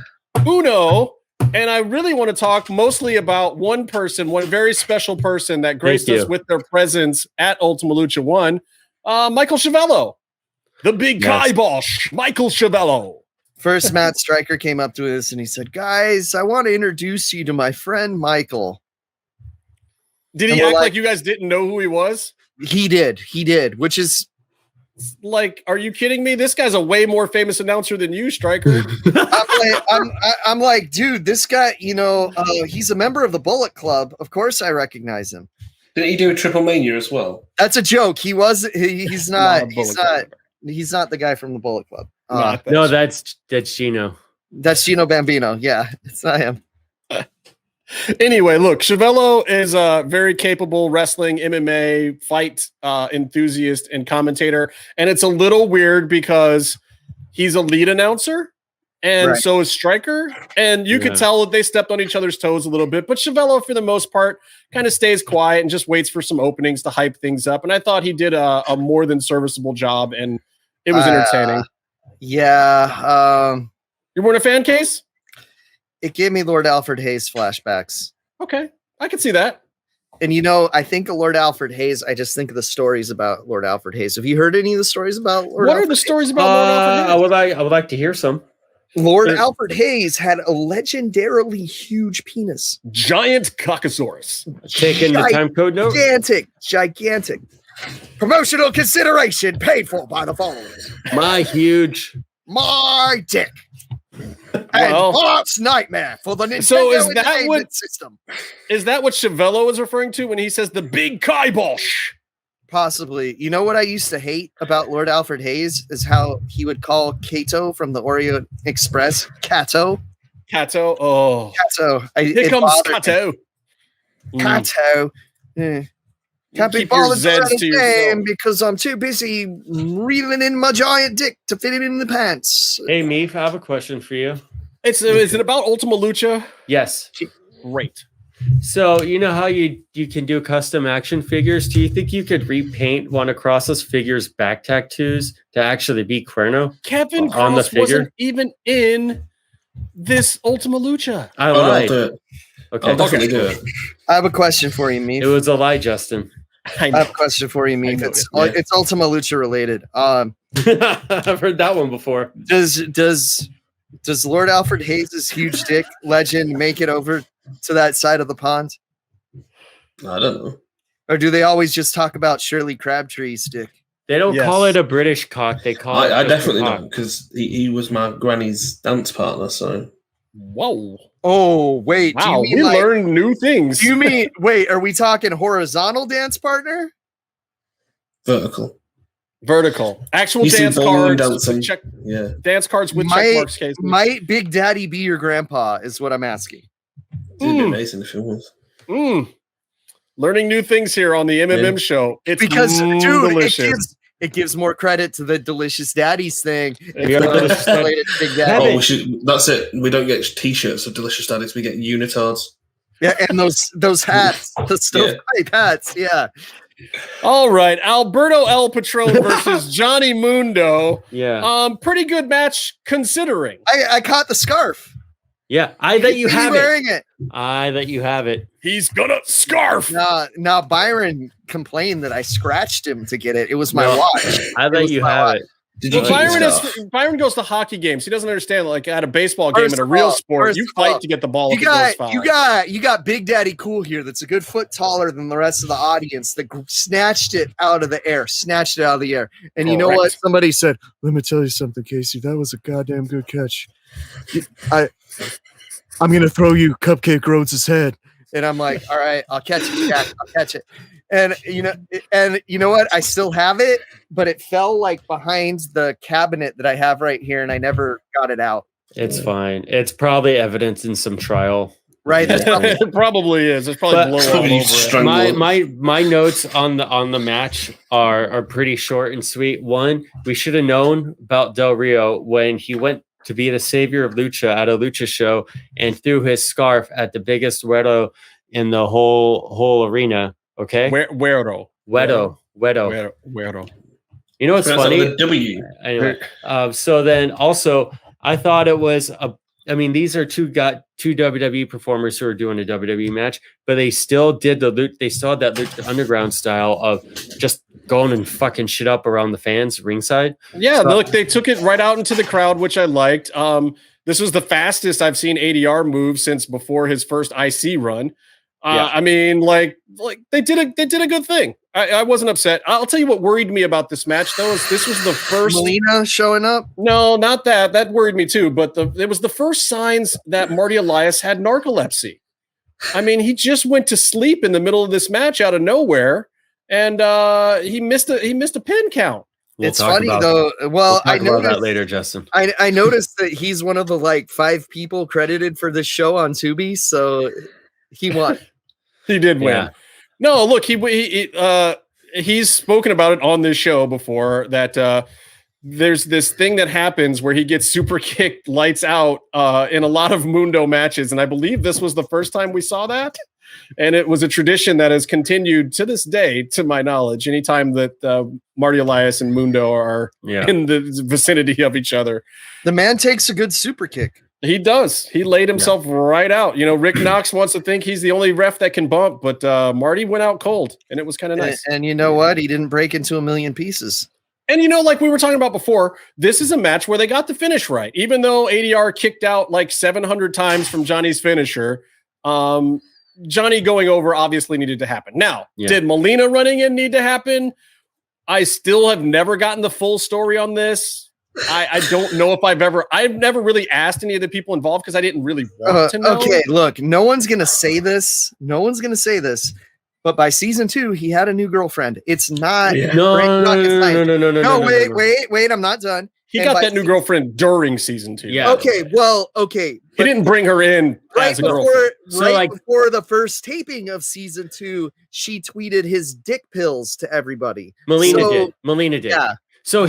Uno, And I really want to talk mostly about one person, one very special person that graced us with their presence at Ultima Lucha 1, Michael Chavello. The big kibosh, Michael Chavello. First, Matt Stryker came up to us and he said, guys, I want to introduce you to my friend Michael. Did he act like you guys didn't know who he was? He did, which is like, are you kidding me? This guy's a way more famous announcer than you, Stryker. I'm like, dude, this guy, he's a member of the Bullet Club. Of course I recognize him. Did he do a Triple Mania as well? That's a joke. He's not the guy from the Bullet Club. No, that's Gino. That's Gino Bambino. Yeah, it's not him. Anyway, look, Chavello is a very capable wrestling, MMA, fight enthusiast and commentator. And it's a little weird because he's a lead announcer and so is Stryker. And you could tell that they stepped on each other's toes a little bit. But Chavello, for the most part, kind of stays quiet and just waits for some openings to hype things up. And I thought he did a more than serviceable job, and it was entertaining. Yeah. You weren't a fan, Case? It gave me Lord Alfred Hayes flashbacks. Okay, I can see that. And I think of Lord Alfred Hayes. I just think of the stories about Lord Alfred Hayes. Have you heard any of the stories about Lord? What are the stories about Lord Alfred Hayes? I would like to hear some. Lord Alfred Hayes had a legendarily huge penis. Giant cockosaurus. Taking the time code note. Gigantic. Promotional consideration paid for by the following. My dick. And Bob's nightmare for the Nintendo Entertainment System. Is that what Chavello is referring to when he says the big kibosh? Possibly. You know what I used to hate about Lord Alfred Hayes is how he would call Kato from the Orient Express Kato. Oh. Kato. Here comes Kato. Kato. Can't be bothered to the game because I'm too busy reeling in my giant dick to fit it in the pants. Hey, Meef, I have a question for you. Is it about Ultima Lucha? Yes. Great. So, you know how you can do custom action figures? Do you think you could repaint one of Kross's figures' back tattoos to actually be Cuerno? Kevin Kross wasn't even in this Ultima Lucha. I lied. Okay. I'll definitely do it. I have a question for you, Meef. It was a lie, Justin. I have a question for you, Meef. It's Ultima Lucha related. I've heard that one before. Does Lord Alfred Hayes' huge dick legend make it over to that side of the pond? I don't know. Or do they always just talk about Shirley Crabtree's dick? They don't call it a British cock. They call it. I definitely don't, because he was my granny's dance partner. So. Whoa. Oh, wait. Wow, we learned new things. Do you mean, are we talking horizontal dance partner? Vertical. Actual dance cards. Dance cards with check marks. Case. Might Big Daddy be your grandpa is what I'm asking. It'd be amazing if it was. Learning new things here on the MMM show. It's because, dude, delicious. It gives more credit to the Delicious Daddies thing. That's it. We don't get T-shirts of Delicious Daddies. We get unitards. Yeah, and those hats, the stovepipe hats. Yeah. All right, Alberto El Patron versus Johnny Mundo. Yeah. Pretty good match considering. I caught the scarf. Yeah, I that you have wearing it. I that you have it. He's gonna scarf. Now Byron complained that I scratched him to get it. It was my watch. I bet you have it. Byron goes to hockey games. He doesn't understand, like at a baseball game in a real sport, you fight to get the ball. You got Big Daddy Cool here. That's a good foot taller than the rest of the audience. That snatched it out of the air. And you know what? Somebody said, "Let me tell you something, Casey. That was a goddamn good catch. I'm gonna throw you Cupcake Rhodes' head." And I'm like, "All right, I'll catch it, Jack. I'll catch it." And you know what? I still have it, but it fell like behind the cabinet that I have right here, and I never got it out. It's fine. It's probably evidence in some trial. Right. It probably is. It's probably blow all over it. My notes on the match are pretty short and sweet. One, we should have known about Del Rio when he went to be the savior of Lucha at a Lucha show and threw his scarf at the biggest weirdo in the whole arena. Okay, weirdo. You know what's funny? W. Anyway, so then also I thought it was I mean, these are two WWE performers who are doing a WWE match, but they still did they still had that Lucha Underground style of just going and fucking shit up around the fans ringside. Yeah, look, they took it right out into the crowd, which I liked. This was the fastest I've seen ADR move since before his first IC run. I mean, like they did a good thing. I wasn't upset. I'll tell you what worried me about this match, though, is this was the first Melina showing up. No, not that. That worried me too. But it was the first signs that Marty Elias had narcolepsy. I mean, he just went to sleep in the middle of this match out of nowhere, and he missed a pin count. It's funny though. Well, I know that later, Justin. I noticed that he's one of the like 5 people credited for this show on Tubi, so he won. He did win. Yeah. No, look, he's spoken about it on this show before that there's this thing that happens where he gets super kicked lights out in a lot of Mundo matches, and I believe this was the first time we saw that. And it was a tradition that has continued to this day, to my knowledge, anytime that Marty Elias and Mundo are in the vicinity of each other. The man takes a good super kick. He does. He laid himself right out. You know, Rick Knox wants to think he's the only ref that can bump, but Marty went out cold, and it was kind of nice. And you know what? He didn't break into a million pieces. And, you know, like we were talking about before, this is a match where they got the finish right. Even though ADR kicked out like 700 times from Johnny's finisher, Johnny going over obviously needed to happen. Now, did Melina running in need to happen? I still have never gotten the full story on this. I don't know if I've never really asked any of the people involved because I didn't really want to know. Okay, look, no one's going to say this. But by season 2, he had a new girlfriend. It's not. Yeah. No, wait, I'm not done. He got that new girlfriend during season 2. Yeah. Okay. He didn't bring her in as a girlfriend. Before the first taping of season 2, she tweeted his dick pills to everybody. Melina did. Yeah. So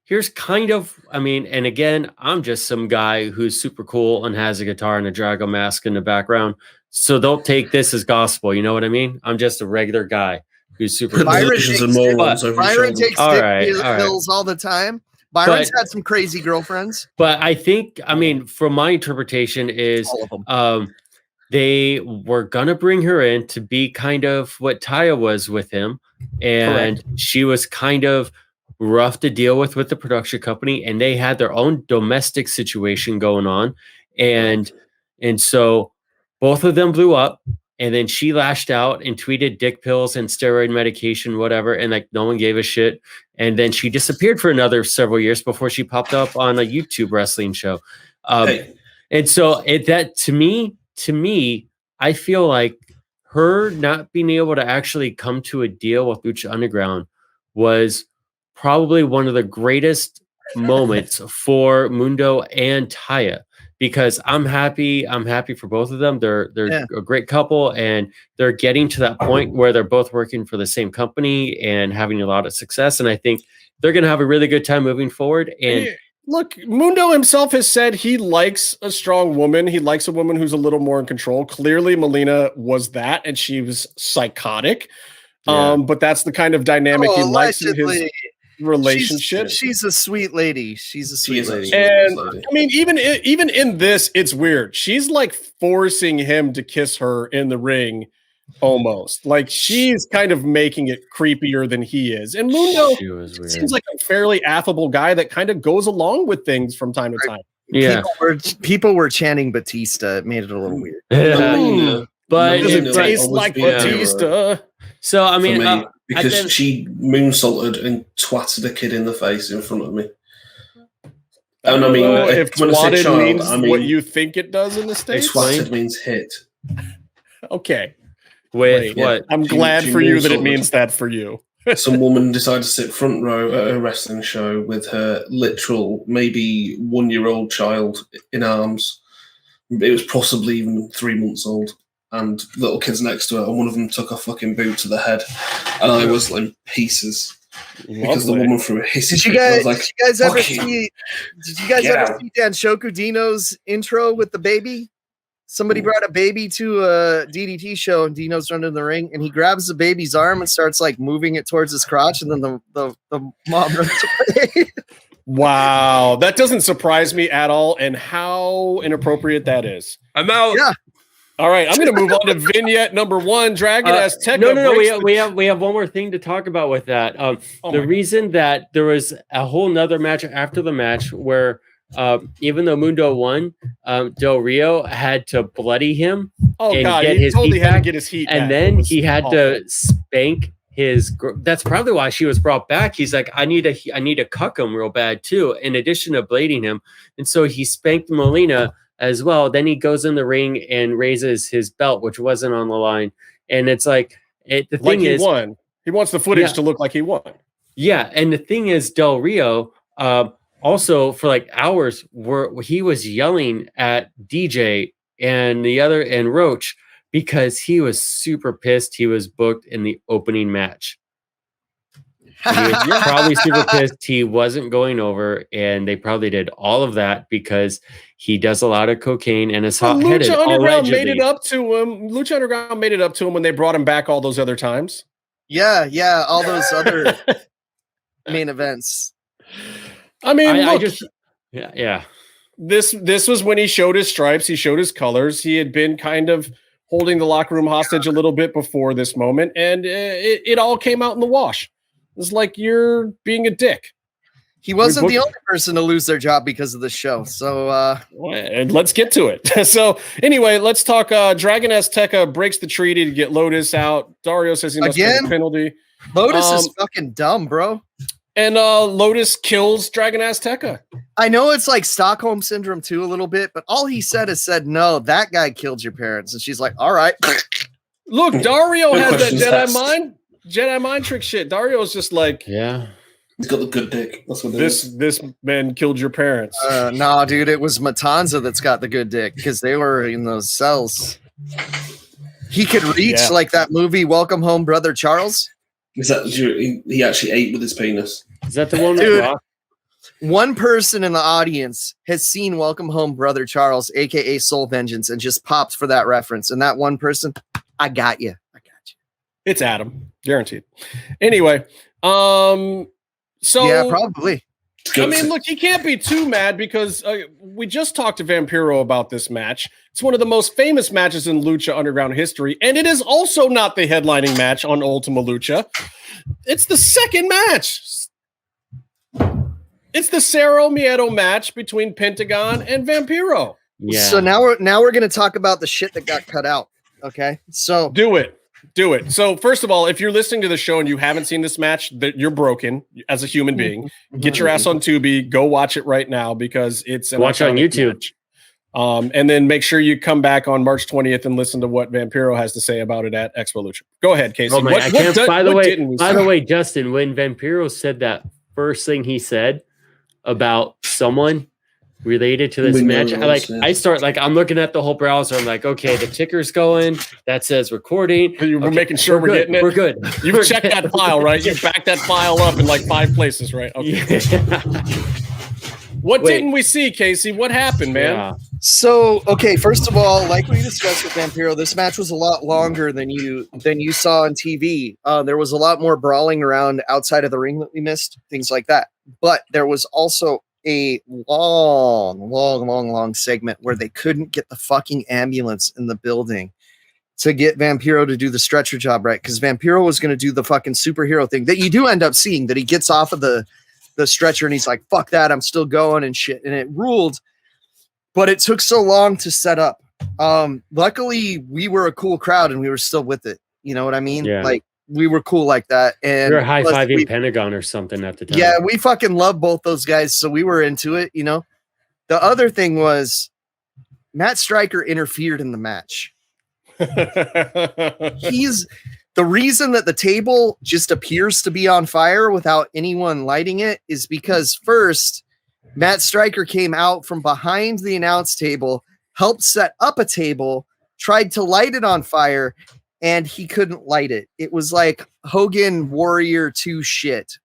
here's kind of, I mean, and again, I'm just some guy who's super cool and has a guitar and a Drago mask in the background. So don't take this as gospel. You know what I mean? I'm just a regular guy who's super cool. Byron takes dick pills all the time. Byron's had some crazy girlfriends. But I think, I mean, from my interpretation is they were going to bring her in to be kind of what Taya was with him. And she was kind of rough to deal with the production company, and they had their own domestic situation going on. And so both of them blew up, and then she lashed out and tweeted dick pills and steroid medication, whatever. And like, no one gave a shit. And then she disappeared for another several years before she popped up on a YouTube wrestling show. And so that to me, I feel like her not being able to actually come to a deal with Lucha Underground was probably one of the greatest moments for Mundo and Taya, because I'm happy for both of them. They're a great couple, and they're getting to that point where they're both working for the same company and having a lot of success. And I think they're going to have a really good time moving forward. And look, Mundo himself has said he likes a strong woman. He likes a woman who's a little more in control. Clearly, Melina was that, and she was psychotic. But that's the kind of dynamic he likes in his relationship. She's a sweet lady. And I mean, even in this, it's weird. She's like forcing him to kiss her in the ring, almost like she's kind of making it creepier than he is. And Mundo seems like a fairly affable guy that kind of goes along with things from time to time. Yeah, people were chanting Batista. It made it a little weird. But it tastes like Batista. So I mean, because she moonsaulted and twatted a kid in the face in front of me. And I mean, if twatted means what you think it does in the States, twatted means hit. Okay. With what? I'm glad for you that it means that for you. Some woman decided to sit front row at a wrestling show with her literal, maybe 1-year-old child in arms. It was possibly even 3 months old. And little kids next to her, and one of them took a fucking boot to the head, and I was in pieces because the woman threw a hissy. Did you guys ever see Dan Shokudino's intro with the baby? Somebody brought a baby to a DDT show, and Dino's running the ring, and he grabs the baby's arm and starts like moving it towards his crotch, and then the mom runs away. Wow, that doesn't surprise me at all, and how inappropriate that is. I'm out. Yeah. All right, I'm going to move on to vignette number 1. Dragon Azteca. No. We have one more thing to talk about with that. The reason that there was a whole nother match after the match where even though Mundo won, Del Rio had to bloody him. Oh and God, get he his totally heat had to back, get his heat and back. then he had to spank his. That's probably why she was brought back. He's like, I need to cuck him real bad too, in addition to blading him, and so he spanked Molina as well. Then he goes in the ring and raises his belt, which wasn't on the line, and it's like the thing is, won. He wants the footage to look like he won. Yeah, and the thing is, Del Rio also for like hours he was yelling at DJ and Roach because he was super pissed. He was booked in the opening match. He was probably super pissed he wasn't going over, and they probably did all of that because he does a lot of cocaine and is hot-headed. Lucha Underground made it up to him. Lucha Underground made it up to him when they brought him back all those other times. Yeah, all those other main events. I mean, yeah. This was when he showed his stripes. He showed his colors. He had been kind of holding the locker room hostage a little bit before this moment, and it all came out in the wash. It's like you're being a dick. He wasn't the only person to lose their job because of the show. So and let's get to it. So anyway, let's talk. Dragon Azteca breaks the treaty to get Lotus out. Dario says he must pay the penalty. Lotus is fucking dumb, bro. And Lotus kills Dragon Azteca. I know it's like Stockholm Syndrome too a little bit, but all he said is no, that guy killed your parents. And she's like, all right. Look, Dario has that Jedi mind trick shit. Dario's just like, yeah. He's got the good dick. That's what it is. This man killed your parents. Nah, dude, it was Matanza that's got the good dick because they were in those cells. He could reach like that movie Welcome Home, Brother Charles. Is that he actually ate with his penis? Is that the one? Dude, one person in the audience has seen Welcome Home, Brother Charles, aka Soul Vengeance, and just popped for that reference. And that one person, I got you. It's Adam, guaranteed. Anyway, so yeah, probably. I mean, look, he can't be too mad because we just talked to Vampiro about this match. It's one of the most famous matches in Lucha Underground history, and it is also not the headlining match on Ultima Lucha. It's the second match. It's the Cerro Miedo match between Pentagon and Vampiro. Yeah. So now we're going to talk about the shit that got cut out. Okay, so do it. So first of all, if you're listening to the show and you haven't seen this match, you're broken as a human being. Get your ass on Tubi. Go watch it right now because it's watch on YouTube. Match. And then make sure you come back on March 20th and listen to what Vampiro has to say about it at Expo Lucha. Go ahead, Casey. Oh by the way, Justin, when Vampiro said that first thing he said about someone related to this match, I'm looking at the whole browser. I'm like, okay, the ticker's going. That says recording. We're making sure we're getting it. We're good. You've checked that file, right? You backed that file up in like 5 places, right? Okay. Yeah. What didn't we see, Casey? What happened, man? Yeah. So, okay, first of all, like we discussed with Vampiro, this match was a lot longer than you saw on TV. There was a lot more brawling around outside of the ring that we missed, things like that. But there was also a long segment where they couldn't get the fucking ambulance in the building to get Vampiro to do the stretcher job right, because Vampiro was going to do the fucking superhero thing that you do end up seeing, that he gets off of the stretcher and he's like, fuck that, I'm still going and shit, and it ruled, but it took so long to set up. Luckily we were a cool crowd and we were still with it, you know what I mean? Yeah. Like we were cool like that, and we were high-fiving Pentagon or something at the time. Yeah, we fucking love both those guys, so we were into it, you know. The other thing was Matt Stryker interfered in the match. He's the reason that the table just appears to be on fire without anyone lighting it is because first Matt Stryker came out from behind the announce table, helped set up a table, tried to light it on fire, and he couldn't light it. It was like Hogan Warrior 2 shit.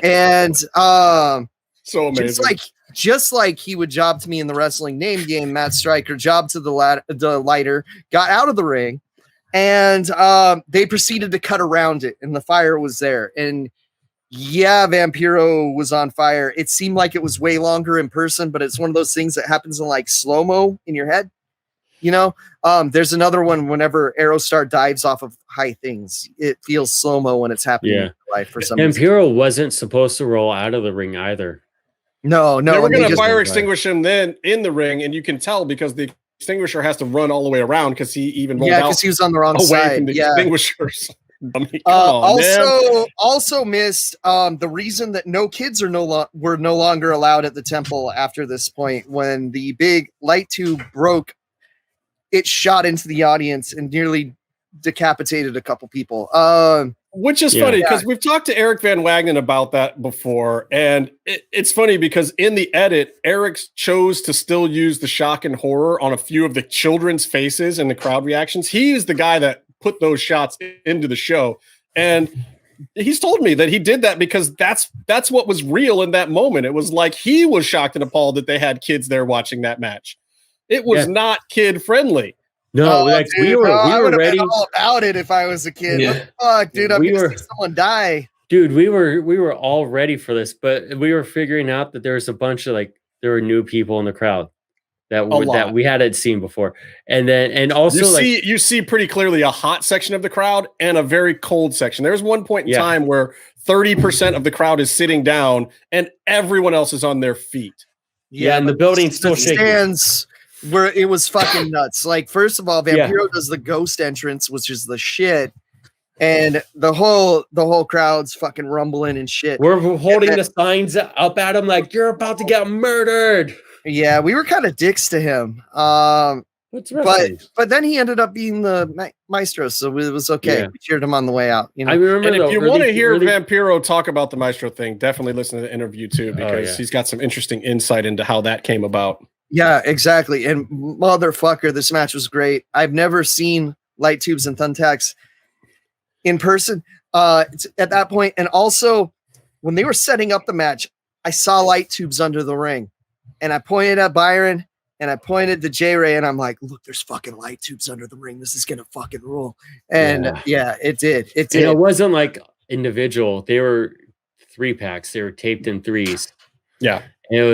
And so amazing. Just like he would job to me in the wrestling name game, Matt Stryker jobbed to the lighter, got out of the ring, and they proceeded to cut around it, and the fire was there. And Yeah, Vampiro was on fire. It seemed like it was way longer in person, but it's one of those things that happens in like slow-mo in your head. There's another one whenever Aerostar dives off of high things. It feels slow-mo when it's happening in real life for some reason. Vampiro wasn't supposed to roll out of the ring either. No. They were going to fire extinguish him then in the ring, and you can tell because the extinguisher has to run all the way around because he even rolled out. Yeah, because he was on the wrong away side. from the extinguishers. I mean, also missed the reason that no kids were no longer allowed at the temple after this point. When the big light tube broke, it shot into the audience and nearly decapitated a couple people. Which is funny because we've talked to Eric Van Wagenen about that before. And it's funny because in the edit, Eric chose to still use the shock and horror on a few of the children's faces and the crowd reactions. He is the guy that put those shots into the show. And he's told me that he did that because that's what was real in that moment. It was like he was shocked and appalled that they had kids there watching that match. It was not kid friendly. No, dude, we were ready. Been all about it if I was a kid. Yeah. What the fuck, dude? I'm gonna see someone die. Dude, we were all ready for this, but we were figuring out that there was a bunch of there were new people in the crowd that we hadn't seen before, and also you see pretty clearly a hot section of the crowd and a very cold section. There's one point in time where 30% of the crowd is sitting down and everyone else is on their feet. Yeah, and the building's still shaking. Stands where it was fucking nuts. Like, first of all, Vampiro does the ghost entrance, which is the shit, and the whole crowd's fucking rumbling and shit. We're holding the signs up at him like you're about to get murdered. Yeah, we were kind of dicks to him. But then he ended up being the maestro, so it was okay. Yeah. We cheered him on the way out. I remember. And if you want to hear Vampiro talk about the maestro thing, definitely listen to the interview too, because he's got some interesting insight into how that came about. Yeah, exactly. And motherfucker, this match was great. I've never seen light tubes and thumbtacks in person at that point. And also, when they were setting up the match, I saw light tubes under the ring. And I pointed at Byron and I pointed to J-Ray and I'm like, look, there's fucking light tubes under the ring. This is going to fucking rule. And it did. It did. And it wasn't like individual. They were 3-packs. They were taped in 3s. Yeah. And it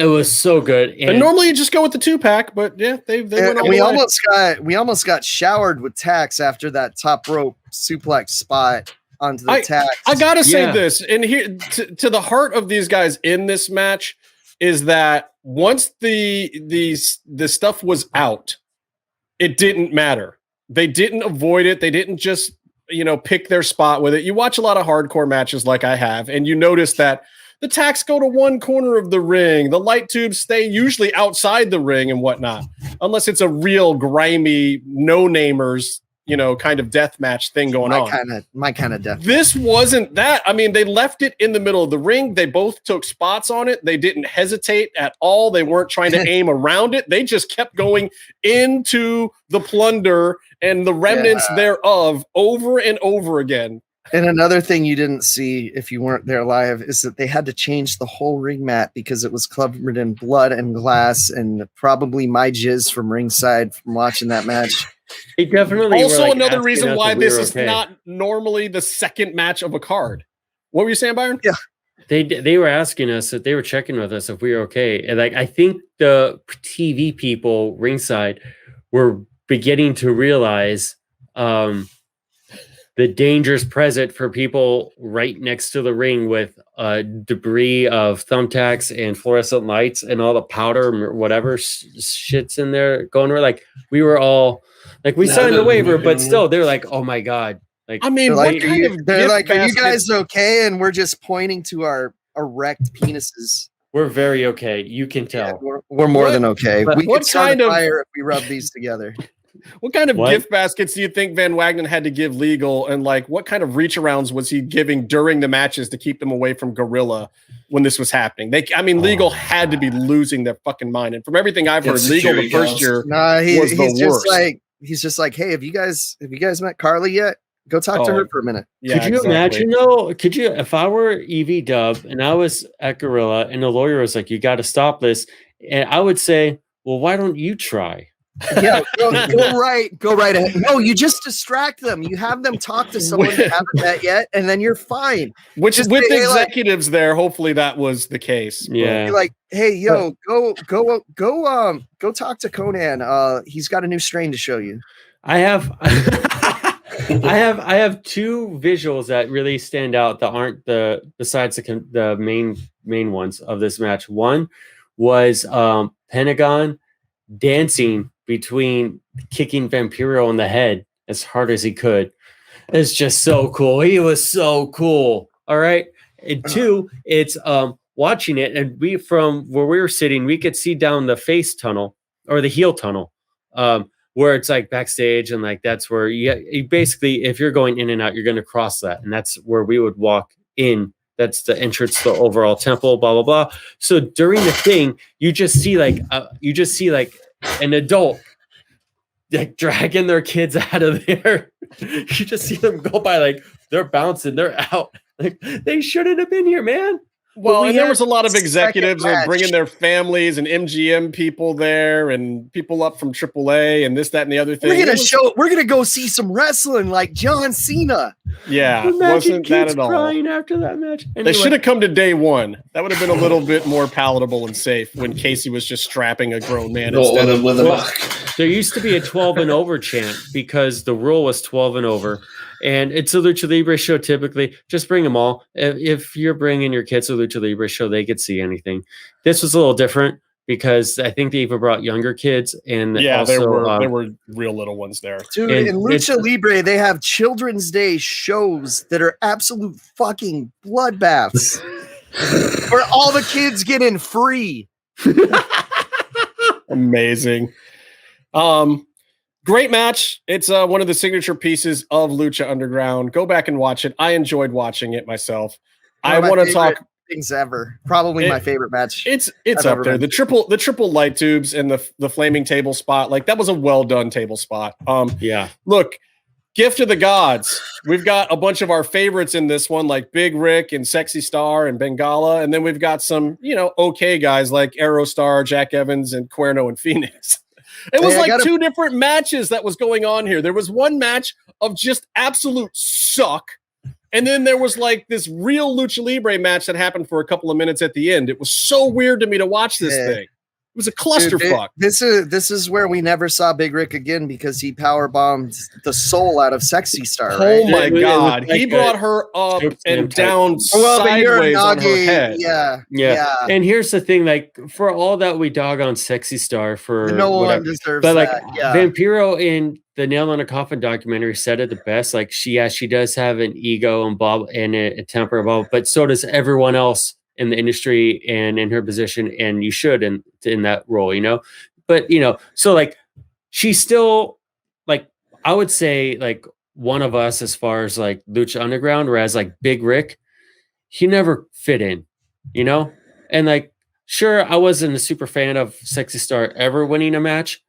was so good. And normally you just go with the 2-pack, but they went all the way. We almost got showered with tacks after that top rope suplex spot onto the tacks. I gotta say this, and here to the heart of these guys in this match is that once the stuff was out, it didn't matter. They didn't avoid it. They didn't just pick their spot with it. You watch a lot of hardcore matches like I have, and you notice that the tacks go to one corner of the ring. The light tubes stay usually outside the ring and whatnot, unless it's a real grimy no-namers, kind of death match thing going on. My kind of death. This wasn't that. I mean, they left it in the middle of the ring. They both took spots on it. They didn't hesitate at all. They weren't trying to aim around it. They just kept going into the plunder and the remnants thereof over and over again. And another thing you didn't see if you weren't there live is that they had to change the whole ring mat because it was covered in blood and glass and probably my jizz from ringside from watching that match. They definitely also another reason why this is not normally the second match of a card. What were you saying, Byron? Yeah. They were asking us if they were checking with us if we were okay. And I think the TV people ringside were beginning to realize the dangers present for people right next to the ring with debris of thumbtacks and fluorescent lights and all the powder or whatever shit's in there going where we were all we signed the waiver, but still they're like, oh my God. I mean, are you guys okay? And we're just pointing to our erect penises. We're very okay. You can tell. Yeah, we're more than okay. We could start a fire if we rub these together. What kind of gift baskets do you think Van Wagenen had to give Legal? And what kind of reach arounds was he giving during the matches to keep them away from Gorilla when this was happening? Legal had to be losing their fucking mind. And from everything I've heard, Legal the first year was the worst. He's just like, hey, have you guys met Carly yet? Go talk to her for a minute. Yeah, could you imagine though? If I were EV Dub and I was at Gorilla and the lawyer was like, you got to stop this. And I would say, well, why don't you try? Yeah, go right ahead. No, you just distract them. You have them talk to someone you haven't met yet, and then you're fine. Which just with the executives there, hopefully that was the case. Yeah, you're like, hey, yo, go talk to Konnan. He's got a new strain to show you. I have I have two visuals that really stand out that aren't besides the main ones of this match. One was Pentagon dancing between kicking Vampiro in the head as hard as he could. It's just so cool. He was so cool. All right. And two, it's watching it, and we from where we were sitting, we could see down the face tunnel or the heel tunnel. Where it's like backstage, and like that's where you basically, if you're going in and out, you're going to cross that, and that's where we would walk in. That's the entrance to the overall temple, blah blah blah. So during the thing, you just see like an adult like dragging their kids out of there. You just see them go by, like they're bouncing, they're out. Like they shouldn't have been here, man. Well, and there was a lot of executives bringing their families and MGM people there, and people up from AAA and this, that, and the other thing. We're gonna go see some wrestling like John Cena. Yeah, wasn't that at all? Crying after that match. Anyway. They should have come to day one. That would have been a little bit more palatable and safe when Casey was just strapping a grown man. There used to be a 12 and over chant because the rule was 12 and over. And it's a Lucha Libre show. Typically, just bring them all. If you're bringing your kids to a Lucha Libre show, they could see anything. This was a little different because I think they even brought younger kids. And there were real little ones there. Dude, in Lucha Libre, they have Children's Day shows that are absolute fucking bloodbaths where all the kids get in free. Amazing. Great match. It's one of the signature pieces of Lucha Underground. Go back and watch it. I enjoyed watching it myself. I want to talk things ever. Probably my favorite match. It's up there. The triple light tubes and the flaming table spot. Like that was a well done table spot. Yeah. Look, gift of the gods. We've got a bunch of our favorites in this one, like Big Rick and Sexy Star and Bengala, and then we've got some okay guys like Aerostar, Jack Evans, and Cuerno and Phoenix. It was two different matches that was going on here. There was one match of just absolute suck. And then there was like this real Lucha Libre match that happened for a couple of minutes at the end. It was so weird to me to watch this thing. It was a clusterfuck. This is where we never saw Big Rick again because he power bombed the soul out of Sexy Star. Right? Oh my God. He brought her up and down sideways on her head. Yeah. And here's the thing, like for all that we dog on Sexy Star for no one deserves but like that. Yeah. Vampiro in the Nail on a Coffin documentary said it the best. Like she does have an ego and a temper, but so does everyone else in the industry and in her position, and you should in that role, but so like she's still like, I would say like one of us as far as like Lucha Underground, whereas like Big Rick, he never fit in, and like sure, I wasn't a super fan of Sexy Star ever winning a match,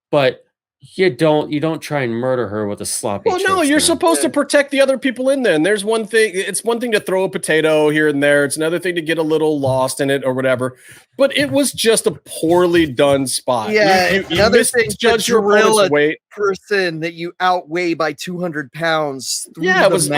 but you don't try and murder her with a sloppy. Well, no, you're supposed to protect the other people in there. And there's one thing. It's one thing to throw a potato here and there. It's another thing to get a little lost in it or whatever. But it was just a poorly done spot. Yeah, another thing. Judge your opponent's weight. Person that you outweigh by 200 pounds. Yeah, it was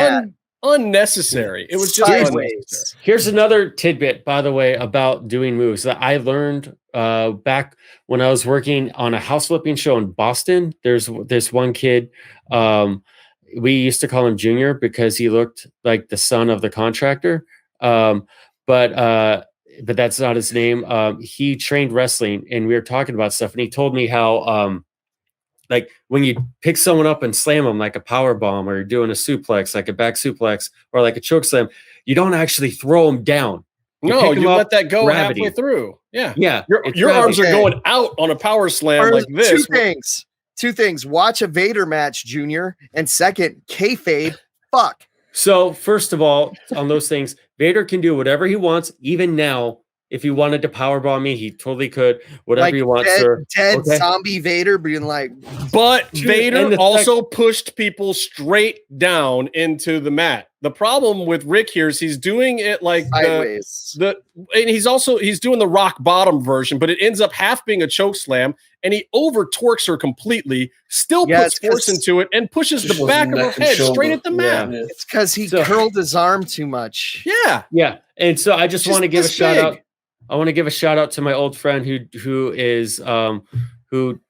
unnecessary. It was just unnecessary. Here's another tidbit, by the way, about doing moves that I learned back when I was working on a house flipping show in Boston. There's this one kid, we used to call him Junior because he looked like the son of the contractor, but that's not his name. He trained wrestling, and we were talking about stuff, and he told me how like when you pick someone up and slam them like a power bomb, or you're doing a suplex, like a back suplex, or like a choke slam, you don't actually throw them down. You let that go halfway through. Yeah. Your arms are going out on a power slam like this. Two things. Watch a Vader match, Junior, and second, kayfabe. Fuck. So first of all, on those things, Vader can do whatever he wants, even now. If he wanted to powerbomb me, he totally could. Whatever you want, sir. Dead zombie Vader being like. But Vader also pushed people straight down into the mat. The problem with Rick here is he's doing it like sideways. And he's doing the rock bottom version, but it ends up half being a choke slam, and he over torques her completely, still puts force into it, and pushes the back of her head straight at the mat. Yeah. It's because he curled his arm too much. Yeah. And so I just want to give a shout out. I want to give a shout out to my old friend who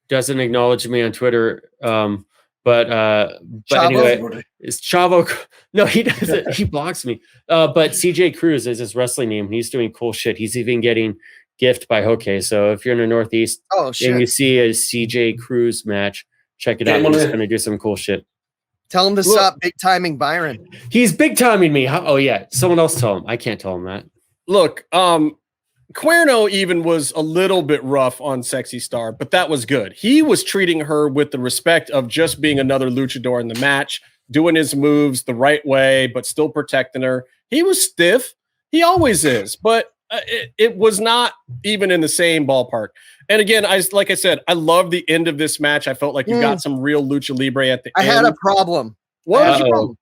doesn't acknowledge me on Twitter. But anyway, it's Chavo. No, he doesn't. He blocks me. But CJ Cruz is his wrestling name. He's doing cool shit. He's even getting gift by Hoke. So if you're in the Northeast and you see a CJ Cruz match, check it out. He's going to do some cool shit. Tell him to stop big timing Byron. He's big timing me. Oh yeah, someone else tell him. I can't tell him that. Look, Cuerno even was a little bit rough on Sexy Star, but that was good. He was treating her with the respect of just being another luchador in the match, doing his moves the right way, but still protecting her. He was stiff. He always is, but it was not even in the same ballpark. And again, like I said, I love the end of this match. I felt like you got some real lucha libre at the end. I had a problem. What was your problem?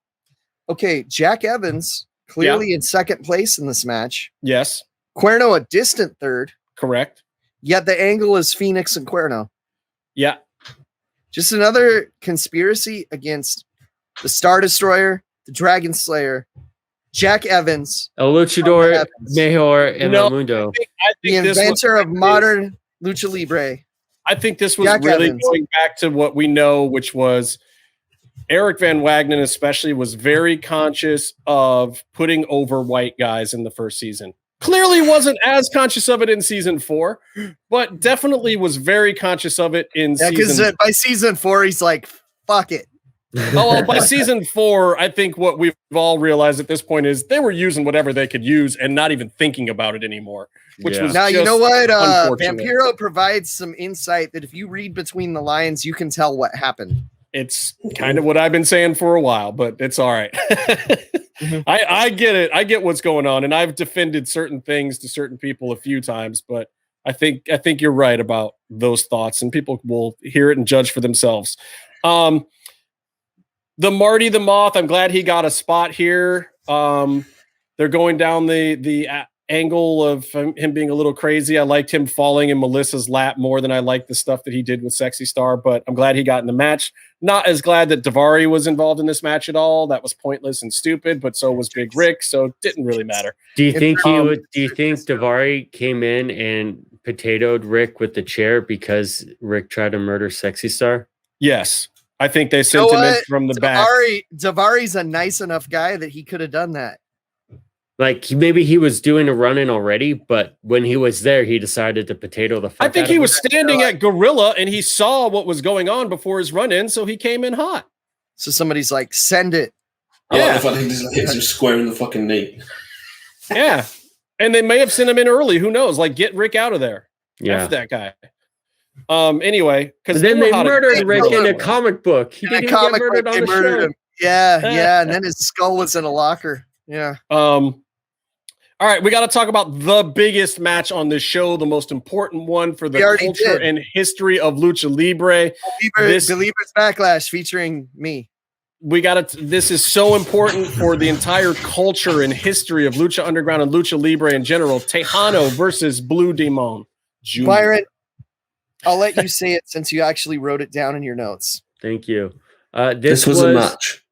Okay, Jack Evans clearly in second place in this match. Yes. Cuerno a distant third. Correct. Yet the angle is Phoenix and Cuerno. Yeah. Just another conspiracy against the Star Destroyer, the Dragon Slayer, Jack Evans, El Luchador, Mejor, and El Mundo. I think the inventor of modern lucha libre. I think this was Jack really Evans. Going back to what we know, which was Eric Van Wagenen especially was very conscious of putting over white guys in the first season. Clearly wasn't as conscious of it in season 4, but definitely was very conscious of it in season. Because by season 4, he's like, fuck it. By season 4, I think what we've all realized at this point is they were using whatever they could use and not even thinking about it anymore. Which was now, you know what? Vampiro provides some insight that if you read between the lines, you can tell what happened. It's kind of what I've been saying for a while, but it's all right. I get it. I get what's going on, and I've defended certain things to certain people a few times, but I think you're right about those thoughts, and people will hear it and judge for themselves. The Marty the Moth, I'm glad he got a spot here. They're going down the angle of him being a little crazy. I liked him falling in Melissa's lap more than I liked the stuff that he did with Sexy Star, but I'm glad he got in the match. Not as glad that Daivari was involved in this match at all. That was pointless and stupid, but so was Big Rick, so it didn't really matter. Do you think Daivari came in and potatoed Rick with the chair because Rick tried to murder Sexy Star? Yes. I think they sent him in from the back. Davari's a nice enough guy that he could have done that. Like maybe he was doing a run-in already, but when he was there, he decided to potato the fuck I think he was standing at Gorilla and he saw what was going on before his run-in, so he came in hot. So somebody's like, send it. I think he's just squaring the fucking knee. Yeah. And they may have sent him in early. Who knows? Like, get Rick out of there. Yeah. F that guy. Anyway, because then they murdered Rick in a comic book. He didn't even get murdered on the show. Yeah. And then his skull was in a locker. Yeah. All right, we got to talk about the biggest match on this show, the most important one for the culture and history of Lucha Libre. Believers Backlash featuring me. This is so important for the entire culture and history of Lucha Underground and Lucha Libre in general. Tejano versus Blue Demon Jr. Byron, I'll let you say it since you actually wrote it down in your notes. Thank you. This was a match.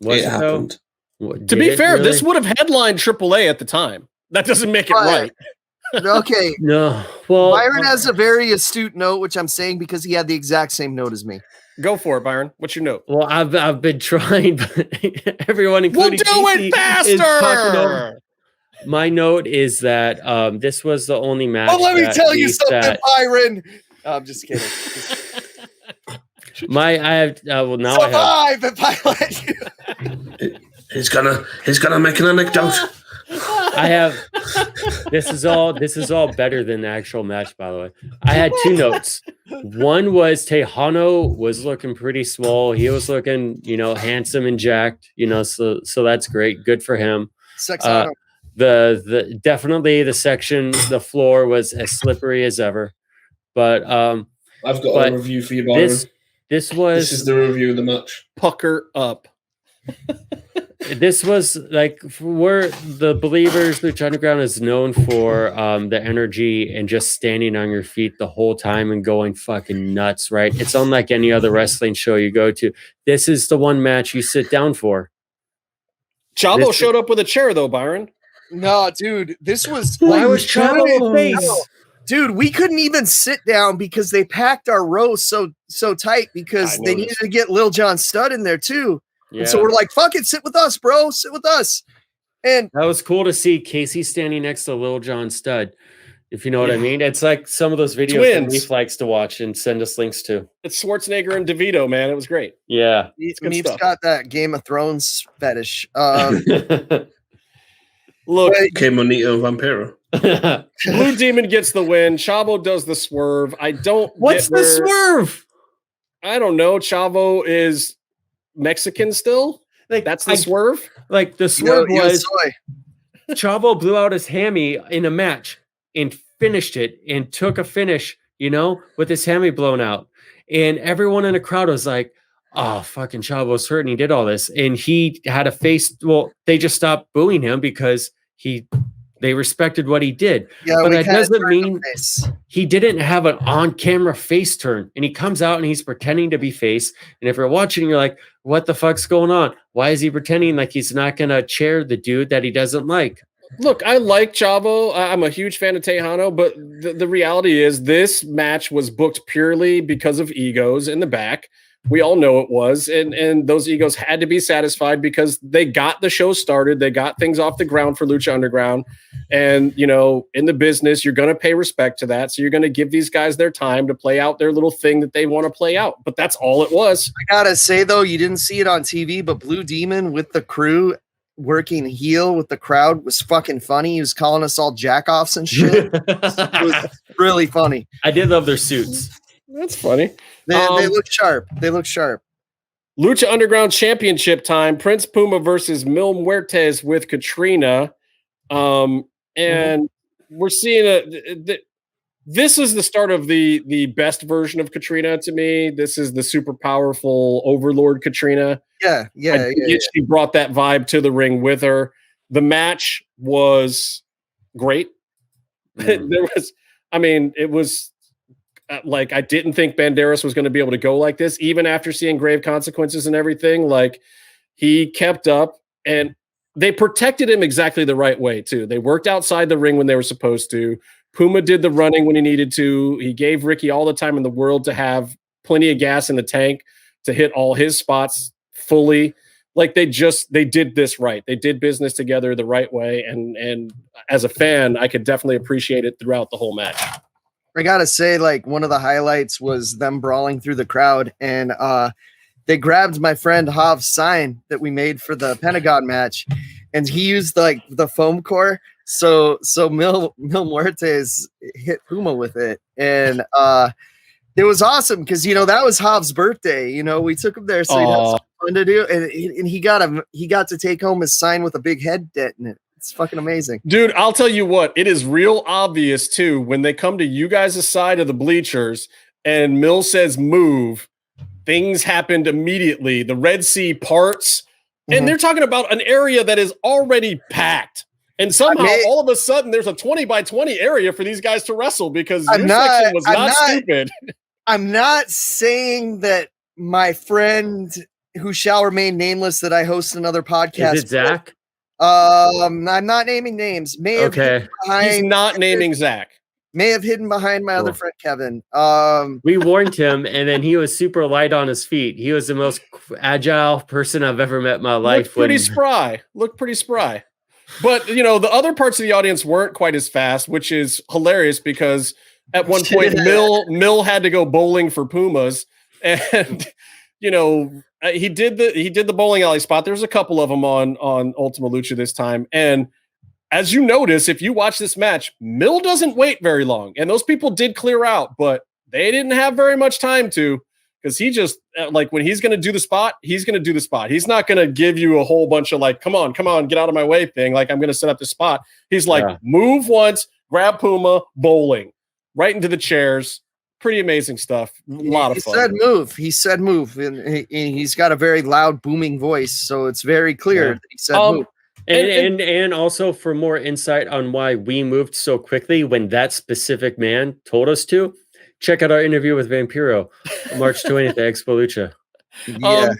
It happened. To be fair, this would have headlined AAA at the time. That doesn't make it right. Okay. No. Well, Byron has a very astute note, which I'm saying because he had the exact same note as me. Go for it, Byron. What's your note? Well, I've been trying, but everyone, including we'll do it faster. My note is that this was the only match. Oh, let me tell you something, Byron. I'm just kidding. Survive if I let you. He's gonna make an anecdote. This is all better than the actual match, by the way. I had two notes. One was Tejano was looking pretty swole. He was looking, handsome and jacked, so that's great. Good for him. The definitely the floor was as slippery as ever. But I've got a review for you, Byron. This is the review of the match. Pucker up. This was like, we're the believers. Lucha Underground is known for the energy and just standing on your feet the whole time and going fucking nuts, right? It's unlike any other wrestling show you go to. This is the one match you sit down for. Chavo showed up with a chair, though, Byron. No, dude, this was... Why was Chavo face? No. Dude, we couldn't even sit down because they packed our row so tight because they needed to get Lil Jon Studd in there, too. Yeah. And so we're like, fuck it, sit with us, bro. Sit with us. And that was cool to see Casey standing next to Lil Jon Studd, if you know what I mean. It's like some of those videos that Leaf likes to watch and send us links to. It's Schwarzenegger and DeVito, man. It was great. Yeah. Meep's got that Game of Thrones fetish. Look, que bonito vampiro. Blue Demon gets the win. Chavo does the swerve. What's the swerve? I don't know. Chavo is Mexican still? Like that's the swerve? Like the swerve was Chavo blew out his hammy in a match and finished it and took a finish, with his hammy blown out. And everyone in the crowd was like, oh, fucking Chavo's hurt and he did all this. And he had a face. Well, they just stopped booing him because they respected what he did. Yeah, but that doesn't mean he didn't have an on-camera face turn. And he comes out and he's pretending to be face. And if you're watching, you're like, what the fuck's going on? Why is he pretending like he's not going to chair the dude that he doesn't like? Look, I like Chavo. I'm a huge fan of Tejano, but the reality is this match was booked purely because of egos in the back. We all know it was, and those egos had to be satisfied because they got the show started. They got things off the ground for Lucha Underground. And, in the business, you're going to pay respect to that. So you're going to give these guys their time to play out their little thing that they want to play out. But that's all it was. I got to say, though, you didn't see it on TV, but Blue Demon with the crew working heel with the crowd was fucking funny. He was calling us all jackoffs and shit. It was really funny. I did love their suits. That's funny. They look sharp. They look sharp. Lucha Underground Championship time. Prince Puma versus Mil Muertes with Katrina. And we're seeing this is the start of the best version of Katrina to me. This is the super powerful overlord Katrina. Yeah. She brought that vibe to the ring with her. The match was great. It was like, I didn't think Banderas was going to be able to go like this, even after seeing Grave Consequences and everything. Like, he kept up, and they protected him exactly the right way, too. They worked outside the ring when they were supposed to. Puma did the running when he needed to. He gave Ricky all the time in the world to have plenty of gas in the tank to hit all his spots fully. Like, they did this right. They did business together the right way. And as a fan, I could definitely appreciate it throughout the whole match. I gotta say, like, one of the highlights was them brawling through the crowd, and they grabbed my friend Hav's sign that we made for the Pentagon match, and he used the foam core. So Mil Muertes hit Puma with it, and it was awesome because that was Hav's birthday. We took him there, so he had something fun to do, and he got to take home his sign with a big head dent in it. It's fucking amazing. Dude, I'll tell you what, it is real obvious too when they come to you guys' side of the bleachers and Mill says move, things happened immediately. The Red Sea parts, and they're talking about an area that is already packed. And somehow all of a sudden there's a 20 by 20 area for these guys to wrestle because your section was not stupid. I'm not saying that my friend who shall remain nameless that I host another podcast. Is it Zach? I'm not naming names. He's not naming Zach. May have hidden behind my other friend Kevin. We warned him, and then he was super light on his feet. He was the most agile person I've ever met in my life. Looked pretty spry. But the other parts of the audience weren't quite as fast, which is hilarious because at one point Mill had to go bowling for Pumas, and he did the bowling alley spot. There's a couple of them on Ultima Lucha this time. And as you notice, if you watch this match, Mill doesn't wait very long. And those people did clear out, but they didn't have very much time to, because he just, when he's going to do the spot, he's going to do the spot. He's not going to give you a whole bunch of come on, get out of my way thing. Like, I'm going to set up the spot. He's move once, grab Puma, bowling right into the chairs. pretty amazing stuff. A lot of fun. He said move. And he's got a very loud, booming voice, so it's very clear that he said move. And also for more insight on why we moved so quickly when that specific man told us to, check out our interview with Vampiro, March 20th at Expo Lucha. Yeah.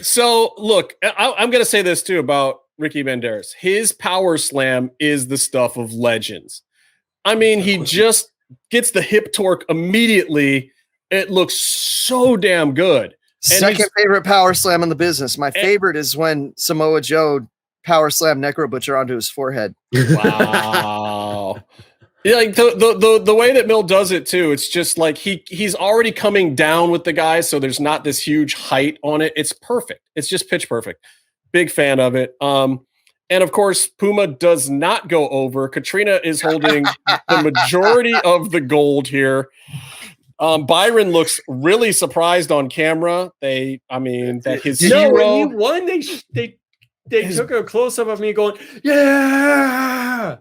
So look, I'm going to say this too about Ricky Banderas. His power slam is the stuff of legends. I mean, he just gets the hip torque immediately. It looks so damn good. Second favorite power slam in the business. My favorite is when Samoa Joe power slam Necro Butcher onto his forehead. Wow. Yeah, like the way that Mill does it too, it's just like he's already coming down with the guy, so there's not this huge height on it. It's perfect. It's just pitch perfect. Big fan of it. And of course, Puma does not go over. Katrina is holding the majority of the gold here. Byron looks really surprised on camera. That his hero. When he won, they took a close up of me going, yeah.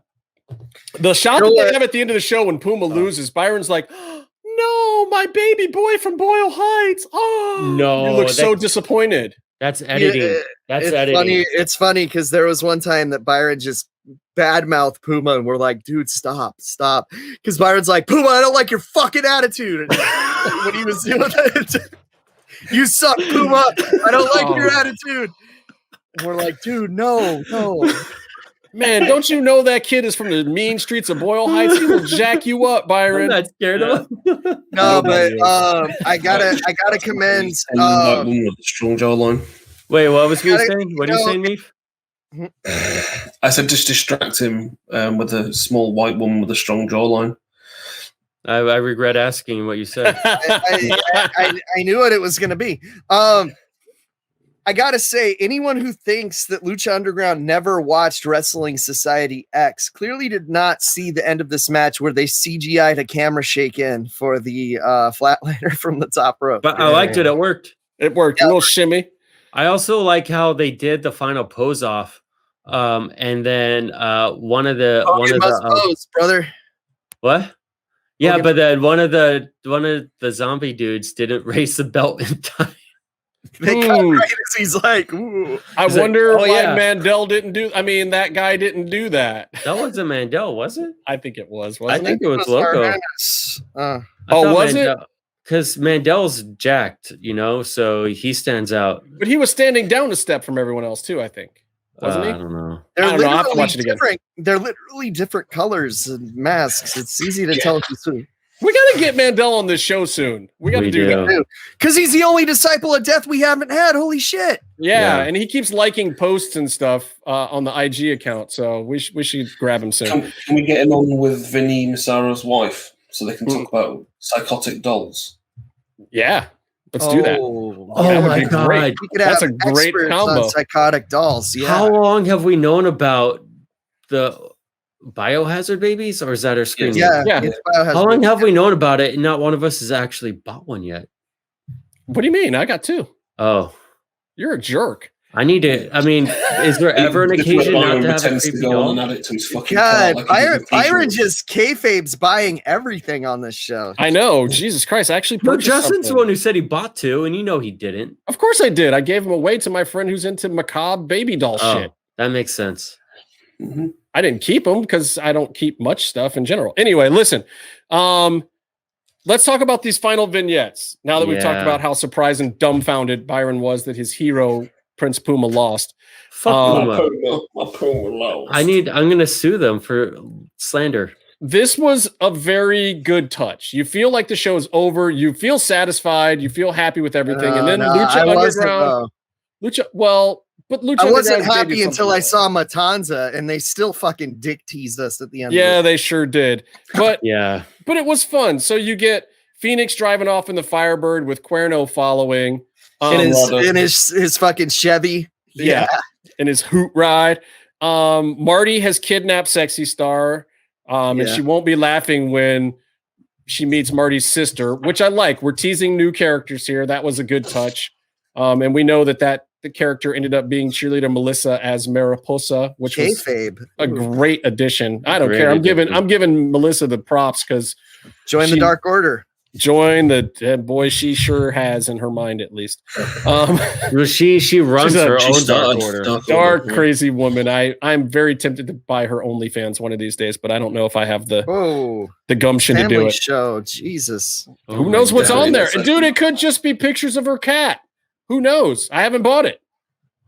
The shot that they have at the end of the show when Puma loses, Byron's like, no, my baby boy from Boyle Heights. Oh, no, you look so disappointed. That's editing. That's editing. Funny. It's funny because there was one time that Byron just badmouthed Puma, and we're like, dude, stop. Because Byron's like, Puma, I don't like your fucking attitude. And when he was doing that, you suck, Puma. I don't like your attitude. And we're like, dude, no. Man, don't you know that kid is from the mean streets of Boyle Heights? He will jack you up, Byron. I'm not scared of him. No, but I gotta commend with the strong jawline. Wait, what was he saying? What are you saying, Meef? I said just distract him with a small white woman with a strong jawline. I regret asking what you said. I knew what it was gonna be. I gotta say, anyone who thinks that Lucha Underground never watched Wrestling Society X clearly did not see the end of this match where they CGI'd a camera shake in for the flatliner from the top rope. But I liked it. It worked. It worked. A little shimmy. I also like how they did the final pose off. And then one of the pose, brother. What? Yeah, but then one of the zombie dudes didn't raise the belt in time. They cut right as he's like, ooh. I wonder why Mandel didn't do. I mean, that guy didn't do that. That wasn't Mandel, was it? I think it was. I think it was Loco. Was it? Because Mandel's jacked, so he stands out. But he was standing down a step from everyone else too. I think, wasn't he? I don't know. I don't know. I'll have to watch it again. They're literally different colors and masks. It's easy to tell who's who. We got to get Mandel on this show soon. We got to do that. Because he's the only disciple of death we haven't had. Holy shit. Yeah, and he keeps liking posts and stuff on the IG account. So we should grab him soon. Can we get him on with Vinny Massaro's wife so they can talk about psychotic dolls? Yeah, let's do that. That would be great. That's a great combo. Psychotic dolls. Yeah. How long have we known about the Biohazard babies, or is that our screen? Yeah. How long have we known about it and not one of us has actually bought one yet? What do you mean? I got two. Oh, you're a jerk. I need to. I mean, is there ever an occasion not to have a creepy doll? God, Byron just kayfabes buying everything on this show. I know. Jesus Christ. I actually purchased Justin's something. the one who said he bought two, and he didn't. Of course I did. I gave them away to my friend who's into macabre baby doll shit. That makes sense. Mm-hmm. I didn't keep them because I don't keep much stuff in general. Anyway, listen. Let's talk about these final vignettes. Now that we've talked about how surprised and dumbfounded Byron was that his hero Prince Puma lost. Fuck Puma. My Puma lost. I'm going to sue them for slander. This was a very good touch. You feel like the show is over. You feel satisfied. You feel happy with everything. And then Lucha Underground. I wasn't happy until I saw Matanza, and they still fucking dick teased us at the end. Yeah, they sure did. But yeah, but it was fun. So you get Phoenix driving off in the Firebird with Cuerno following. In his fucking Chevy. Yeah. In his hoot ride. Marty has kidnapped Sexy Star. And she won't be laughing when she meets Marty's sister, which I like. We're teasing new characters here. That was a good touch. And we know that the character ended up being cheerleader Melissa as Mariposa, which was a great addition. I don't care. I'm giving Melissa the props because join the Dark Order. Join the boy. She sure has in her mind, at least. She runs her own dark order. Dark, crazy woman. I'm very tempted to buy her OnlyFans one of these days, but I don't know if I have the gumption to do it. Show, Jesus. Who knows what's on there? And dude, it could just be pictures of her cat. Who knows? I haven't bought it.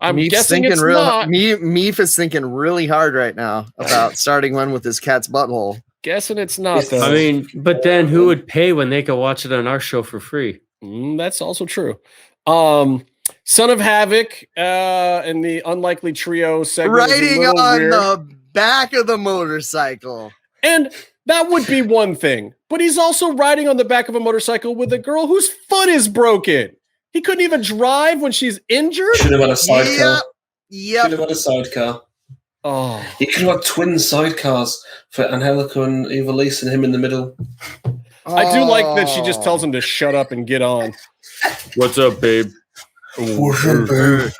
I'm guessing it's not. Meef is thinking really hard right now about starting one with his cat's butthole. Guessing it's not, though. I mean, but then who would pay when they could watch it on our show for free? That's also true. Son of Havoc and the Unlikely Trio segment. Riding on the back of the motorcycle. And that would be one thing. But he's also riding on the back of a motorcycle with a girl whose foot is broken. He couldn't even drive when she's injured? Should have had a sidecar. Yep. Should have had a sidecar. Oh, he could have had twin sidecars for Angelica and Evilise and him in the middle. I do like that she just tells him to shut up and get on. What's up, babe? What's up, babe?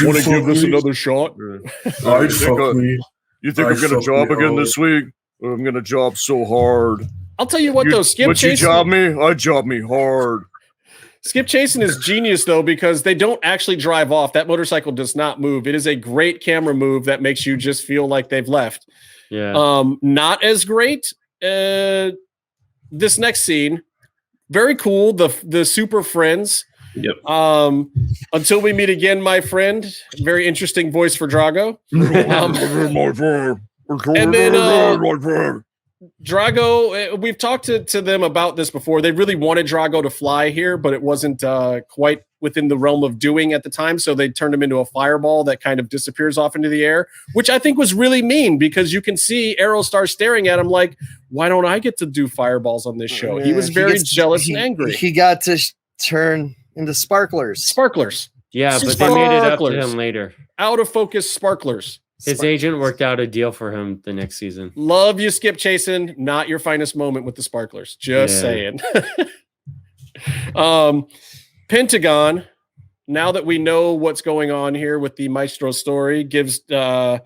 Want to give this another shot? You think I'm going to job again this week? I'm going to job so hard. I'll tell you what, though. Skip Chasing. You job me? I job me hard. Skip Chasing is genius, though, because they don't actually drive off. That motorcycle does not move. It is a great camera move that makes you just feel like they've left. Yeah. Not as great. This next scene, very cool. The super friends. Yep. Until we meet again, my friend. Very interesting voice for Drago. And then Drago, we've talked to them about this before. They really wanted Drago to fly here, but it wasn't quite within the realm of doing at the time. So they turned him into a fireball that kind of disappears off into the air, which I think was really mean because you can see Aerostar staring at him like, why don't I get to do fireballs on this show? He was very jealous and angry. He got to turn into sparklers. Yeah, but they made it up to him later. Out of focus sparklers. His agent worked out a deal for him the next season. Love you, Skip Chasing. Not your finest moment with the sparklers. Just saying. Pentagon, now that we know what's going on here with the Maestro story, gives the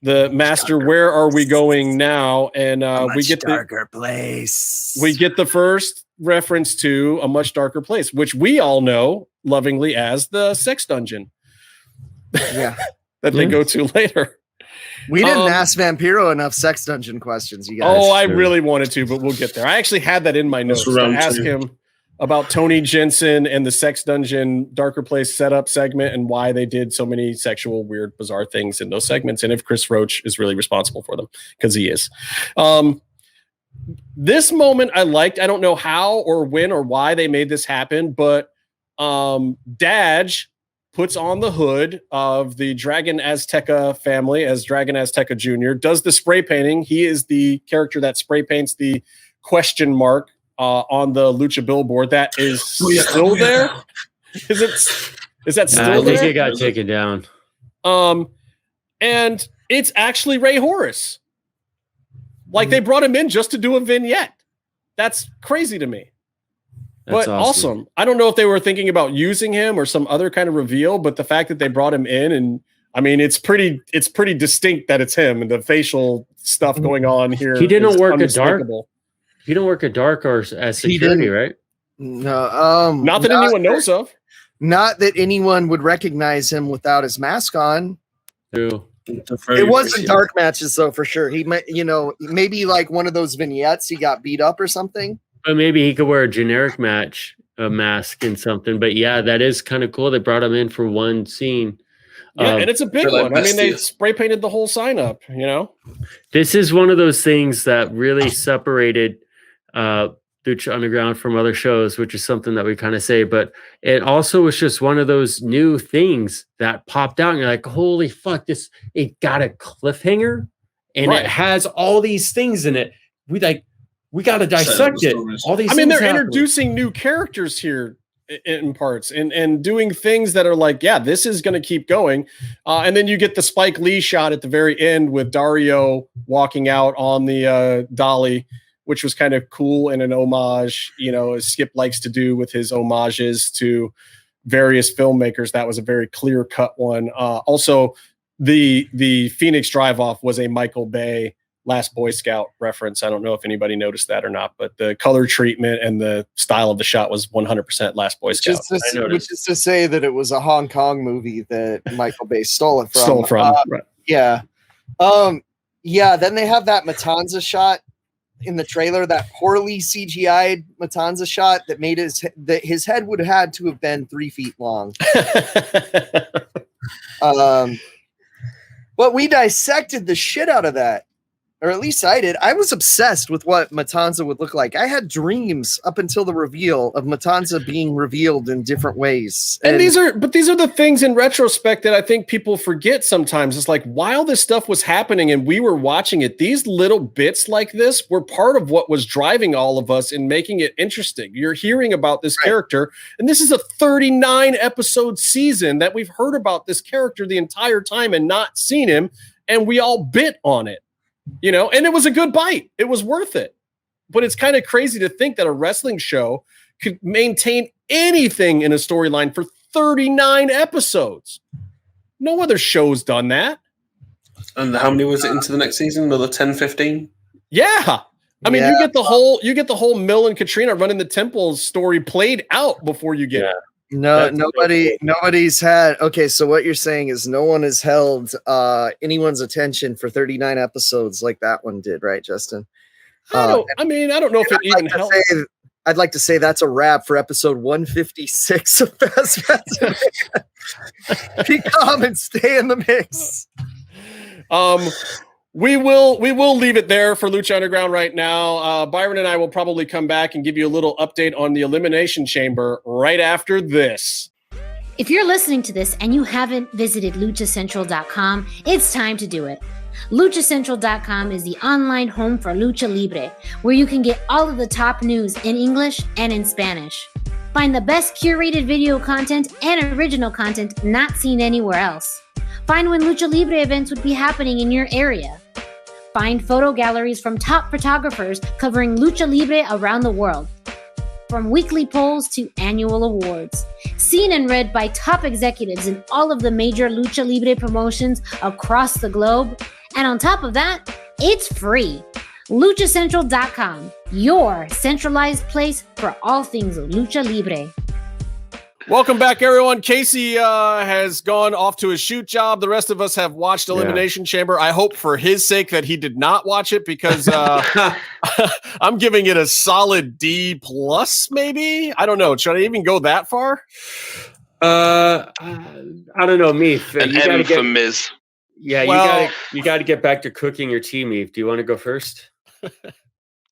master where are we going now, and we get darker place. We get the first reference to a much darker place, which we all know lovingly as the sex dungeon. Yeah. That they go to later. We didn't ask Vampiro enough sex dungeon questions, you guys. Oh, I really wanted to, but we'll get there. I actually had that in my notes to ask him about Tony Jensen and the sex dungeon darker place setup segment and why they did so many sexual, weird, bizarre things in those segments, and if Chris Roach is really responsible for them, because he is. This moment I liked. I don't know how or when or why they made this happen, but Daj puts on the hood of the Dragon Azteca family as Dragon Azteca Jr., does the spray painting. He is the character that spray paints the question mark on the Lucha billboard. That is still there? Is that still there? I think it got taken down. And it's actually Ray Horace. Like they brought him in just to do a vignette. That's crazy to me. But awesome. I don't know if they were thinking about using him or some other kind of reveal, but the fact that they brought him in, and I mean, it's pretty distinct that it's him, and the facial stuff going on here. He didn't work a dark. He didn't work a dark or as security, right? No, not that anyone knows of. Not that anyone would recognize him without his mask on. True. It wasn't dark matches though, for sure. He might, maybe like one of those vignettes. He got beat up or something. But maybe he could wear a generic mask and something. But yeah, that is kind of cool. They brought him in for one scene. Yeah, and it's a big one. I mean, they spray painted the whole sign up, This is one of those things that really separated Lucha Underground from other shows, which is something that we kind of say. But it also was just one of those new things that popped out. And you're like, holy fuck, it got a cliffhanger. And it has all these things in it. We got to dissect it. All these. I mean, they're introducing new characters here in parts and doing things that are like, yeah, this is going to keep going. And then you get the Spike Lee shot at the very end with Dario walking out on the dolly, which was kind of cool and an homage, as Skip likes to do with his homages to various filmmakers. That was a very clear cut one. Also, the Phoenix drive off was a Michael Bay Last Boy Scout reference. I don't know if anybody noticed that or not, but the color treatment and the style of the shot was 100% Last Boy Scout. Which is to say that it was a Hong Kong movie that Michael Bay stole it from. Right. Yeah. Then they have that Matanza shot in the trailer, that poorly CGI'd Matanza shot that made his head would have had to have been 3 feet long. But we dissected the shit out of that. Or at least I did. I was obsessed with what Matanza would look like. I had dreams up until the reveal of Matanza being revealed in different ways. And these are the things in retrospect that I think people forget sometimes. It's like, while this stuff was happening and we were watching it, these little bits like this were part of what was driving all of us and making it interesting. You're hearing about this character, and this is a 39 episode season that we've heard about this character the entire time and not seen him, and we all bit on it. You know, and it was a good bite. It was worth it. But it's kind of crazy to think that a wrestling show could maintain anything in a storyline for 39 episodes. No other show's done that. And how many was it into the next season? Another 10, 15? Yeah. I mean, you get the whole Mill and Katrina running the temple story played out before you get it. No, nobody's had. Okay, so what you're saying is no one has held anyone's attention for 39 episodes like that one did, right, Justin? I don't know if it even helped. I'd like to say that's a wrap for episode 156 of Best Bets. Be calm and stay in the mix. We will leave it there for Lucha Underground right now. Byron and I will probably come back and give you a little update on the Elimination Chamber right after this. If you're listening to this and you haven't visited luchacentral.com, it's time to do it. luchacentral.com is the online home for Lucha Libre, where you can get all of the top news in English and in Spanish. Find the best curated video content and original content not seen anywhere else. Find when Lucha Libre events would be happening in your area. Find photo galleries from top photographers covering Lucha Libre around the world. From weekly polls to annual awards. Seen and read by top executives in all of the major Lucha Libre promotions across the globe. And on top of that, it's free. LuchaCentral.com, your centralized place for all things Lucha Libre. Welcome back, everyone. Casey has gone off to his shoot job. The rest of us have watched Elimination Chamber. I hope for his sake that he did not watch it, because I'm giving it a solid D+, maybe? I don't know. Should I even go that far? I don't know, Meef. An M for Miz. Yeah, you got to get back to cooking your tea, Meef. Do you want to go first?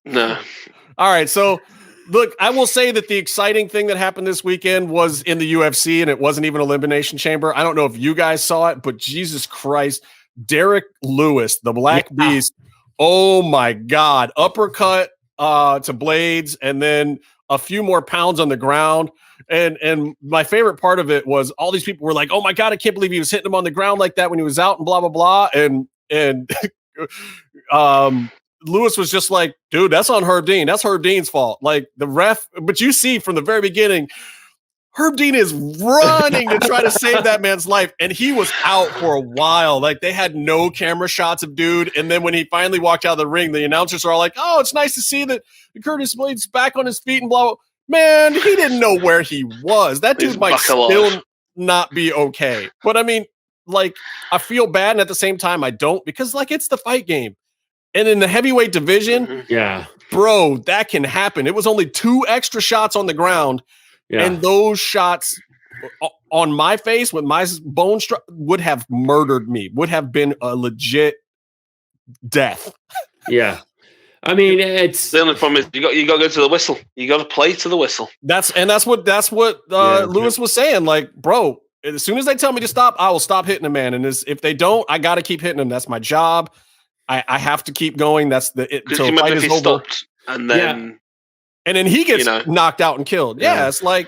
No. All right, so... Look, I will say that the exciting thing that happened this weekend was in the UFC, and it wasn't even Elimination Chamber. I don't know if you guys saw it, but Jesus Christ, Derek Lewis, the Black Beast, oh my God, uppercut to Blades, and then a few more pounds on the ground. And my favorite part of it was all these people were like, oh my God, I can't believe he was hitting him on the ground like that when he was out and blah, blah, blah. And Lewis was just like, dude, that's on Herb Dean. That's Herb Dean's fault. Like the ref, but you see from the very beginning, Herb Dean is running to try to save that man's life. And he was out for a while. Like they had no camera shots of dude. And then when he finally walked out of the ring, the announcers are all like, oh, it's nice to see that Curtis Blades back on his feet and blah, blah. Man, he didn't know where he was. That dude might still not be okay. But I mean, like, I feel bad. And at the same time, I don't, because like, it's the fight game. And in the heavyweight division, bro, that can happen. It was only 2 extra shots on the ground. Yeah. And those shots on my face with my bone would have murdered me, would have been a legit death. Yeah. I mean, it's the only problem is you got to go to the whistle. You got to play to the whistle. That's what Lewis was saying. Like, bro, as soon as they tell me to stop, I will stop hitting a man. And if they don't, I got to keep hitting them. That's my job. I have to keep going. That's until the fight is over. Stopped and then, and then he gets knocked out and killed. Yeah, it's like,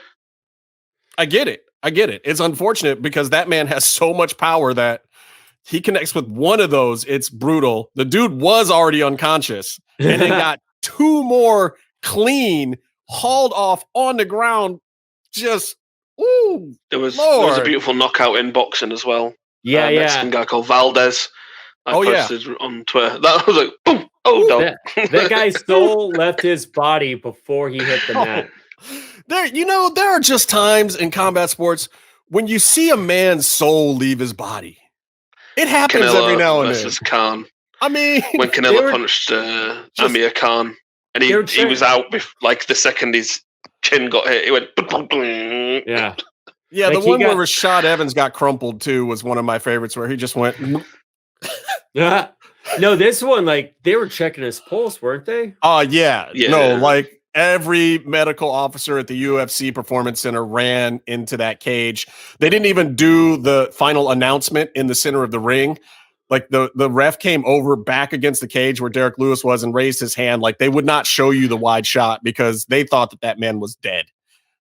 I get it. It's unfortunate because that man has so much power that he connects with one of those. It's brutal. The dude was already unconscious and then got 2 more clean, hauled off on the ground. Just, ooh. There was a beautiful knockout in boxing as well. Yeah, Mexican guy called Valdez. I posted on Twitter. That was like, boom, oh no. That guy's soul left his body before he hit the mat. There are just times in combat sports when you see a man's soul leave his body. It happens Canelo every now and versus then. Khan. I mean, when Canelo punched Amir Khan, and he was out like the second his chin got hit, he went. Yeah. Yeah, like the one where Rashad Evans got crumpled too was one of my favorites, where he just went. Yeah. No, this one, like they were checking his pulse, weren't they? Oh yeah. No, like every medical officer at the UFC Performance Center ran into that cage. They didn't even do the final announcement in the center of the ring. Like the ref came over back against the cage where Derek Lewis was and raised his hand. Like they would not show you the wide shot because they thought that man was dead.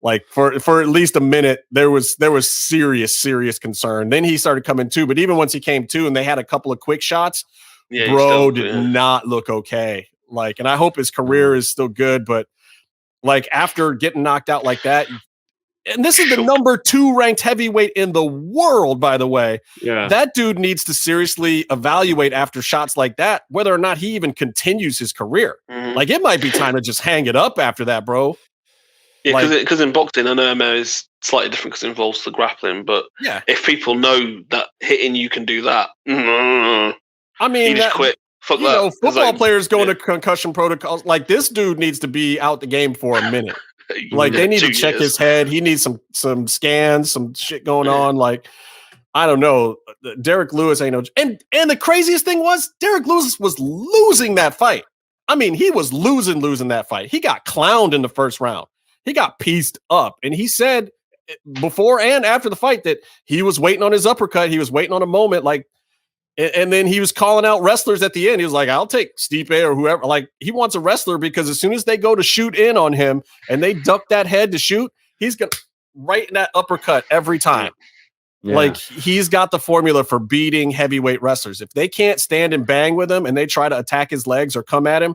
Like for at least a minute, there was serious concern. Then he started coming to, but even once he came to and they had a couple of quick shots, bro did not look okay. Like, and I hope his career is still good, but like after getting knocked out like that, and this is the number 2 ranked heavyweight in the world, by the way. Yeah, that dude needs to seriously evaluate after shots like that whether or not he even continues his career. Mm-hmm. Like it might be time to just hang it up after that, bro. Yeah, because in boxing, I know MMA is slightly different because it involves the grappling. But if people know that hitting you can do that, I mean, you just quit. Fuck that. Know, football players go into concussion protocols. Like this dude needs to be out the game for a minute. Like they need to check his head. He needs some scans, some shit going on. Like I don't know. Derek Lewis ain't no. And the craziest thing was Derek Lewis was losing that fight. I mean, he was losing that fight. He got clowned in the first round. He got pieced up, and he said before and after the fight that he was waiting on his uppercut. He was waiting on a moment, like, and then he was calling out wrestlers at the end. He was like, "I'll take Stipe or whoever." Like, he wants a wrestler because as soon as they go to shoot in on him and they duck that head to shoot, he's gonna right in that uppercut every time. Yeah. Like he's got the formula for beating heavyweight wrestlers. If they can't stand and bang with him and they try to attack his legs or come at him,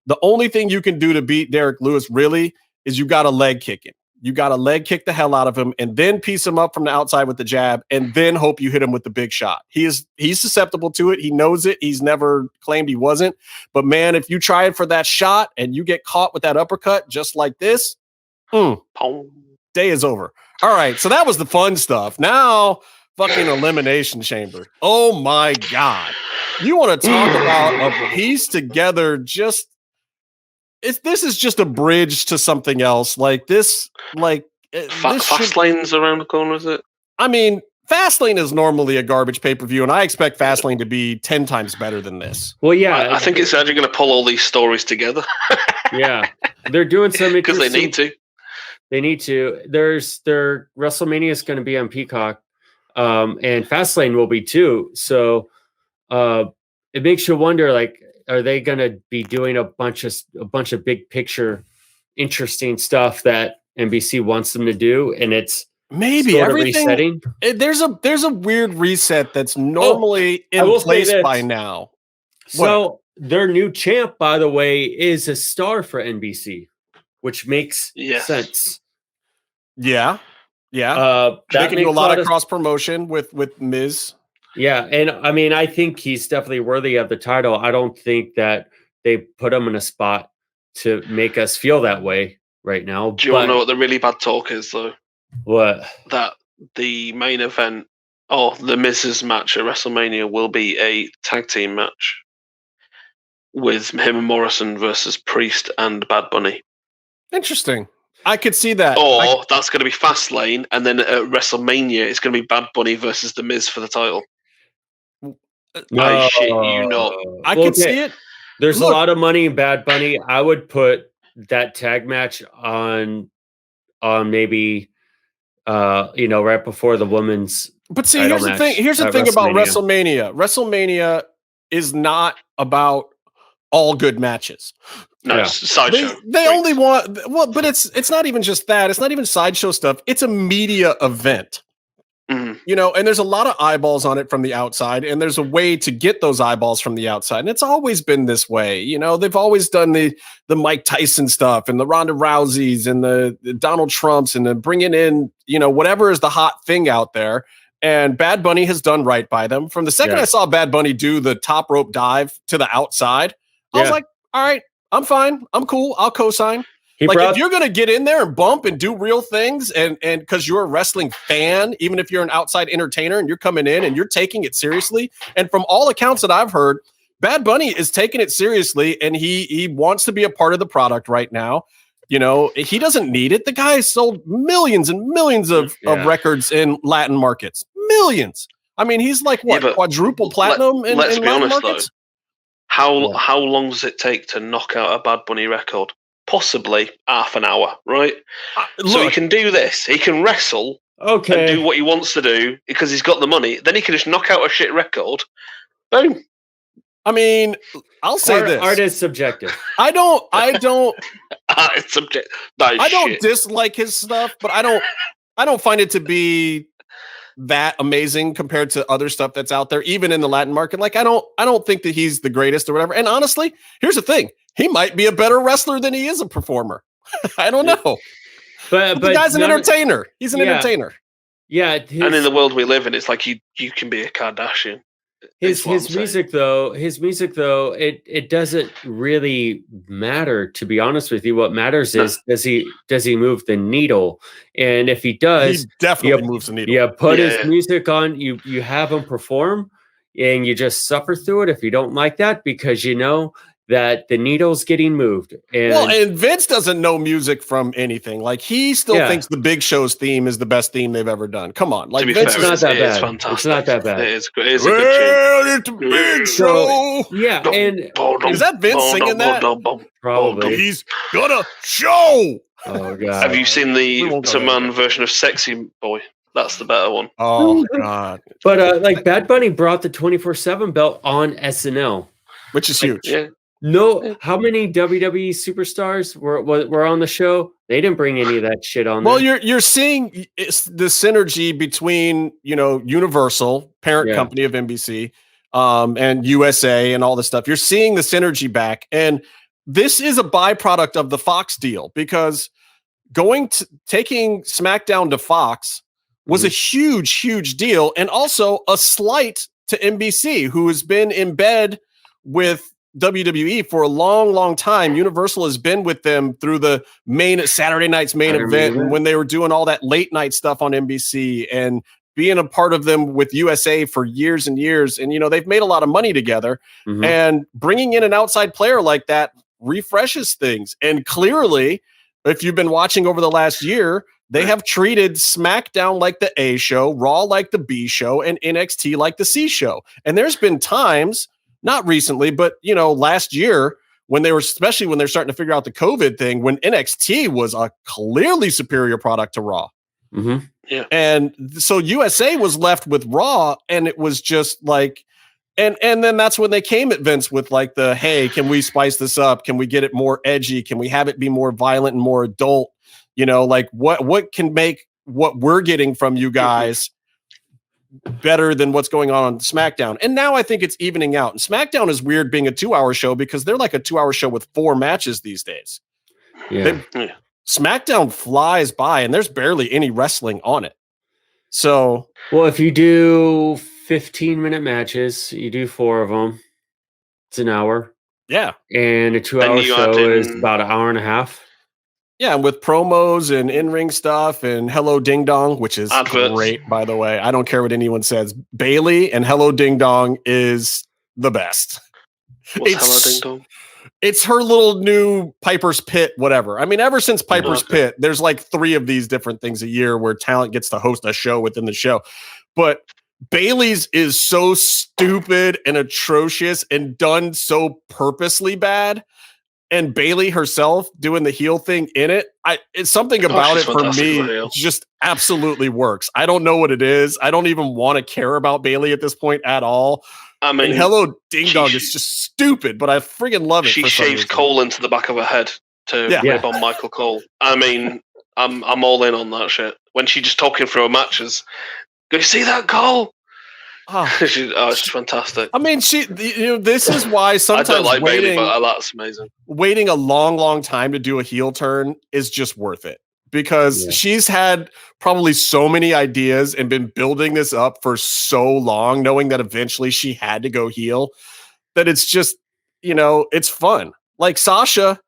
the only thing you can do to beat Derek Lewis really is you got to leg kick him. You got to leg kick the hell out of him and then piece him up from the outside with the jab and then hope you hit him with the big shot. He's susceptible to it. He knows it. He's never claimed he wasn't. But man, if you try it for that shot and you get caught with that uppercut just like this, day is over. All right, so that was the fun stuff. Now, fucking Elimination Chamber. Oh my God. You want to talk about a piece together just this is just a bridge to something else. Like this, like Fastlane's around the corner, is it? I mean, Fastlane is normally a garbage pay-per-view, and I expect Fastlane to be 10 times better than this. Well, yeah, I think it's actually going to pull all these stories together. Yeah, they're doing some because they need to. They need to. Their WrestleMania is going to be on Peacock, and Fastlane will be too. So it makes you wonder, like, are they going to be doing a bunch of big picture, interesting stuff that NBC wants them to do, and it's maybe everything resetting? There's a weird reset that's normally in place by now. So their new champ, by the way, is a star for NBC, which makes sense. Yeah. They can do a lot of cross promotion with Miz. Yeah, and I mean, I think he's definitely worthy of the title. I don't think that they put him in a spot to make us feel that way right now. Do you want to know what the really bad talk is, though? What? That the main event, the Miz's match at WrestleMania will be a tag team match with him and Morrison versus Priest and Bad Bunny. Interesting. I could see that. Or that's going to be Fastlane, and then at WrestleMania, it's going to be Bad Bunny versus The Miz for the title. I shit you not. I could see it. There's a lot of money in Bad Bunny. I would put that tag match on maybe right before the women's. But see, here's the thing. Here's the thing about WrestleMania. WrestleMania is not about all good matches. No, it's sideshow. They only want but it's not even just that. It's not even sideshow stuff. It's a media event. Mm-hmm. And there's a lot of eyeballs on it from the outside, and there's a way to get those eyeballs from the outside. And it's always been this way. They've always done the Mike Tyson stuff and the Ronda Rouseys and the Donald Trumps and the bringing in, whatever is the hot thing out there. And Bad Bunny has done right by them. From the second I saw Bad Bunny do the top rope dive to the outside, I was like, all right, I'm fine. I'm cool. I'll co-sign. If you're going to get in there and bump and do real things and because you're a wrestling fan, even if you're an outside entertainer and you're coming in and you're taking it seriously. And from all accounts that I've heard, Bad Bunny is taking it seriously and he wants to be a part of the product right now. You know, he doesn't need it. The guy sold millions and millions of records in Latin markets. Millions. I mean, he's like quadruple platinum in Latin markets? Though, how long does it take to knock out a Bad Bunny record? Possibly half an hour, right? So he can do this. He can wrestle and do what he wants to do because he's got the money. Then he can just knock out a shit record. Boom. I mean, I'll say this. Art is subjective. I don't it's subjective. I don't dislike his stuff, but I don't find it to be that amazing compared to other stuff that's out there, even in the Latin market. Like, I don't think that he's the greatest or whatever. And honestly, here's the thing. He might be a better wrestler than he is a performer. I don't know. But the guy's an entertainer. He's an entertainer. Yeah. And in the world we live in, it's like you can be a Kardashian. His music though, it doesn't really matter, to be honest with you. What matters is does he move the needle? And if he does, he definitely moves the needle. Yeah, put his music on, you have him perform and you just suffer through it if you don't like that, because you know that the needle's getting moved. And Vince doesn't know music from anything. Like, he still thinks the Big Show's theme is the best theme they've ever done. Come on. Like, Vince, it's not that bad. Fantastic. It's not that bad. It is good. It's a good tune. It's a Big Show. Yeah. And is that Vince singing that? Probably. He's gonna show. Oh, God. Have you seen the Ultima version of Sexy Boy? That's the better one. Oh, God. But like, Bad Bunny brought the 24/7 belt on SNL, which is huge. Yeah. No, how many WWE superstars were on the show? They didn't bring any of that shit on. Well, you're seeing the synergy between, you know, Universal, parent company of NBC, and USA and all this stuff. You're seeing the synergy back, and this is a byproduct of the Fox deal, because taking SmackDown to Fox was a huge deal, and also a slight to NBC, who has been in bed with WWE for a long time. Universal has been with them through the main Saturday night's main event, and when they were doing all that late night stuff on NBC, and being a part of them with USA for years and years. And, you know, they've made a lot of money together, and bringing in an outside player like that refreshes things. And clearly, if you've been watching over the last year, they have treated SmackDown like the A show, Raw like the B show, and NXT like the C show. And there's been times, not recently, but, you know, last year, when they're starting to figure out the COVID thing, when NXT was a clearly superior product to Raw. Yeah. And so USA was left with Raw, and it was just like, and then that's when they came at Vince with like hey, can we spice this up? Can we get it more edgy? Can we have it be more violent and more adult? You know, like what can make what we're getting from you guys better than what's going on SmackDown? And now I think it's evening out. And SmackDown is weird being a 2-hour show, because they're like a 2-hour show with 4 matches these days. SmackDown flies by, and there's barely any wrestling on it. So, well, if you do 15-minute matches, you do 4 of them, it's an hour. Yeah. And a 2-hour show is about an hour and a half. Yeah, and with promos and in-ring stuff and Hello Ding Dong, which is great, by the way. I don't care what anyone says. Bailey and Hello Ding Dong is the best. What's Hello Ding Dong? It's her little new Piper's Pit, whatever. I mean, ever since Piper's Pit, there's like 3 of these different things a year where talent gets to host a show within the show. But Bailey's is so stupid and atrocious and done so purposely bad. And Bailey herself doing the heel thing in it, it's something about it for me just absolutely works. I don't know what it is. I don't even want to care about Bailey at this point at all. I mean, and Hello Ding Dong is just stupid, but I friggin' love it. She shaves Cole into the back of her head to rip on Michael Cole. I mean, I'm all in on that shit. When she's just talking through her matches, go, you see that, Cole? It's fantastic. I mean, this is why sometimes I don't like Bailey, but that's amazing. Waiting a long time to do a heel turn is just worth it. because she's had probably so many ideas and been building this up for so long, knowing that eventually she had to go heel, that it's just, it's fun. Like Sasha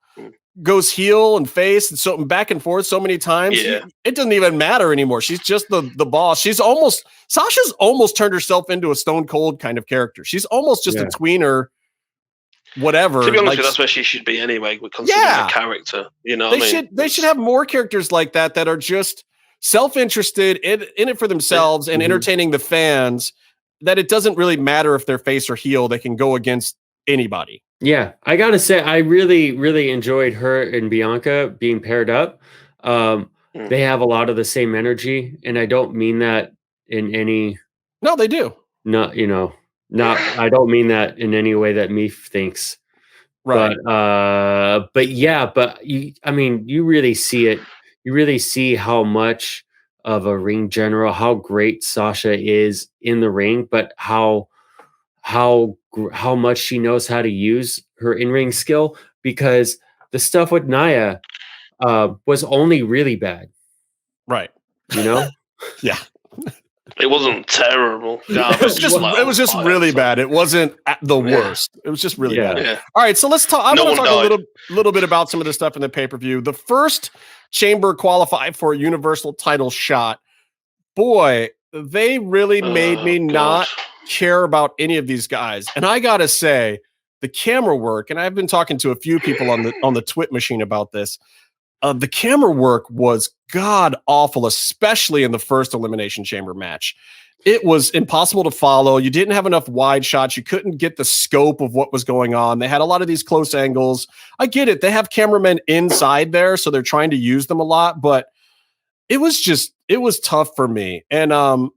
goes heel and face and so back and forth so many times. Yeah. It doesn't even matter anymore. She's just the boss. Sasha's almost turned herself into a Stone Cold kind of character. She's almost just a tweener. Whatever. To be honest, that's where she should be anyway. We're considering a character. They should have more characters like that are just self-interested in it for themselves and entertaining the fans. That it doesn't really matter if they're face or heel; they can go against anybody. Yeah, I gotta say, I really, really enjoyed her and Bianca being paired up. They have a lot of the same energy, and I don't mean that in any. No, they do. Not I don't mean that in any way that me thinks. Right. But you really see it. You really see how much of a ring general, how great Sasha is in the ring, but how much she knows how to use her in-ring skill, because the stuff with Nia was only really bad. Right. Yeah. It wasn't terrible. It was just really bad. It wasn't the worst. It was just really bad. Yeah. All right, so let's talk. I'm going to talk a little bit about some of the stuff in the pay-per-view. The first Chamber qualified for a Universal title shot. Boy, they really made me not care about any of these guys. And I got to say, the camera work, and I've been talking to a few people on the Twit machine about this. The camera work was god awful, especially in the first Elimination Chamber match. It was impossible to follow. You didn't have enough wide shots. You couldn't get the scope of what was going on. They had a lot of these close angles. I get it. They have cameramen inside there, so they're trying to use them a lot, but it was tough for me. And, the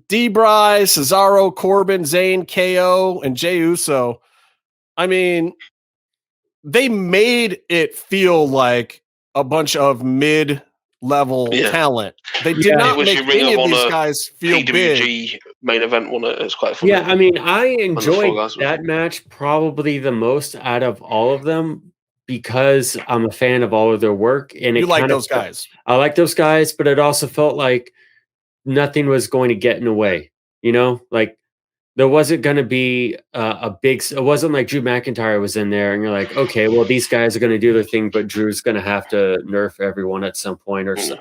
D-Bry, Cesaro, Corbin, Zayn, KO, and Jey Uso, I mean, they made it feel like a bunch of mid-level talent. They did not make any of these guys feel PWG big. Main event one. It's quite fun. Yeah, I mean, I enjoyed that match probably the most out of all of them because I'm a fan of all of their work. And you like those guys. I like those guys, but it also felt like nothing was going to get in the way. Like there wasn't going to be it wasn't like Drew McIntyre was in there and you're like, okay, well, these guys are going to do their thing, but Drew's going to have to nerf everyone at some point or so,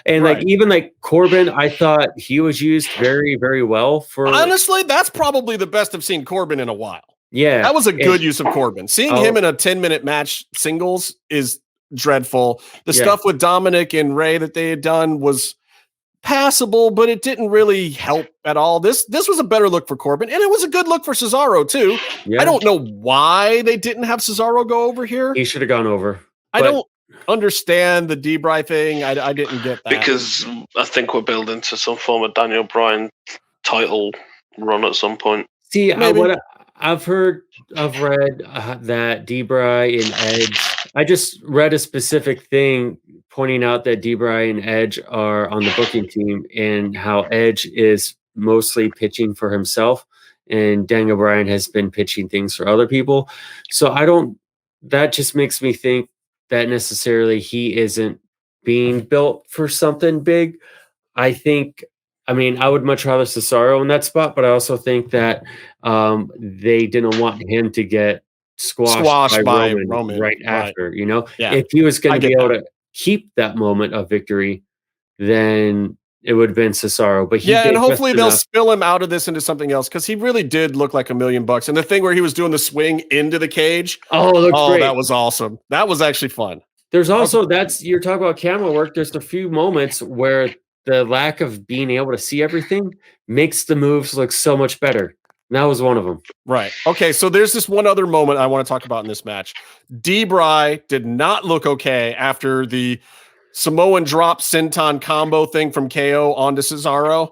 and like, even like Corbin, I thought he was used very, very well honestly, that's probably the best I've seen Corbin in a while. Yeah. That was a good use of Corbin. Seeing him in a 10-minute match singles is dreadful. The stuff with Dominic and Ray that they had done was passable, but it didn't really help at all. This was a better look for Corbin, and it was a good look for Cesaro too. Yeah. I don't know why they didn't have Cesaro go over here. He should have gone over. I don't understand the D-Bry thing. I didn't get that. Because I think we're building to some form of Daniel Bryan title run at some point. See, I've read that D-Bry and Edge. I just read a specific thing pointing out that D-Bry and Edge are on the booking team and how Edge is mostly pitching for himself and Daniel Bryan has been pitching things for other people. So that just makes me think that necessarily he isn't being built for something big. I would much rather Cesaro in that spot, but I also think that they didn't want him to get squashed by Roman right after, If he was going to be able to keep that moment of victory, then it would have been Cesaro. But and hopefully they'll spill him out of this into something else because he really did look like $1 million. And the thing where he was doing the swing into the cage, great. That was awesome. That was actually fun. There's also you're talking about camera work. There's a few moments where the lack of being able to see everything makes the moves look so much better. And that was one of them. Right. Okay. So there's this one other moment I want to talk about in this match. D-Bry did not look okay after the Samoan drop senton combo thing from KO onto Cesaro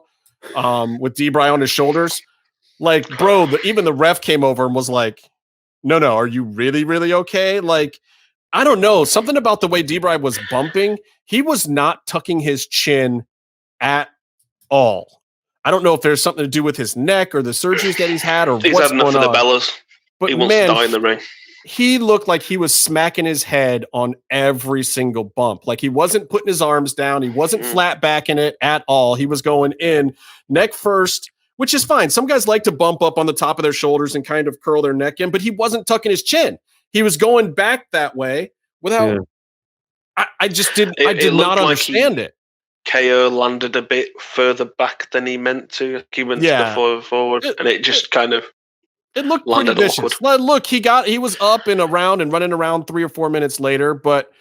with D-Bry on his shoulders. Like, bro, even the ref came over and was like, no, are you really, really okay? Like, I don't know. Something about the way D-Bry was bumping. He was not tucking his chin at all. I don't know if there's something to do with his neck or the surgeries that he's had or he's what's had enough going of on. The bellas. But he wants to die in the ring. he looked like he was smacking his head on every single bump. Like he wasn't putting his arms down. He wasn't flat backing it at all. He was going in neck first, which is fine. Some guys like to bump up on the top of their shoulders and kind of curl their neck in, but he wasn't tucking his chin. He was going back that way without. Yeah. I did not understand it. KO landed a bit further back than he meant to. He went forward, and it just kind of. It looked pretty vicious. Look, he was up and around and running around 3 or 4 minutes later, but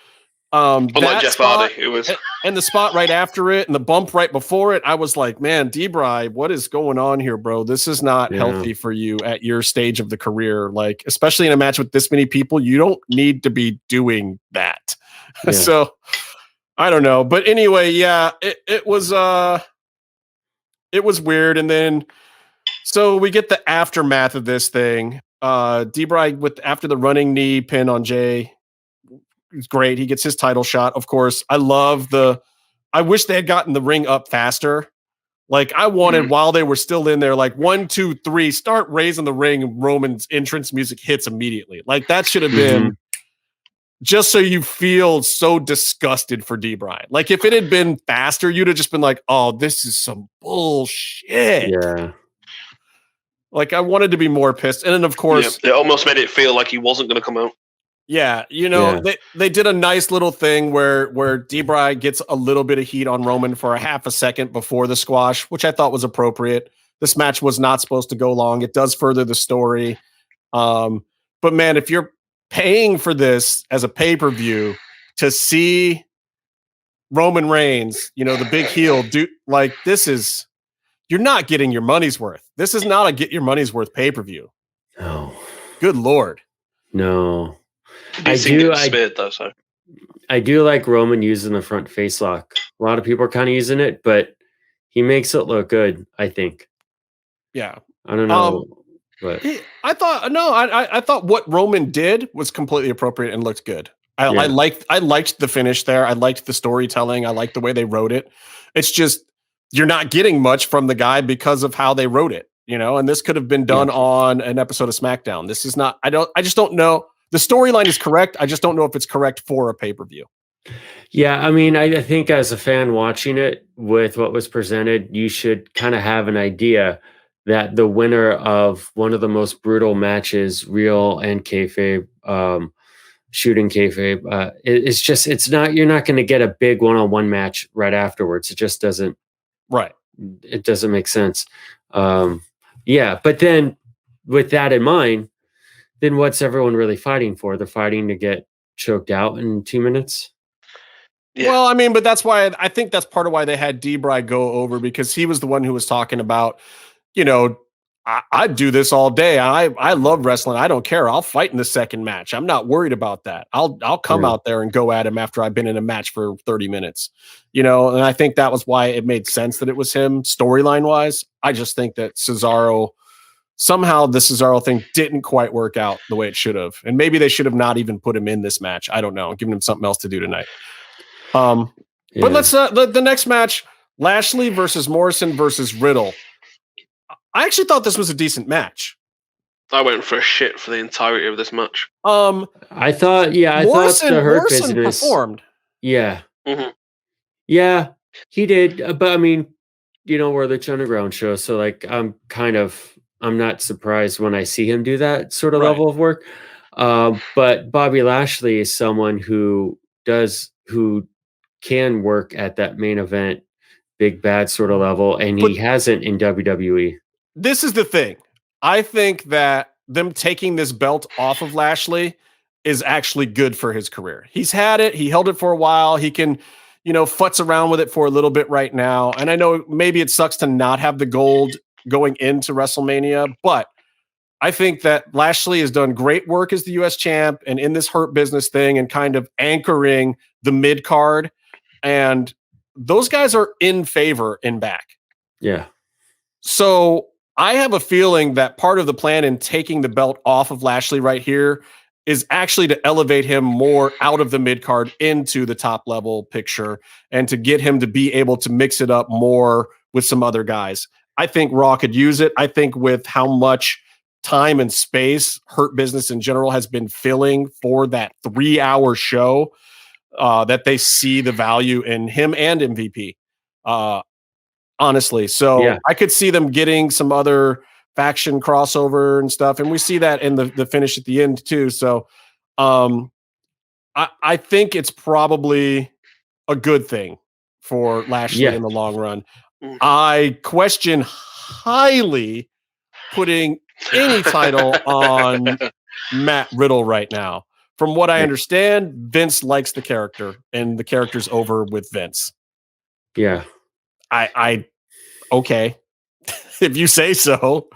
unlike Jeff Hardy, it was and the spot right after it and the bump right before it, I was like, man, D-Bry, what is going on here, bro? This is not healthy for you at your stage of the career. Like, especially in a match with this many people, you don't need to be doing that. Yeah. So I don't know. But anyway, yeah, it was weird. And then so we get the aftermath of this thing. D-Bry after the running knee pin on Jay. It's great. He gets his title shot. Of course, I wish they had gotten the ring up faster. Like I wanted while they were still in there, like 1, 2, 3, start raising the ring. And Roman's entrance music hits immediately. Like that should have been just so you feel so disgusted for D-Bry. Like if it had been faster, you'd have just been like, oh, this is some bullshit. Yeah. Like I wanted to be more pissed. And then of course it almost made it feel like he wasn't going to come out. Yeah, they did a nice little thing where D-Bry gets a little bit of heat on Roman for a half a second before the squash, which I thought was appropriate. This match was not supposed to go long. It does further the story. But man, if you're paying for this as a pay-per-view to see Roman Reigns, the big heel, you're not getting your money's worth. This is not a get your money's worth pay-per-view. No. Good Lord. No. I do like Roman using the front face lock. A lot of people are kind of using it, but he makes it look good, I think. Yeah. I don't know. But I thought what Roman did was completely appropriate and looked good. I liked the finish there. I liked the storytelling. I liked the way they wrote it. It's just you're not getting much from the guy because of how they wrote it, and this could have been done on an episode of SmackDown. This is not, I just don't know. The storyline is correct. I just don't know if it's correct for a pay-per-view. Yeah. I mean, I think as a fan watching it with what was presented, you should kind of have an idea that the winner of one of the most brutal matches, real and kayfabe, shooting kayfabe, you're not going to get a big one-on-one match right afterwards. It just doesn't. Right. It doesn't make sense. Yeah. But then with that in mind, then what's everyone really fighting for? They're fighting to get choked out in 2 minutes? Yeah. Well, I mean, but that's why I think that's part of why they had D-Bry go over, because he was the one who was talking about, I do this all day. I love wrestling. I don't care. I'll fight in the second match. I'm not worried about that. I'll come out there and go at him after I've been in a match for 30 minutes, and I think that was why it made sense that it was him storyline wise. I just think that somehow the Cesaro thing didn't quite work out the way it should have. And maybe they should have not even put him in this match. I don't know. Giving him something else to do tonight. But let's the next match, Lashley versus Morrison versus Riddle. I actually thought this was a decent match. I went for a shit for the entirety of this match. I thought the Hurt Morrison business performed. Yeah. Mm-hmm. Yeah, he did. But I mean, we're the Lucha Underground show. So like, I'm not surprised when I see him do that sort of level of work. But Bobby Lashley is someone who can work at that main event, big bad sort of level. And he hasn't in WWE. This is the thing. I think that them taking this belt off of Lashley is actually good for his career. He's had it. He held it for a while. He can, futz around with it for a little bit right now. And I know maybe it sucks to not have the gold going into WrestleMania, but I think that Lashley has done great work as the US champ and in this Hurt Business thing and kind of anchoring the mid card. And those guys are in favor in back. Yeah. So I have a feeling that part of the plan in taking the belt off of Lashley right here is actually to elevate him more out of the mid card into the top level picture and to get him to be able to mix it up more with some other guys. I think Raw could use it. I think with how much time and space Hurt Business in general has been filling for that 3-hour show, that they see the value in him and MVP. Honestly. So I could see them getting some other faction crossover and stuff. And we see that in the finish at the end too. So I think it's probably a good thing for Lashley in the long run. I question highly putting any title on Matt Riddle right now. From what I understand, Vince likes the character, and the character's over with Vince. Yeah. I okay. If you say so.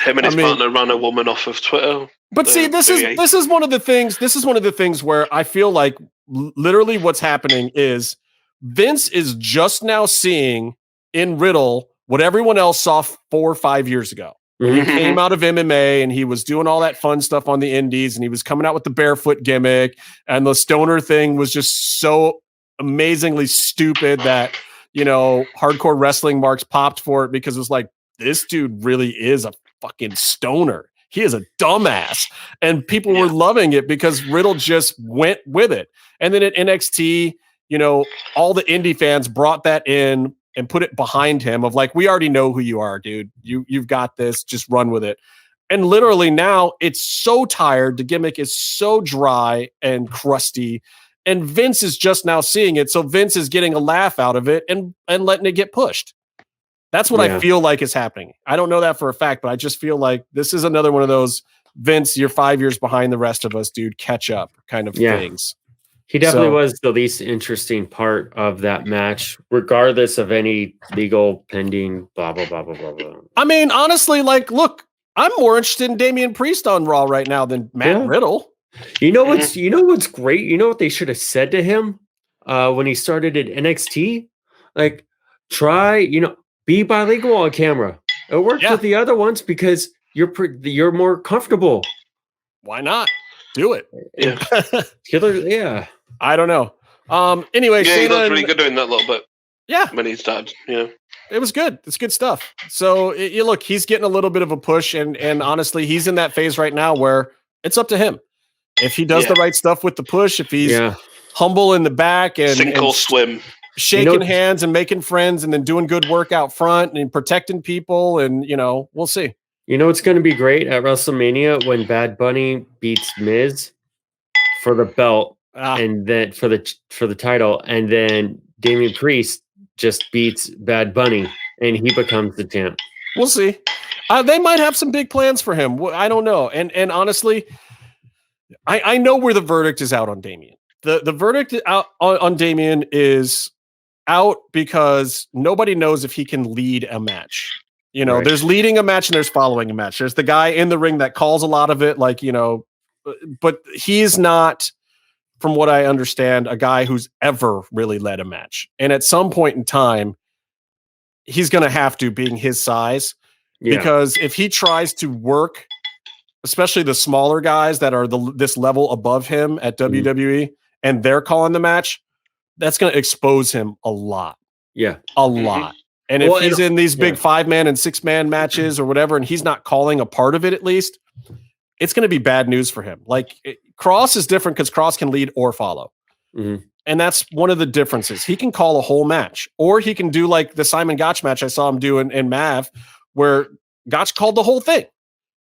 Him and his partner ran a woman off of Twitter. But see, this is one of the things. This is one of the things where I feel like literally what's happening is Vince is just now seeing in Riddle what everyone else saw 4 or 5 years ago. He came out of MMA and he was doing all that fun stuff on the indies, and he was coming out with the barefoot gimmick, and the stoner thing was just so amazingly stupid that, you know, hardcore wrestling marks popped for it, because it was like, this dude really is a fucking stoner. He is a dumbass. And people were loving it because Riddle just went with it. And then at NXT, you know, all the indie fans brought that in and put it behind him of like, we already know who you are, dude. You've got this, just run with it. And literally now it's so tired. The gimmick is so dry and crusty, and Vince is just now seeing it. So Vince is getting a laugh out of it and letting it get pushed. That's what I feel like is happening. I don't know that for a fact, but I just feel like this is another one of those, Vince, you're 5 years behind the rest of us, dude, catch up kind of things. He definitely was the least interesting part of that match, regardless of any legal pending blah, blah, blah, blah, blah, blah. I mean, honestly, like, look, I'm more interested in Damian Priest on Raw right now than Matt Riddle. You know what's great? You know what they should have said to him when he started at NXT? Like, try, be bilingual on camera. It worked with the other ones because you're more comfortable. Why not? Do it. Yeah. I don't know. Anyway, he looked really good doing that little bit. Yeah. When he started, it was good. It's good stuff. So you look, he's getting a little bit of a push, and honestly, he's in that phase right now where it's up to him. If he does the right stuff with the push, if he's humble in the back and sink or swim, shaking hands and making friends, and then doing good work out front and protecting people, and we'll see. You know it's going to be great at WrestleMania when Bad Bunny beats Miz for the belt, and then for the title, and then Damian Priest just beats Bad Bunny and he becomes the champ. We'll see. They might have some big plans for him. I don't know. And honestly, I know where the verdict is out on Damian. The verdict out on Damian is out because nobody knows if he can lead a match. There's leading a match and there's following a match. There's the guy in the ring that calls a lot of it, but he's not, from what I understand, a guy who's ever really led a match. And at some point in time, he's going to have to, being his size, because if he tries to work, especially the smaller guys that are this level above him at WWE, and they're calling the match, that's going to expose him a lot. Yeah. A lot. And if he's in these big 5-man and 6-man matches or whatever, and he's not calling a part of it, at least, it's going to be bad news for him. Kross is different because Kross can lead or follow. Mm-hmm. And that's one of the differences. He can call a whole match, or he can do like the Simon Gotch match I saw him do in Mav, where Gotch called the whole thing.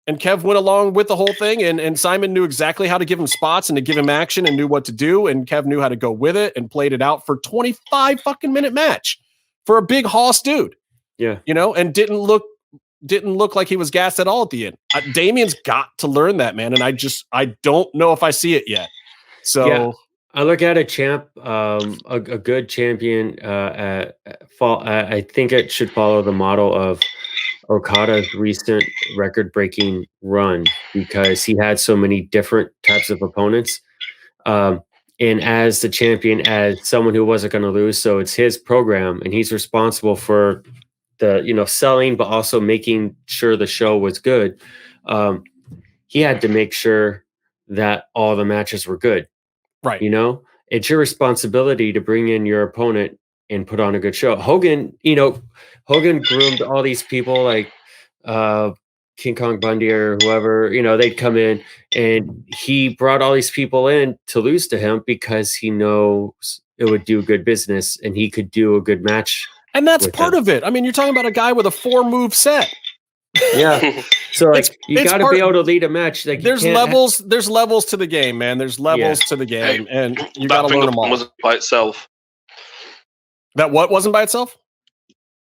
And Kev went along with the whole thing, and Simon knew exactly how to give him spots and to give him action and knew what to do. And Kev knew how to go with it and played it out for 25 fucking minute match for a big hoss dude. Yeah. And didn't look like he was gassed at all at the end. Damian's got to learn that, man. And I don't know if I see it yet. So I look at a champ, a good champion. I think it should follow the model of Okada's recent record-breaking run, because he had so many different types of opponents. And as the champion, as someone who wasn't going to lose, so it's his program, and he's responsible for the selling, but also making sure the show was good. He had to make sure that all the matches were good. Right. It's your responsibility to bring in your opponent and put on a good show. Hogan groomed all these people like King Kong Bundy or whoever, they'd come in, and he brought all these people in to lose to him because he knows it would do good business and he could do a good match. And that's part of it. I mean, you're talking about a guy with a 4-move set. Yeah. So you got to be able to lead a match. Like, there's levels to the game, man. There's levels to the game, and you got to learn them all. Wasn't by itself. That what wasn't by itself?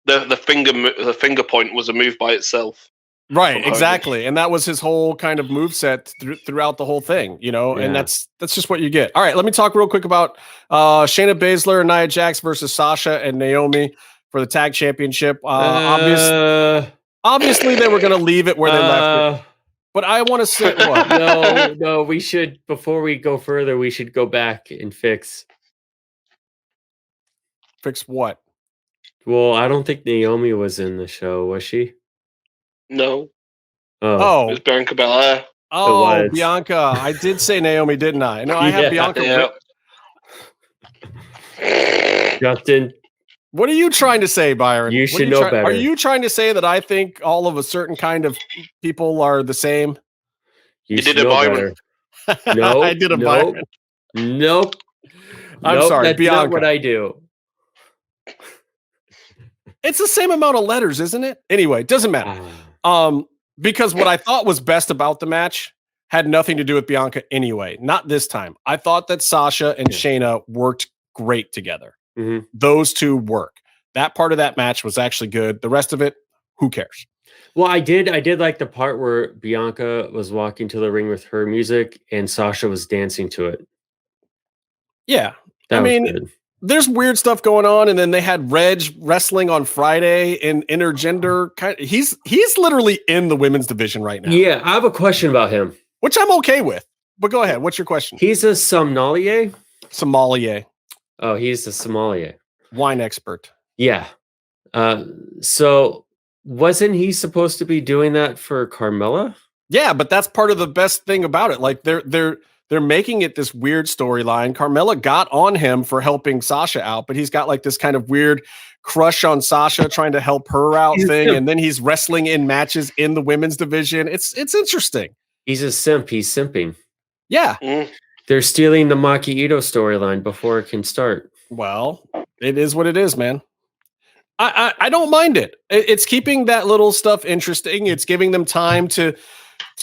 The finger point was a move by itself. Right, exactly. And that was his whole kind of moveset throughout the whole thing, and that's just what you get. All right, let me talk real quick about Shayna Baszler and Nia Jax versus Sasha and Naomi for the tag championship. Obviously they were going to leave it where they left it. But I want to say what? No, we should, before we go further, we should go back and fix what? Well, I don't think Naomi was in the show, was she? No. Oh. It was Bianca Belair. Oh, Bianca. I did say Naomi, didn't I? No, I have Bianca. Yeah. Justin. What are you trying to say, Byron? You should know better. Are you trying to say that I think all of a certain kind of people are the same? You did a Byron. No, I did a Byron. Nope. I'm sorry, that's Bianca. not what I do. It's the same amount of letters, isn't it? Anyway, doesn't matter. Because what I thought was best about the match had nothing to do with Bianca anyway. Not this time. I thought that Sasha and Shayna worked great together. Mm-hmm. Those two work. That part of that match was actually good. The rest of it, who cares? Well, I did like the part where Bianca was walking to the ring with her music and Sasha was dancing to it. Yeah. Good. There's weird stuff going on, and then they had Reg wrestling on Friday in intergender. He's literally in the women's division right now. Yeah, I have a question about him, which I'm okay with. But go ahead. What's your question? He's a sommelier. Oh, he's a sommelier. Wine expert. Yeah. So wasn't he supposed to be doing that for Carmella? Yeah, but that's part of the best thing about it. Like they're making it this weird storyline. Carmella got on him for helping Sasha out, but he's got like this kind of weird crush on Sasha, trying to help her out thing. And then he's wrestling in matches in the women's division. It's interesting. He's a simp. He's simping. Yeah. They're stealing the Maki Ito storyline before it can start. Well, it is what it is, man. I don't mind it. It's keeping that little stuff interesting. It's giving them time to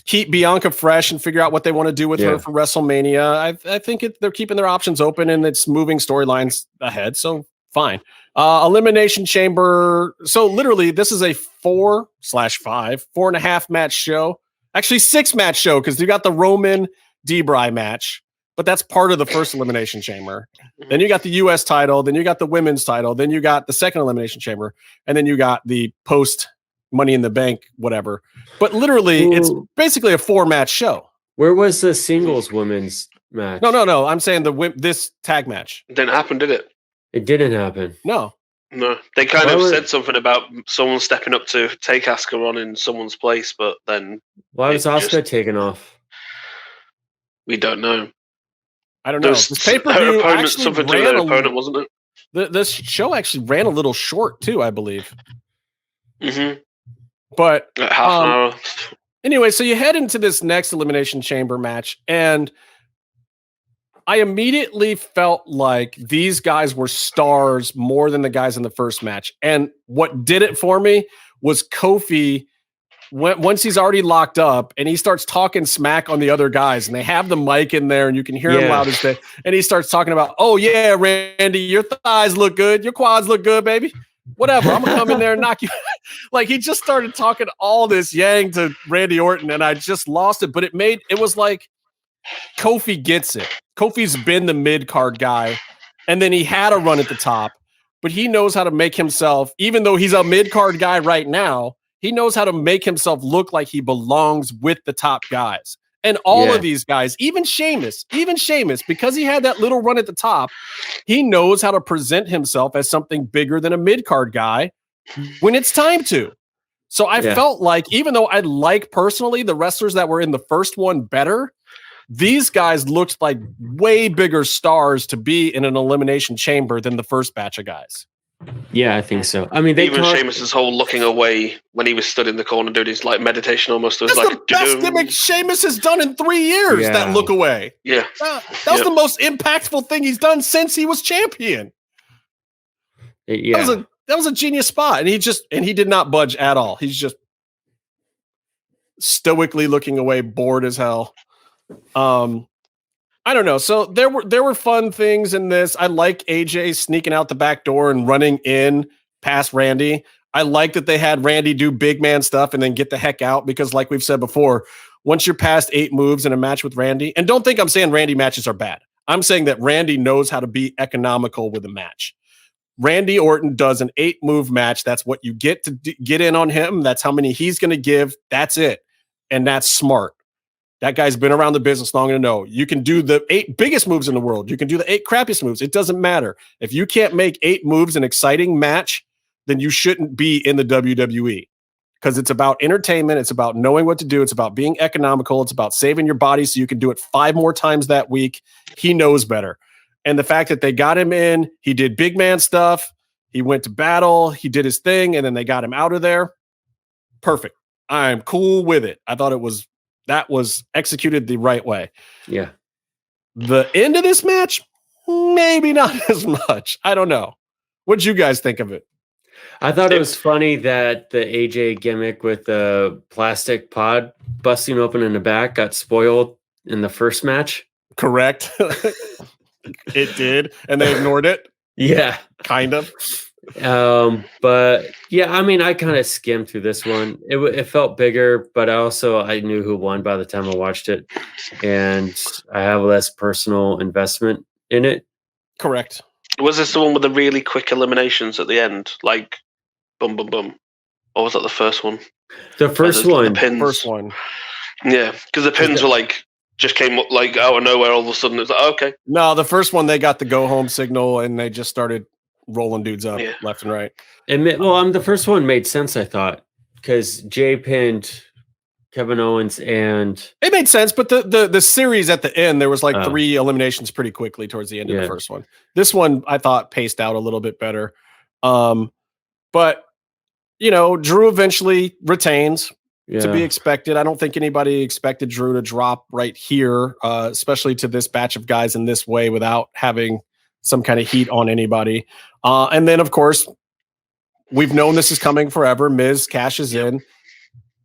keep Bianca fresh and figure out what they want to do with her for WrestleMania. I think they're keeping their options open and it's moving storylines ahead. So fine. Elimination Chamber. So literally this is a 4/5.5 match show. Actually 6 match show, because you got the Roman Debray match, but that's part of the first Elimination Chamber. Then you got the US title, then you got the women's title, then you got the second Elimination Chamber, and then you got the post Money in the Bank, whatever. But literally, it's basically a 4-match show. Where was the singles women's match? No. I'm saying this tag match. It didn't happen, did it? It didn't happen. No. They kind of said something about someone stepping up to take Asuka on in someone's place, but then why was Asuka taken off? We don't know. I don't know. This pay-per-view actually something to their opponent, wasn't it? This show actually ran a little short too, I believe. Mm-hmm. But half an hour. Anyway, so you head into this next Elimination Chamber match, and I immediately felt like these guys were stars more than the guys in the first match. And what did it for me was Kofi, once he's already locked up and he starts talking smack on the other guys, and they have the mic in there and you can hear him loud as day. And he starts talking about, oh yeah, Randy, your thighs look good. Your quads look good, baby. Whatever. I'm going to come in there and knock you. Like, he just started talking all this yang to Randy Orton, and I just lost it. But it was like Kofi gets it. Kofi's been the mid-card guy, and then he had a run at the top, but he knows how to make himself, even though he's a mid-card guy right now, he knows how to make himself look like he belongs with the top guys. And all of these guys, even Sheamus, because he had that little run at the top, he knows how to present himself as something bigger than a mid-card guy when it's time to. So I felt like, even though I like personally the wrestlers that were in the first one better, these guys looked like way bigger stars to be in an Elimination Chamber than the first batch of guys. Yeah, I think so. I mean, even Sheamus's whole looking away when he was stood in the corner doing his like meditation almost. It was That's like the best gimmick Sheamus has done in 3 years. Yeah. That look away. Yeah, that was the most impactful thing he's done since he was champion. Yeah, that was a genius spot, and he did not budge at all. He's just stoically looking away, bored as hell. I don't know. So there were fun things in this. I like AJ sneaking out the back door and running in past Randy. I like that they had Randy do big man stuff and then get the heck out, because like we've said before, once you're past 8 moves in a match with Randy, and don't think I'm saying Randy matches are bad. I'm saying that Randy knows how to be economical with a match. Randy Orton does an 8-move match. That's what you get to get in on him. That's how many he's going to give. That's it. And that's smart. That guy's been around the business long enough to know you can do the 8 biggest moves in the world. You can do the 8 crappiest moves. It doesn't matter. If you can't make 8 moves an exciting match, then you shouldn't be in the WWE, because it's about entertainment. It's about knowing what to do. It's about being economical. It's about saving your body so you can do it 5 more times that week. He knows better. And the fact that they got him in, he did big man stuff. He went to battle. He did his thing, and then they got him out of there. Perfect. I'm cool with it. I thought that was executed the right way. Yeah. The end of this match, maybe not as much. I don't know. What'd you guys think of it? I thought it was funny that the AJ gimmick with the plastic pod busting open in the back got spoiled in the first match. Correct. It did, and they ignored it. Yeah. Kind of. But yeah, I mean, I kind of skimmed through this one. It felt bigger, but I knew who won by the time I watched it, and I have less personal investment in it. Correct. Was this the one with the really quick eliminations at the end, like boom, boom, boom, or was that the first one? The first one. The pins. First one. Yeah, because the pins were like just came up like out of nowhere. All of a sudden, it was like, okay. No, the first one they got the go home signal, and they just started rolling dudes up left and right. The first one made sense, I thought, because Jay pinned Kevin Owens, and it made sense. But the series at the end, there was like 3 eliminations pretty quickly towards the end of the first one. This one I thought paced out a little bit better. But Drew eventually retains. To be expected. I don't think anybody expected Drew to drop right here, especially to this batch of guys in this way without having some kind of heat on anybody. And then, of course, we've known this is coming forever. Miz cashes in.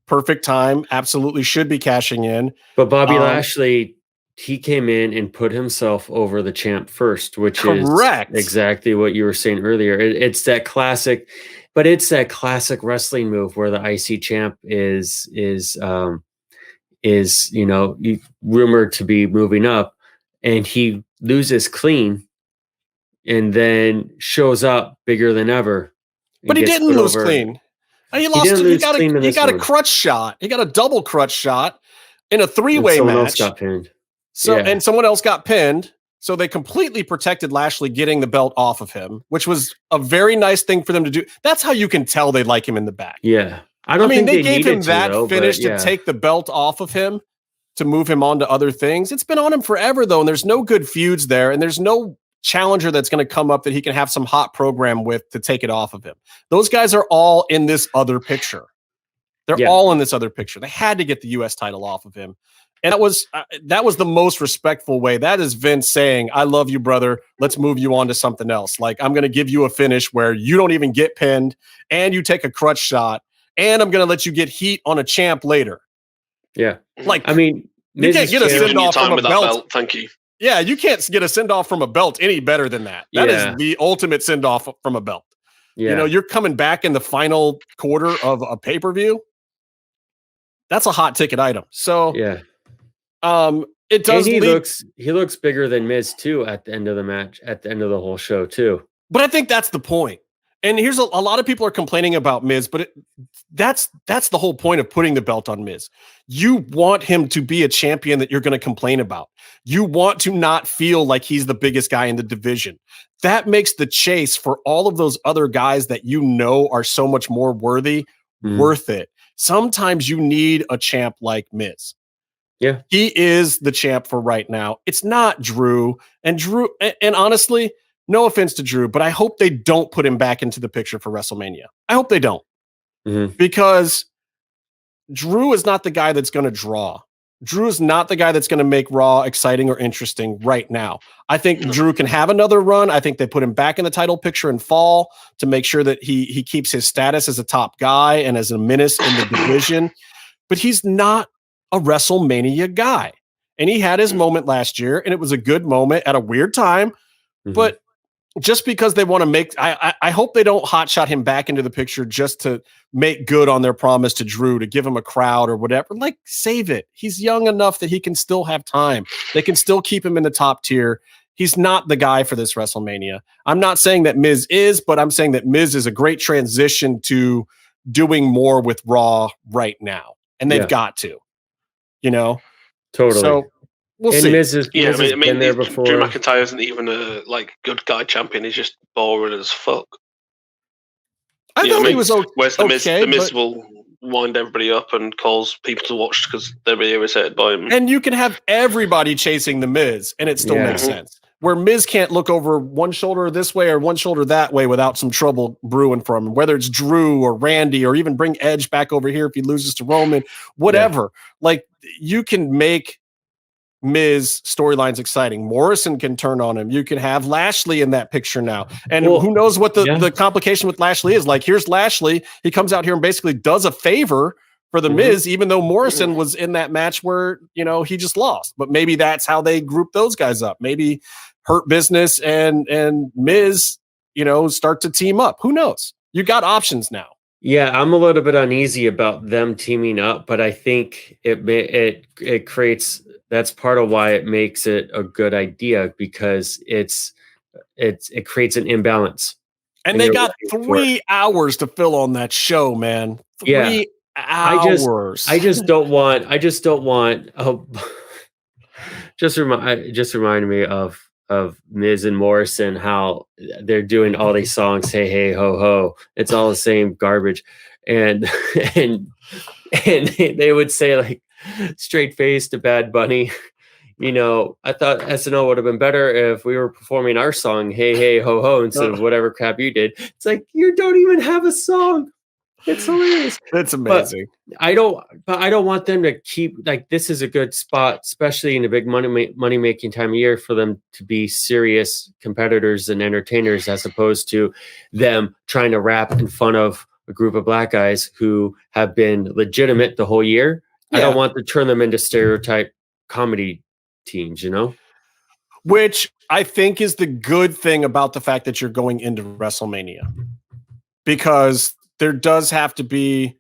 Perfect time. Absolutely should be cashing in. But Bobby Lashley, he came in and put himself over the champ first, which correct. Is exactly what you were saying earlier. It's that classic, but it's that classic wrestling move where the IC champ is rumored to be moving up, and he loses clean and then shows up bigger than ever. But he didn't lose clean. He got a crutch shot. He got a double crutch shot in a 3-way match. Else got pinned. And someone else got pinned. So they completely protected Lashley getting the belt off of him, which was a very nice thing for them to do. That's how you can tell they like him in the back. Yeah. I mean, they gave him that finish to take the belt off of him, to move him on to other things. It's been on him forever, though, and there's no good feuds there, and there's no challenger that's going to come up that he can have some hot program with to take it off of him. Those guys are all in this other picture. They're all in this other picture. They had to get the U.S. title off of him. And that was the most respectful way. That is Vince saying, I love you, brother. Let's move you on to something else. Like, I'm going to give you a finish where you don't even get pinned and you take a crutch shot, and I'm going to let you get heat on a champ later. Yeah. Like, I mean, you can't get a send-off from a belt. Thank you. Yeah, you can't get a send-off from a belt any better than that. That is the ultimate send-off from a belt. Yeah. You're coming back in the final quarter of a pay-per-view. That's a hot ticket item. So it does. And he looks bigger than Miz too at the end of the match, at the end of the whole show too. But I think that's the point. And here's a lot of people are complaining about Miz, but that's the whole point of putting the belt on Miz. You want him to be a champion that you're going to complain about. You want to not feel like he's the biggest guy in the division. That makes the chase for all of those other guys that are so much more worthy, worth it. Sometimes you need a champ like Miz. Yeah. He is the champ for right now. It's not Drew. And honestly, No offense to Drew, but I hope they don't put him back into the picture for WrestleMania. I hope they don't. Because Drew is not the guy that's going to draw. Drew is not the guy that's going to make Raw exciting or interesting right now. I think Drew can have another run. I think they put him back in the title picture in fall to make sure that he keeps his status as a top guy and as a menace in the division. But he's not a WrestleMania guy. And he had his moment last year, and it was a good moment at a weird time. But just because they want to make, I hope they don't hotshot him back into the picture just to make good on their promise to Drew, to give him a crowd or whatever. Like, save it. He's young enough that he can still have time. They can still keep him in the top tier. He's not the guy for this WrestleMania. I'm not saying that Miz is, but I'm saying that Miz is a great transition to doing more with Raw right now. And they've got to, you know? Totally. So we'll see. Miz has been there before. Drew McIntyre isn't even a good guy champion. He's just boring as fuck. I thought he was okay. Whereas the Miz will wind everybody up and cause people to watch because they'll be irritated by him. And you can have everybody chasing the Miz, and it still makes sense. Where Miz can't look over one shoulder this way or one shoulder that way without some trouble brewing for him, whether it's Drew or Randy or even bring Edge back over here if he loses to Roman, whatever. Like, you can make Miz storylines exciting. Morrison can turn on him. You can have Lashley in that picture now. And who knows what the complication with Lashley is. Like, here's Lashley. He comes out here and basically does a favor for the Miz, even though Morrison was in that match where, you know, he just lost. But maybe that's how they group those guys up. Maybe Hurt Business and Miz, you know, start to team up. Who knows? You got options now. Yeah, I'm a little bit uneasy about them teaming up, but I think it creates, that's part of why it makes it a good idea, because it creates an imbalance. And they got 3 hours to fill on that show, man. 3 hours. I just don't want. Just remind me of Miz and Morrison, how they're doing all these songs, hey, hey, ho, ho. It's all the same garbage. And they would say, like, straight face to Bad Bunny. You know, I thought SNL would have been better if we were performing our song, hey, hey, ho, ho, instead of whatever crap you did. It's like, you don't even have a song. It's hilarious. It's amazing. But I don't want them to keep, like, this is a good spot, especially in a big money making time of year, for them to be serious competitors and entertainers, as opposed to them trying to rap in front of a group of black guys who have been legitimate the whole year. Yeah. I don't want to turn them into stereotype comedy teams, you know? Which I think is the good thing about the fact that you're going into WrestleMania, because there does have to be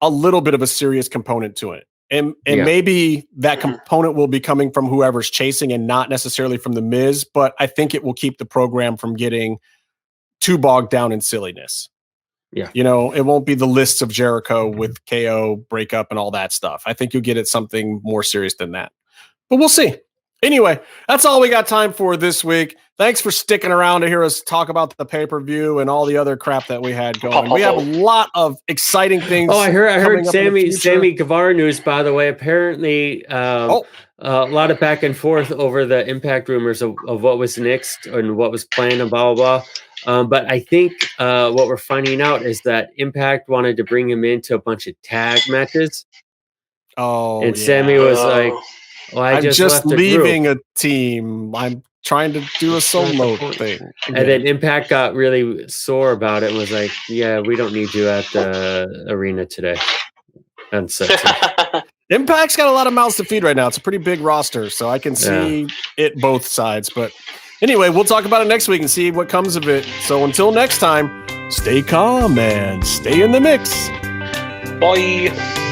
a little bit of a serious component to it. And maybe that component will be coming from whoever's chasing and not necessarily from the Miz, but I think it will keep the program from getting too bogged down in silliness. Yeah. You know, it won't be the lists of Jericho with KO breakup and all that stuff. I think you'll get it something more serious than that, but we'll see. Anyway, that's all we got time for this week. Thanks for sticking around to hear us talk about the pay-per-view and all the other crap that we had going. We have a lot of exciting things. Oh, I heard Sammy Guevara news, by the way. Apparently, a lot of back and forth over the Impact rumors of what was next and what was planned and blah, blah, blah. But I think what we're finding out is that Impact wanted to bring him into a bunch of tag matches. Oh, and Sammy was like, well, I'm just leaving a team. I'm trying to do a solo thing. And then Impact got really sore about it and was like, yeah, we don't need you at the arena today. And so Impact's got a lot of mouths to feed right now. It's a pretty big roster, so I can see it both sides. But anyway, we'll talk about it next week and see what comes of it. So until next time, stay calm and stay in the mix. Bye.